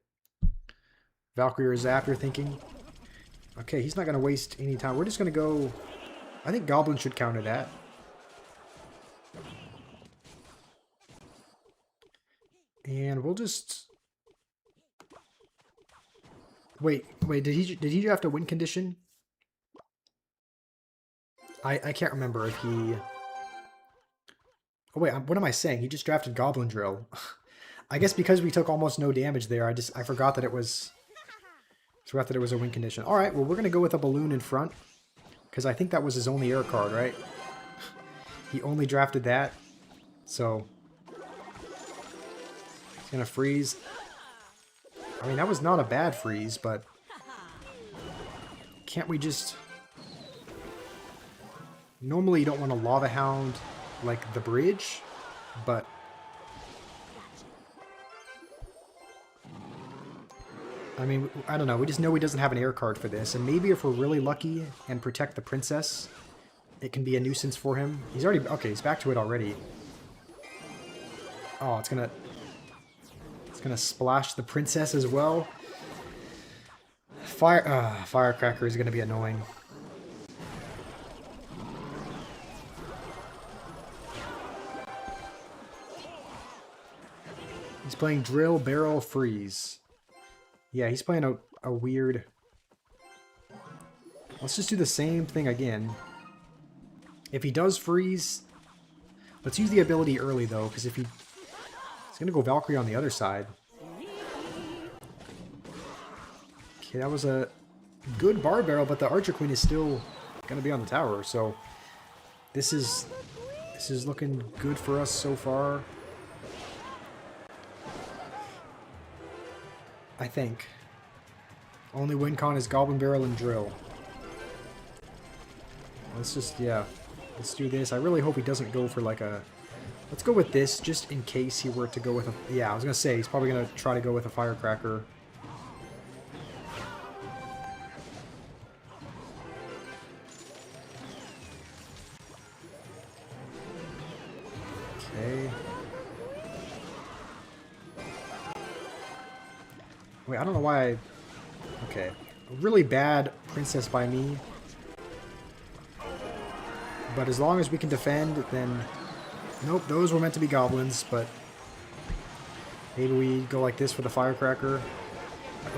Valkyrie or Zap, you're thinking? Okay, he's not going to waste any time. We're just going to go... I think Goblin should counter that. And we'll just... Wait, did he draft a win condition? I can't remember if he... Oh wait, what am I saying? He just drafted Goblin Drill. I guess because we took almost no damage there, I forgot that it was... Forgot that it was a win condition. Alright, well we're going to go with a balloon in front. Because I think that was his only air card, right? He only drafted that. So... He's going to freeze. I mean, that was not a bad freeze, but... Can't we just... Normally you don't want to Lava Hound like the bridge, but... I mean, I don't know. We just know he doesn't have an air card for this, and maybe if we're really lucky and protect the princess, it can be a nuisance for him. He's already... Okay, he's back to it already. Oh, it's gonna splash the princess as well. Firecracker is gonna be annoying. He's playing Drill, Barrel, Freeze. Yeah, he's playing a weird... Let's just do the same thing again. If he does freeze... Let's use the ability early, though, because if he... He's going to go Valkyrie on the other side. Okay, that was a good bar barrel, but the Archer Queen is still going to be on the tower, so... This is looking good for us so far. I think. Only win con is Goblin Barrel and Drill. Let's just, yeah. Let's do this. I really hope he doesn't go for like a... Let's go with this, just in case he were to go with a... Yeah, I was going to say, he's probably going to try to go with a firecracker. Okay. Wait, I don't know why I... Okay. A really bad princess by me. But as long as we can defend, then... Nope, those were meant to be goblins, but... Maybe we go like this for the firecracker.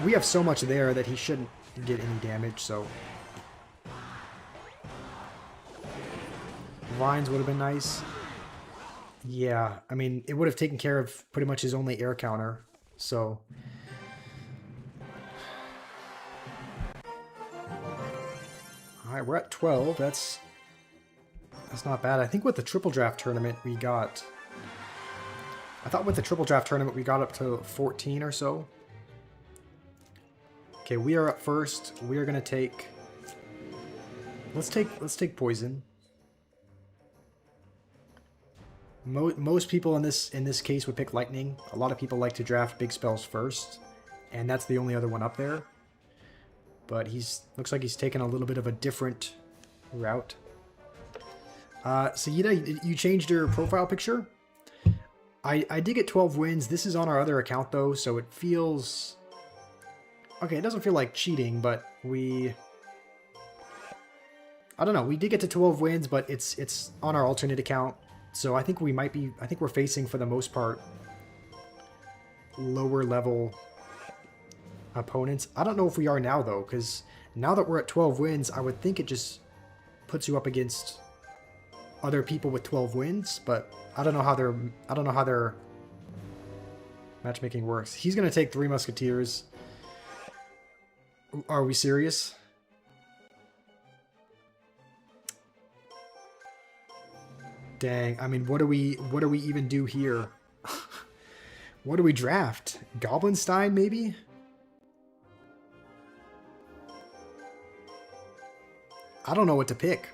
We have so much there that he shouldn't get any damage, so... Vines would have been nice. Yeah, I mean, it would have taken care of pretty much his only air counter, so... Alright, we're at 12. That's not bad. I think with the triple draft tournament we got... I thought with the triple draft tournament we got up to 14 or so. Okay, we are up first. We are gonna take... Let's take poison. Most people in this case would pick lightning. A lot of people like to draft big spells first, and that's the only other one up there. But looks like he's taken a little bit of a different route. Sayida, you changed your profile picture. I did get 12 wins. This is on our other account though, so it feels... Okay, it doesn't feel like cheating, but I don't know, we did get to 12 wins, but it's on our alternate account. So I think we're facing, for the most part, lower level opponents. I don't know if we are now though, because now that we're at 12 wins, I would think it just puts you up against other people with 12 wins, but I don't know how their matchmaking works. He's gonna take 3 musketeers. Are we serious? Dang, I mean, what do we even do here? What do we draft? Goblinstein, maybe? I don't know what to pick.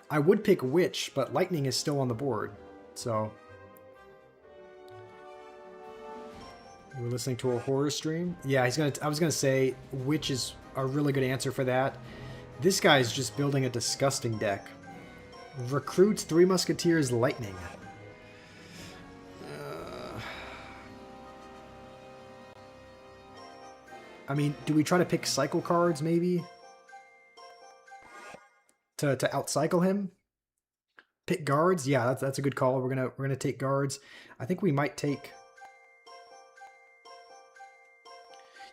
I would pick Witch, but Lightning is still on the board, so... We're listening to a horror stream? Yeah, I was gonna say, Witch is a really good answer for that. This guy's just building a disgusting deck. Recruits 3 Musketeers Lightning. I mean, do we try to pick cycle cards, maybe? To outcycle him? Pick guards? Yeah, that's a good call. We're gonna take guards. I think we might take...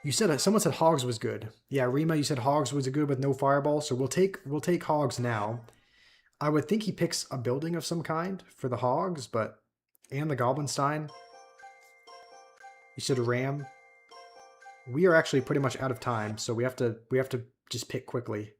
You said someone said Hogs was good. Yeah, Rima, you said Hogs was good with no fireball, so we'll take Hogs now. I would think he picks a building of some kind for the Hogs, but and the Goblinstein. You said Ram. We are actually pretty much out of time, so we have to just pick quickly.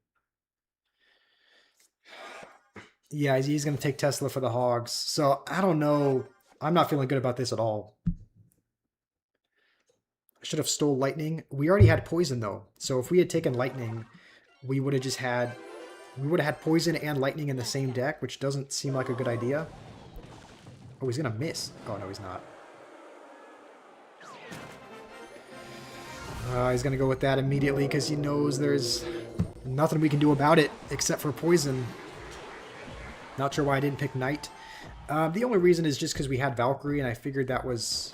Yeah, he's going to take Tesla for the Hogs. So, I don't know. I'm not feeling good about this at all. I should have stole Lightning. We already had Poison, though. So, if we had taken Lightning, we would have just had... We would have had Poison and Lightning in the same deck, which doesn't seem like a good idea. Oh, he's going to miss. Oh, no, he's not. He's going to go with that immediately because he knows there's nothing we can do about it except for Poison. Not sure why I didn't pick Knight. The only reason is just because we had Valkyrie, and I figured that was,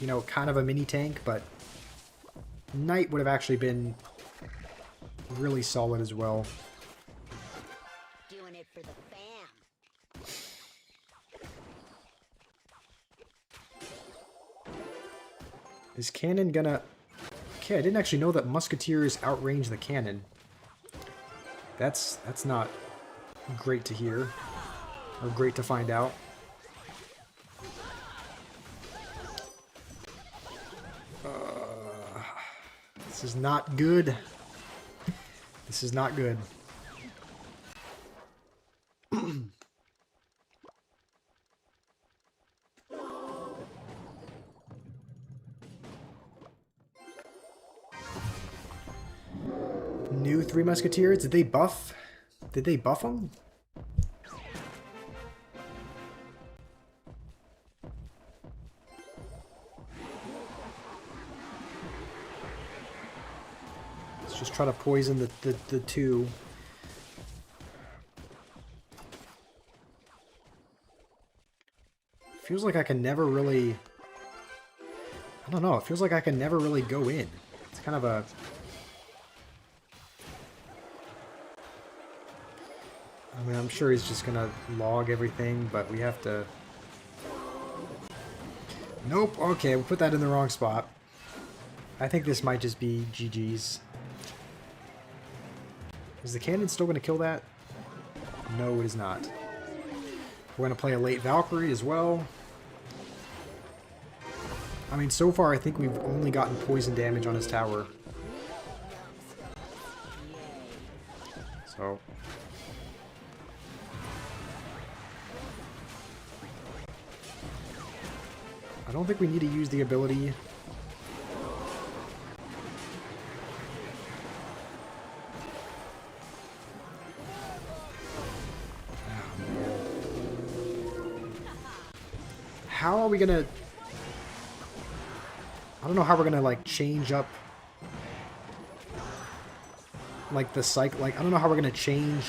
you know, kind of a mini tank, but Knight would have actually been really solid as well. Doing it for the fam. Is cannon gonna... Okay, I didn't actually know that musketeers outrange the cannon. That's not great to hear, or great to find out. This is not good. This is not good. New Three Musketeers. Did they buff? Did they buff them? Let's just try to poison the two. Feels like I can never really... I don't know, it feels like I can never really go in. It's kind of a... I mean, I'm sure he's just gonna log everything, but we have to... Nope, okay, we put that in the wrong spot. I think this might just be GG's. Is the cannon still gonna kill that? No, it is not. We're gonna play a late Valkyrie as well. I mean, so far I think we've only gotten poison damage on his tower. So... I don't think we need to use the ability. How are we gonna... I don't know how we're gonna, like, change up... like, the cycle... Like, I don't know how we're gonna change...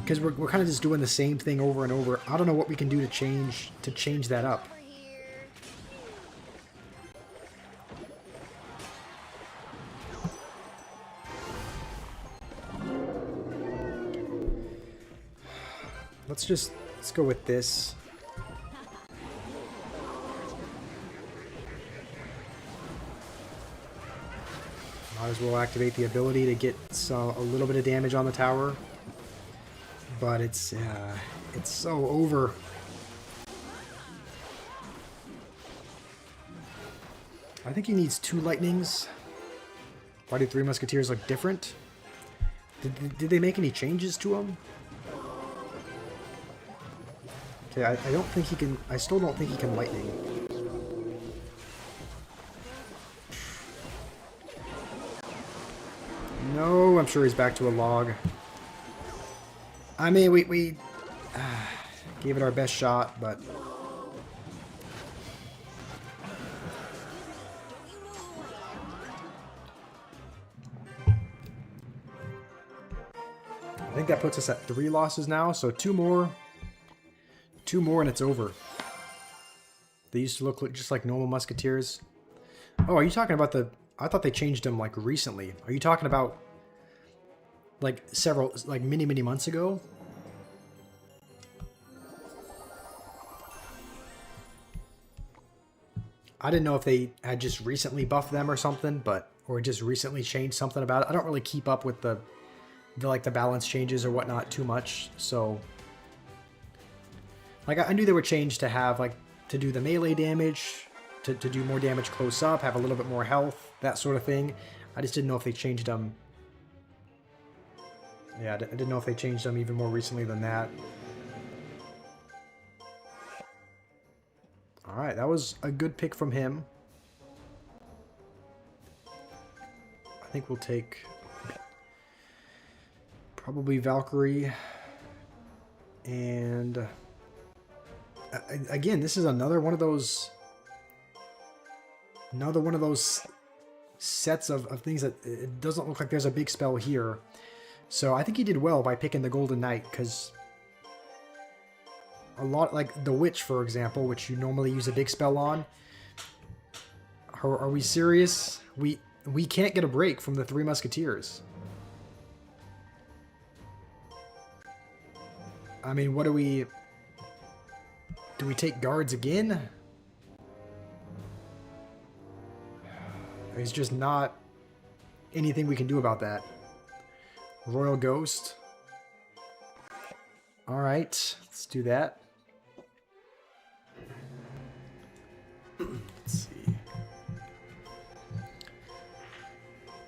Because we're kind of just doing the same thing over and over. I don't know what we can do to change that up. Let's go with this. Might as well activate the ability to get a little bit of damage on the tower. But it's so over. I think he needs 2 lightnings. Why do 3 Musketeers look different? Did they make any changes to them? Okay, I don't think he can... I still don't think he can lightning. No, I'm sure he's back to a log. I mean, we gave it our best shot, but... I think that puts us at 3 losses now, so 2 more. 2 more and it's over. They used to look just like normal Musketeers. Oh, are you talking about the... I thought they changed them, like, recently. Are you talking about... like, several... like, many months ago? I didn't know if they had just recently buffed them or something, but... or just recently changed something about it. I don't really keep up with the balance changes or whatnot too much, so... like, I knew they were changed to have, like, to do the melee damage, to do more damage close up, have a little bit more health, that sort of thing. I just didn't know if they changed them. Yeah, I didn't know if they changed them even more recently than that. Alright, that was a good pick from him. I think we'll take probably Valkyrie. And again, this is another one of those sets of things that it doesn't look like there's a big spell here. So I think he did well by picking the Golden Knight, because a lot, like the Witch, for example, which you normally use a big spell on. Are we serious? We can't get a break from the 3 Musketeers. I mean, what do we... do we take guards again? There's just not anything we can do about that. Royal Ghost. Alright, let's do that. Let's see.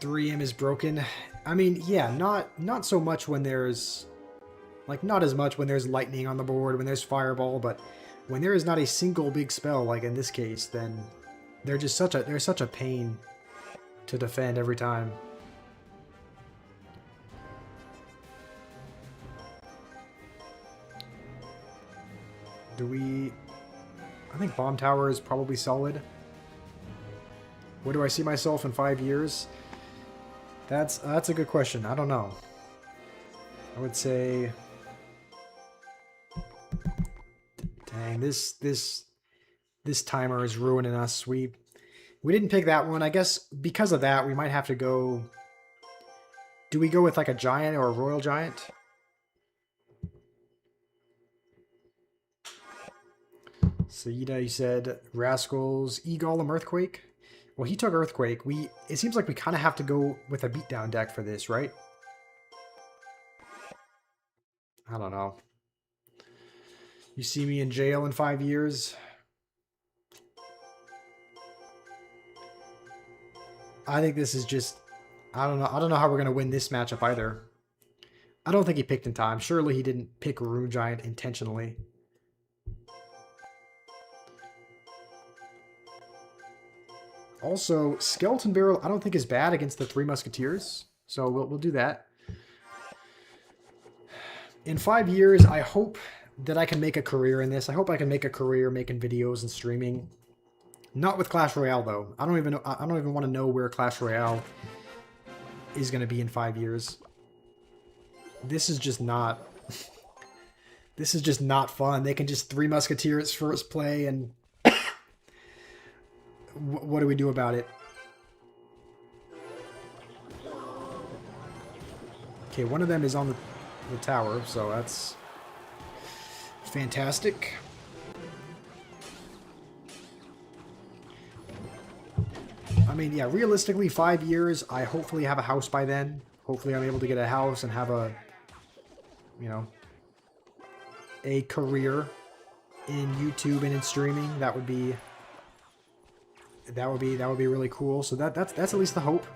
3M is broken. I mean, yeah, not so much when there's... like, not as much when there's lightning on the board, when there's fireball, but when there is not a single big spell, like in this case, then they're just such a pain to defend every time. Do we... I think bomb tower is probably solid. Where do I see myself in 5 years? That's a good question. I don't know. I would say... Dang, this timer is ruining us. We didn't pick that one. I guess because of that, we might have to go... Do we go with like a giant or a royal giant? So, you said Rascals, E-Golem, Earthquake. Well, he took Earthquake. It seems like we kind of have to go with a beatdown deck for this, right? I don't know. You see me in jail in 5 years? I think this is just... I don't know. I don't know how we're going to win this matchup either. I don't think he picked in time. Surely he didn't pick Rune Giant intentionally. Also, Skeleton Barrel I don't think is bad against the Three Musketeers. So we'll do that. In 5 years, I hope that I can make a career in this. I hope I can make a career making videos and streaming. Not with Clash Royale though. I don't even want to know where Clash Royale is going to be in 5 years. This is just not this is just not fun. They can just Three Musketeers first play and what do we do about it? Okay, one of them is on the tower, so that's fantastic. I mean, yeah, realistically, 5 years, I hopefully have a house by then. Hopefully I'm able to get a house and have a, a career in YouTube and in streaming. That would be really cool. So that's at least the hope,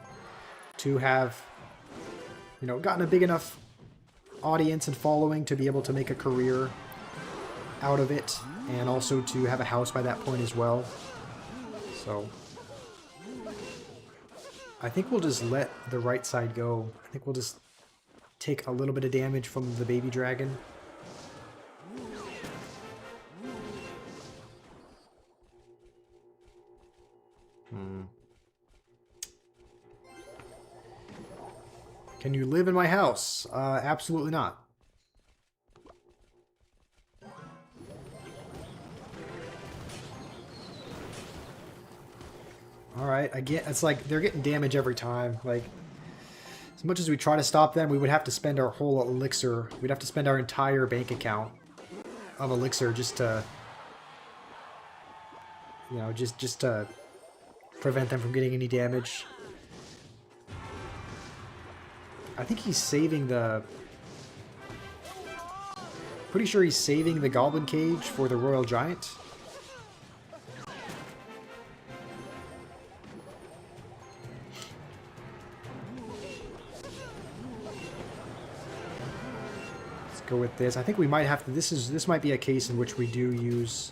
to have, gotten a big enough audience and following to be able to make a career out of it, and also to have a house by that point as well. So I think we'll just let the right side go. I think we'll just take a little bit of damage from the baby dragon. Can you live in my house? Absolutely not. Alright, again, it's like they're getting damage every time. Like, as much as we try to stop them, we would have to spend our whole elixir. We'd have to spend our entire bank account of elixir just to, just to prevent them from getting any damage. I think he's saving the... Pretty sure he's saving the Goblin Cage for the Royal Giant. Let's go with this. I think we might have to... This might be a case in which we do use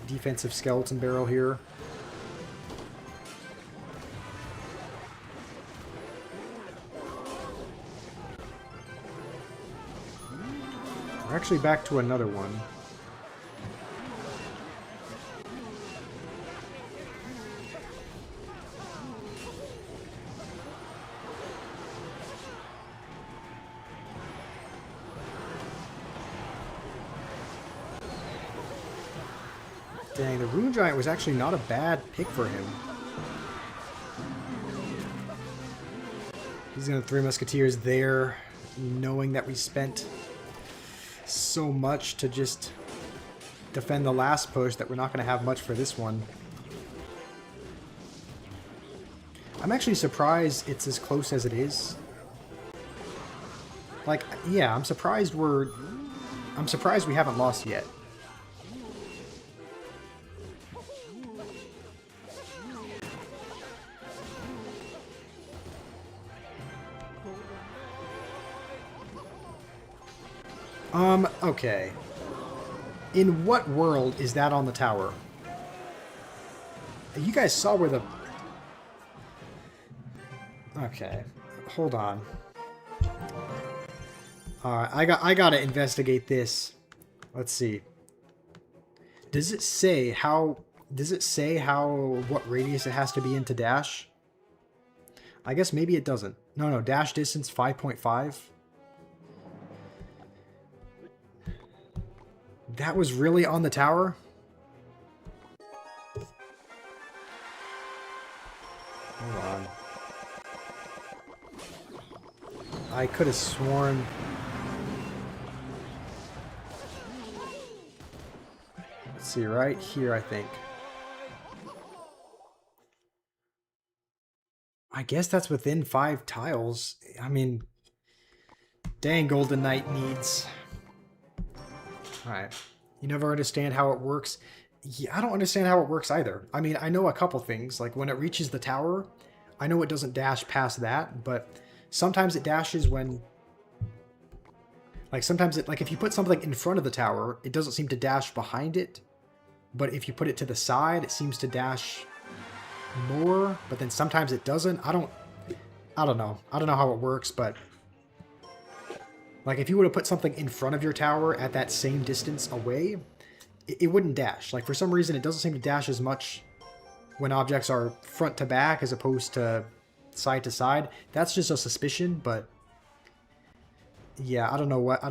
defensive Skeleton Barrel here. We're actually back to another one. Dang, the Rune Giant was actually not a bad pick for him. He's gonna Three Musketeers there, knowing that we spent so much to just defend the last push that we're not going to have much for this one. I'm actually surprised it's as close as it is. Like, yeah, I'm surprised we haven't lost yet. Okay. In what world is that on the tower? You guys saw where the Okay, hold on. Alright, I gotta investigate this. Let's see. Does it say how... Does it say what radius it has to be in to dash? I guess maybe it doesn't. No, dash distance 5.5. That was really on the tower? Hold on. I could have sworn... Let's see, right here, I think. I guess that's within 5 tiles. I mean, dang, Golden Knight needs... Alright. You never understand how it works. Yeah, I don't understand how it works either. I mean, I know a couple things. Like, when it reaches the tower, I know it doesn't dash past that, but sometimes it dashes when... Like, sometimes it... Like, if you put something in front of the tower, it doesn't seem to dash behind it. But if you put it to the side, it seems to dash more, but then sometimes it doesn't. I don't know. I don't know how it works, but like if you were to put something in front of your tower at that same distance away, it wouldn't dash. Like for some reason, it doesn't seem to dash as much when objects are front to back as opposed to side to side. That's just a suspicion, but yeah, I don't know what.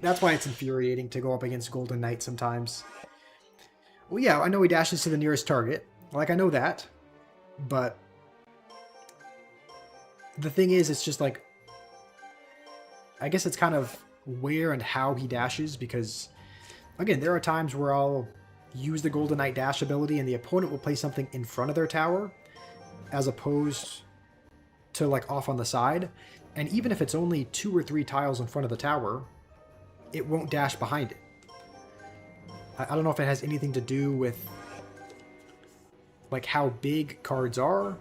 That's why it's infuriating to go up against Golden Knight sometimes. Well, yeah, I know he dashes to the nearest target. Like, I know that. But the thing is, it's just like... I guess it's kind of where and how he dashes, because... Again, there are times where I'll use the Golden Knight dash ability, and the opponent will place something in front of their tower, as opposed to, like, off on the side. And even if it's only 2 or 3 tiles in front of the tower, it won't dash behind it. I don't know if it has anything to do with like how big cards are.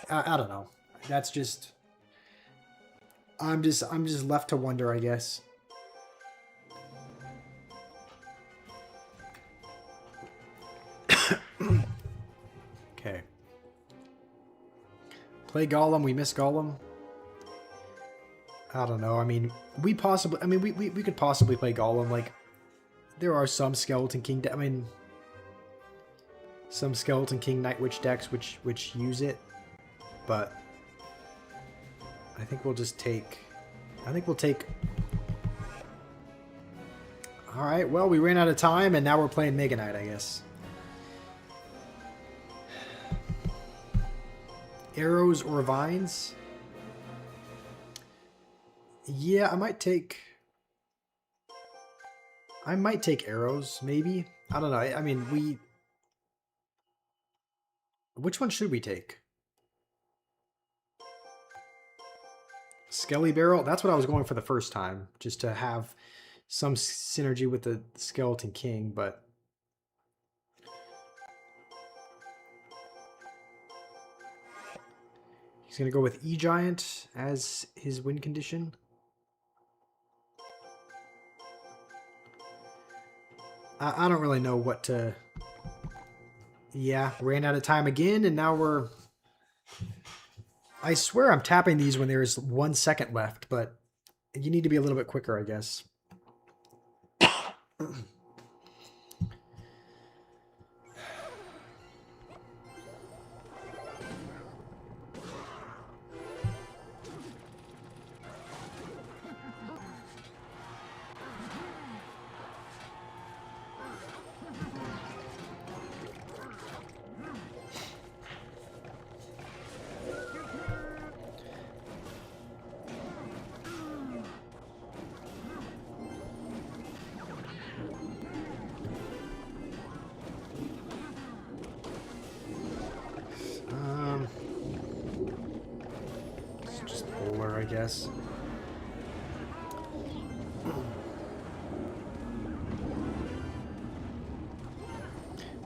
I don't know. That's just... I'm just left to wonder, I guess. Okay. Play Golem, we miss Golem. I don't know. I mean, we could possibly play Golem. Like, there are some Skeleton King... I mean, some Skeleton King Night Witch decks which use it, but I think we'll just take... Alright, well, we ran out of time, and now we're playing Mega Knight, I guess. Arrows or Vines? Yeah, I might take arrows, maybe. I don't know. I mean, which one should we take? Skelly Barrel? That's what I was going for the first time, just to have some synergy with the Skeleton King, but... He's going to go with E-Giant as his win condition. I don't really know what to... Yeah, ran out of time again, and now we're... I swear I'm tapping these when there's 1 second left, but you need to be a little bit quicker, I guess. I guess.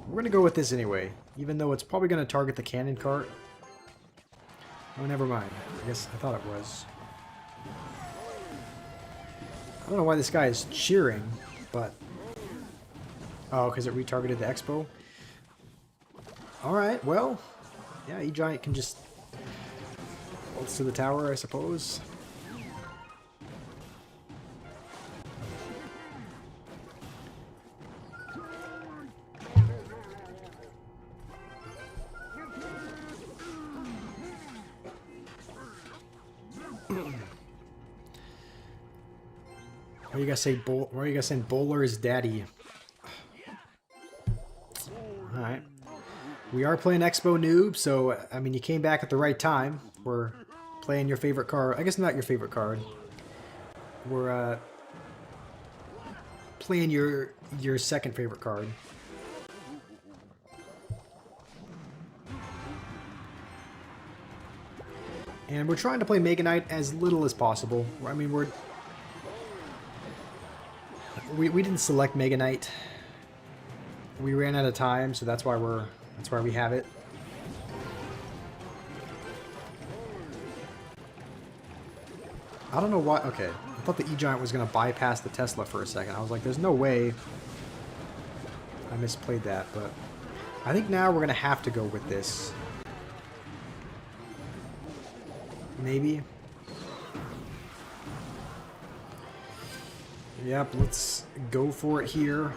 We're going to go with this anyway, even though it's probably going to target the cannon cart. Oh, never mind. I guess I thought it was. I don't know why this guy is cheering, but... Oh, because it retargeted the expo? Alright, well, yeah, E-Giant can just bolts to the tower, I suppose. Why you guys say why are you guys saying Bowler is daddy? Alright. We are playing Expo Noob, so I mean you came back at the right time. We're playing your favorite card. I guess not your favorite card. We're playing your second favorite card. And we're trying to play Mega Knight as little as possible. I mean we didn't select Mega Knight. We ran out of time, so that's why we have it. I don't know why. Okay, I thought the E-Giant was going to bypass the Tesla for a second. I was like, there's no way. I misplayed that, but I think now we're going to have to go with this. Maybe. Yep, let's go for it here.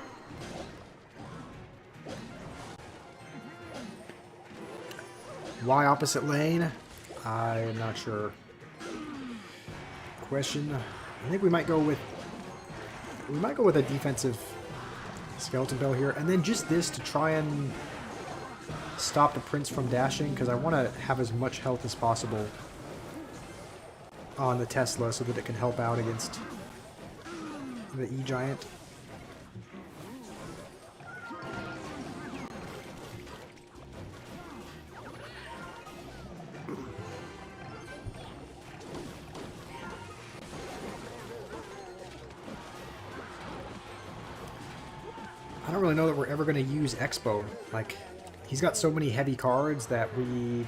Why opposite lane? I'm not sure. Question. I think we might go with a defensive skeleton bell here, and then just this to try and stop the Prince from dashing, because I want to have as much health as possible on the Tesla so that it can help out against the E-Giant. I don't really know that we're ever going to use Expo. Like, he's got so many heavy cards that we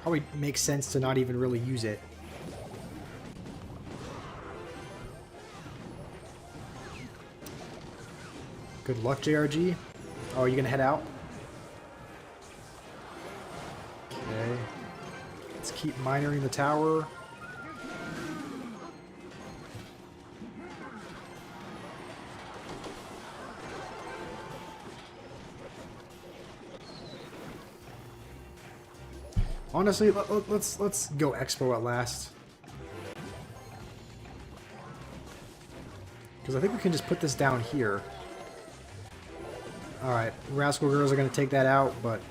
probably makes sense to not even really use it. Good luck, JRG. Oh, you gonna head out? Okay. Let's keep minoring the tower. Honestly, let's go Expo at last. Because I think we can just put this down here. Alright, Rascal Girls are going to take that out, but...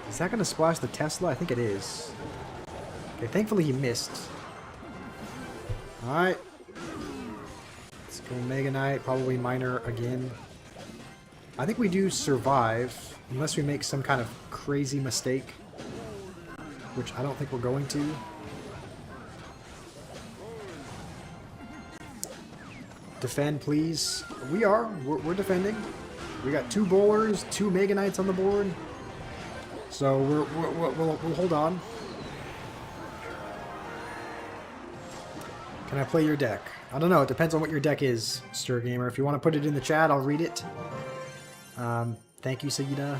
Is that going to splash the Tesla? I think it is. Okay, thankfully he missed. Alright. Let's go Mega Knight, probably Minor again. I think we do survive, unless we make some kind of crazy mistake. Which I don't think we're going to. Defend, please. We are. We're defending. We got 2 bowlers, 2 Mega Knights on the board. So we'll hold on. Can I play your deck? I don't know. It depends on what your deck is, Stir Gamer. If you want to put it in the chat, I'll read it. Thank you, Sayida.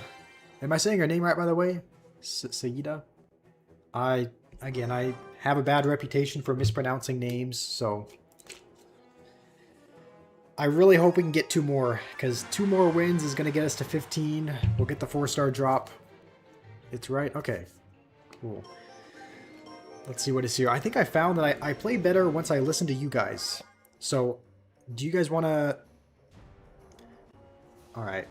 Am I saying her name right, by the way? Sayida? I have a bad reputation for mispronouncing names, so I really hope we can get 2 more, because 2 more wins is going to get us to 15. We'll get the 4-star drop. It's right? Okay. Cool. Let's see what is here. I think I found that I play better once I listen to you guys. So, do you guys want to... Alright.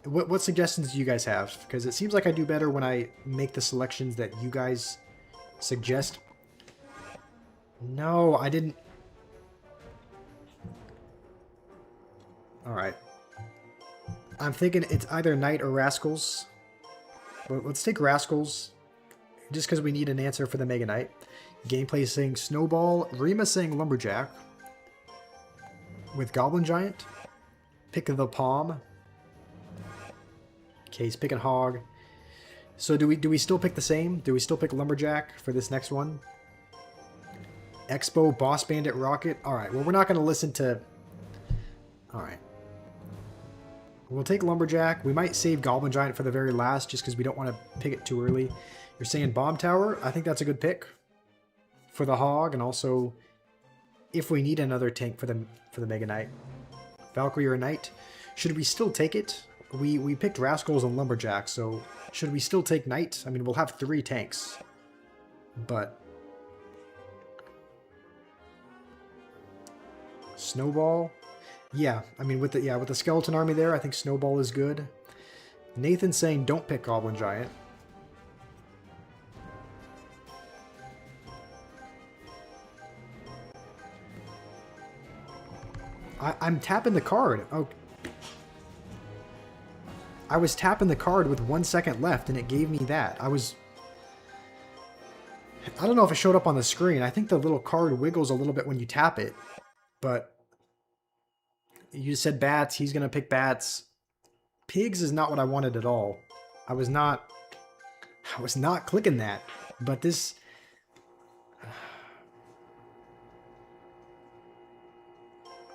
What suggestions do you guys have? Because it seems like I do better when I make the selections that you guys suggest. No, I didn't. Alright. I'm thinking it's either Knight or Rascals. But let's take Rascals. Just because we need an answer for the Mega Knight. Gameplay saying Snowball. Rima saying Lumberjack. With Goblin Giant. Pick the Palm. Okay, he's picking Hog. So do we still pick the same? Do we still pick Lumberjack for this next one? Expo, Boss Bandit, Rocket. Alright, well, we're not going to listen to... Alright. We'll take Lumberjack. We might save Goblin Giant for the very last, just because we don't want to pick it too early. You're saying Bomb Tower? I think that's a good pick for the Hog, and also if we need another tank for the Mega Knight. Valkyrie or Knight. Should we still take it? We picked Rascals and Lumberjack, so should we still take Knight? I mean, we'll have 3 tanks, but... Snowball? Yeah, I mean, with the Skeleton Army there, I think Snowball is good. Nathan's saying don't pick Goblin Giant. I'm tapping the card. Oh, I was tapping the card with 1 second left, and it gave me that. I don't know if it showed up on the screen. I think the little card wiggles a little bit when you tap it, but you said bats. He's gonna pick bats. Pigs is not what I wanted at all. I was not clicking that, but this.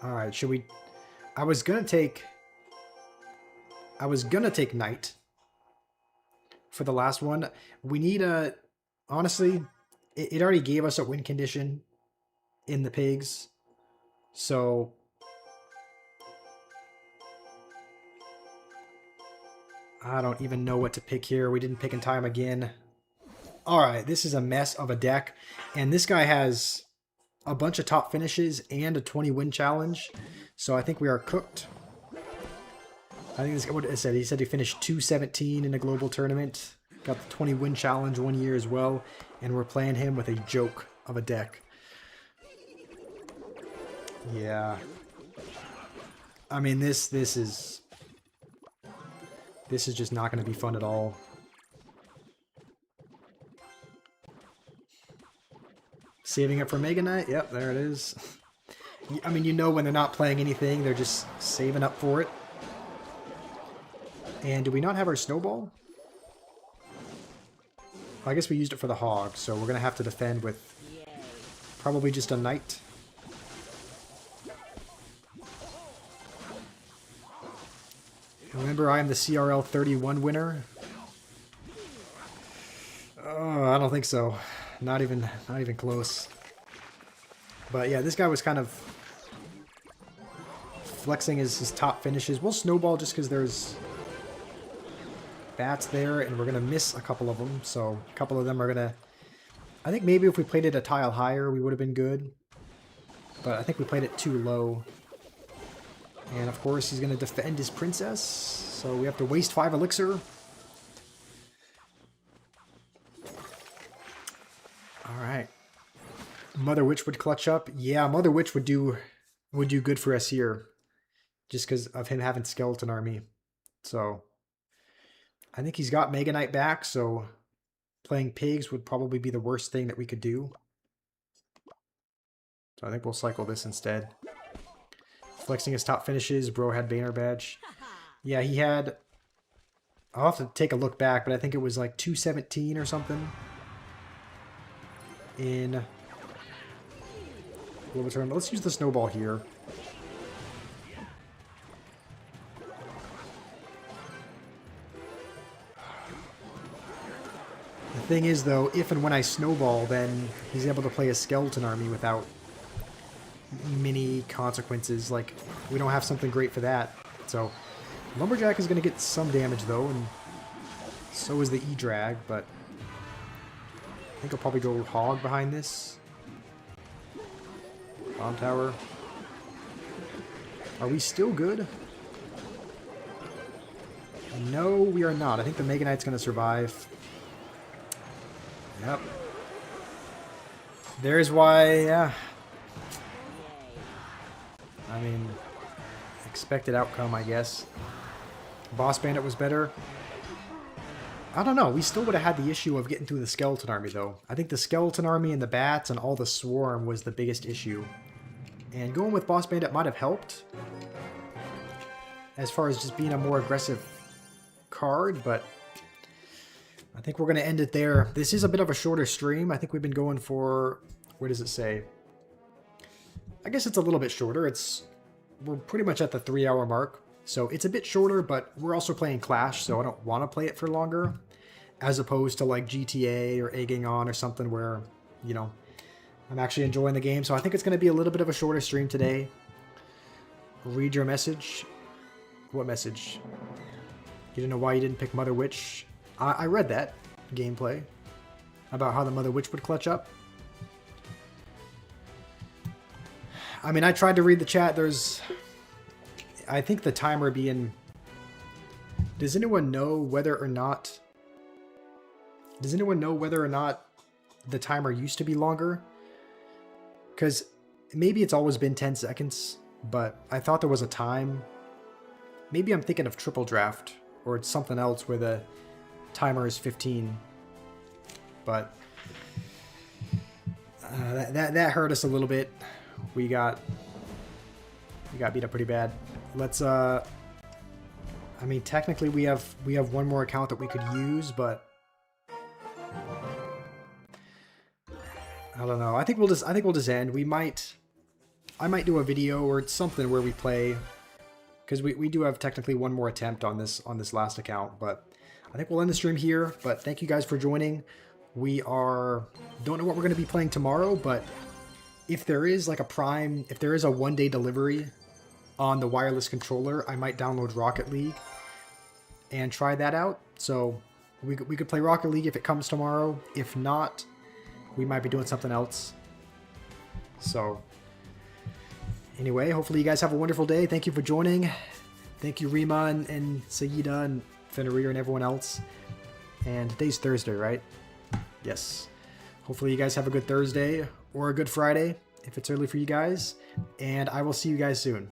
All right, should we? I was gonna take Knight for the last one. We need a... Honestly, it already gave us a win condition in the pigs, so I don't even know what to pick here. We didn't pick in time again. All right, this is a mess of a deck, and this guy has a bunch of top finishes and a 20 win challenge, so I think we are cooked. I think this is what it said. He said he finished 217 in a global tournament, got the 20 win challenge 1 year as well, and we're playing him with a joke of a deck. Yeah, I mean this is just not going to be fun at all. Saving it for Mega Knight? Yep, there it is. I mean, you know when they're not playing anything, they're just saving up for it. And do we not have our Snowball? I guess we used it for the Hog, so we're going to have to defend with probably just a Knight. Remember, I am the CRL 31 winner. Oh, I don't think so. Not even close. But yeah, this guy was kind of flexing his top finishes. We'll Snowball just because there's bats there, and we're going to miss a couple of them. So a couple of them are going to... I think maybe if we played it a tile higher, we would have been good. But I think we played it too low. And of course, he's going to defend his princess. So we have to waste 5 elixir. Alright. Mother Witch would clutch up. Yeah, Mother Witch would do good for us here. Just because of him having Skeleton Army. So I think he's got Mega Knight back, so playing pigs would probably be the worst thing that we could do. So I think we'll cycle this instead. Flexing his top finishes. Bro had Banner Badge. Yeah, he had... I'll have to take a look back, but I think it was like 217 or something. In global tournament. Let's use the Snowball here. The thing is, though, if and when I Snowball, then he's able to play a Skeleton Army without many consequences. Like, we don't have something great for that. So, Lumberjack is going to get some damage, though, and so is the E-Drag, but I think I'll probably go Hog behind this. Bomb Tower. Are we still good? No, we are not. I think the Mega Knight's going to survive. Yep. There's why, yeah. I mean, expected outcome, I guess. Boss Bandit was better. I don't know. We still would have had the issue of getting through the Skeleton Army, though. I think the Skeleton Army and the Bats and all the Swarm was the biggest issue. And going with Boss Bandit might have helped. As far as just being a more aggressive card, but I I think we're going to end it there. This is a bit of a shorter stream. I think we've been going for, what does it say? I guess it's a little bit shorter. We're pretty much at the 3-hour mark. So it's a bit shorter, but we're also playing Clash, so I don't want to play it for longer. As opposed to like GTA or Egging On or something where, you know, I'm actually enjoying the game. So I think it's going to be a little bit of a shorter stream today. Read your message. What message? You didn't know why you didn't pick Mother Witch? I read that gameplay about how the Mother Witch would clutch up. I mean, I tried to read the chat. I think the timer being... Does anyone know whether or not... the timer used to be longer? Because maybe it's always been 10 seconds, but I thought there was a time. Maybe I'm thinking of Triple Draft, or it's something else where the timer is 15. But that hurt us a little bit. We got beat up pretty bad. Let's I mean, technically we have one more account that we could use, but I don't know. I think we'll just end. I might do a video or something where we play, because we do have technically one more attempt on this last account, but I think we'll end the stream here. But thank you guys for joining. Don't know what we're going to be playing tomorrow, but if there is like if there is a 1-day delivery on the wireless controller, I might download Rocket League and try that out. So we could play Rocket League if it comes tomorrow. If not, we might be doing something else. So anyway, hopefully you guys have a wonderful day. Thank you for joining. Thank you, Rima and Sayida and Fenrir and everyone else. And today's Thursday, right? Yes. Hopefully you guys have a good Thursday or a good Friday if it's early for you guys. And I will see you guys soon.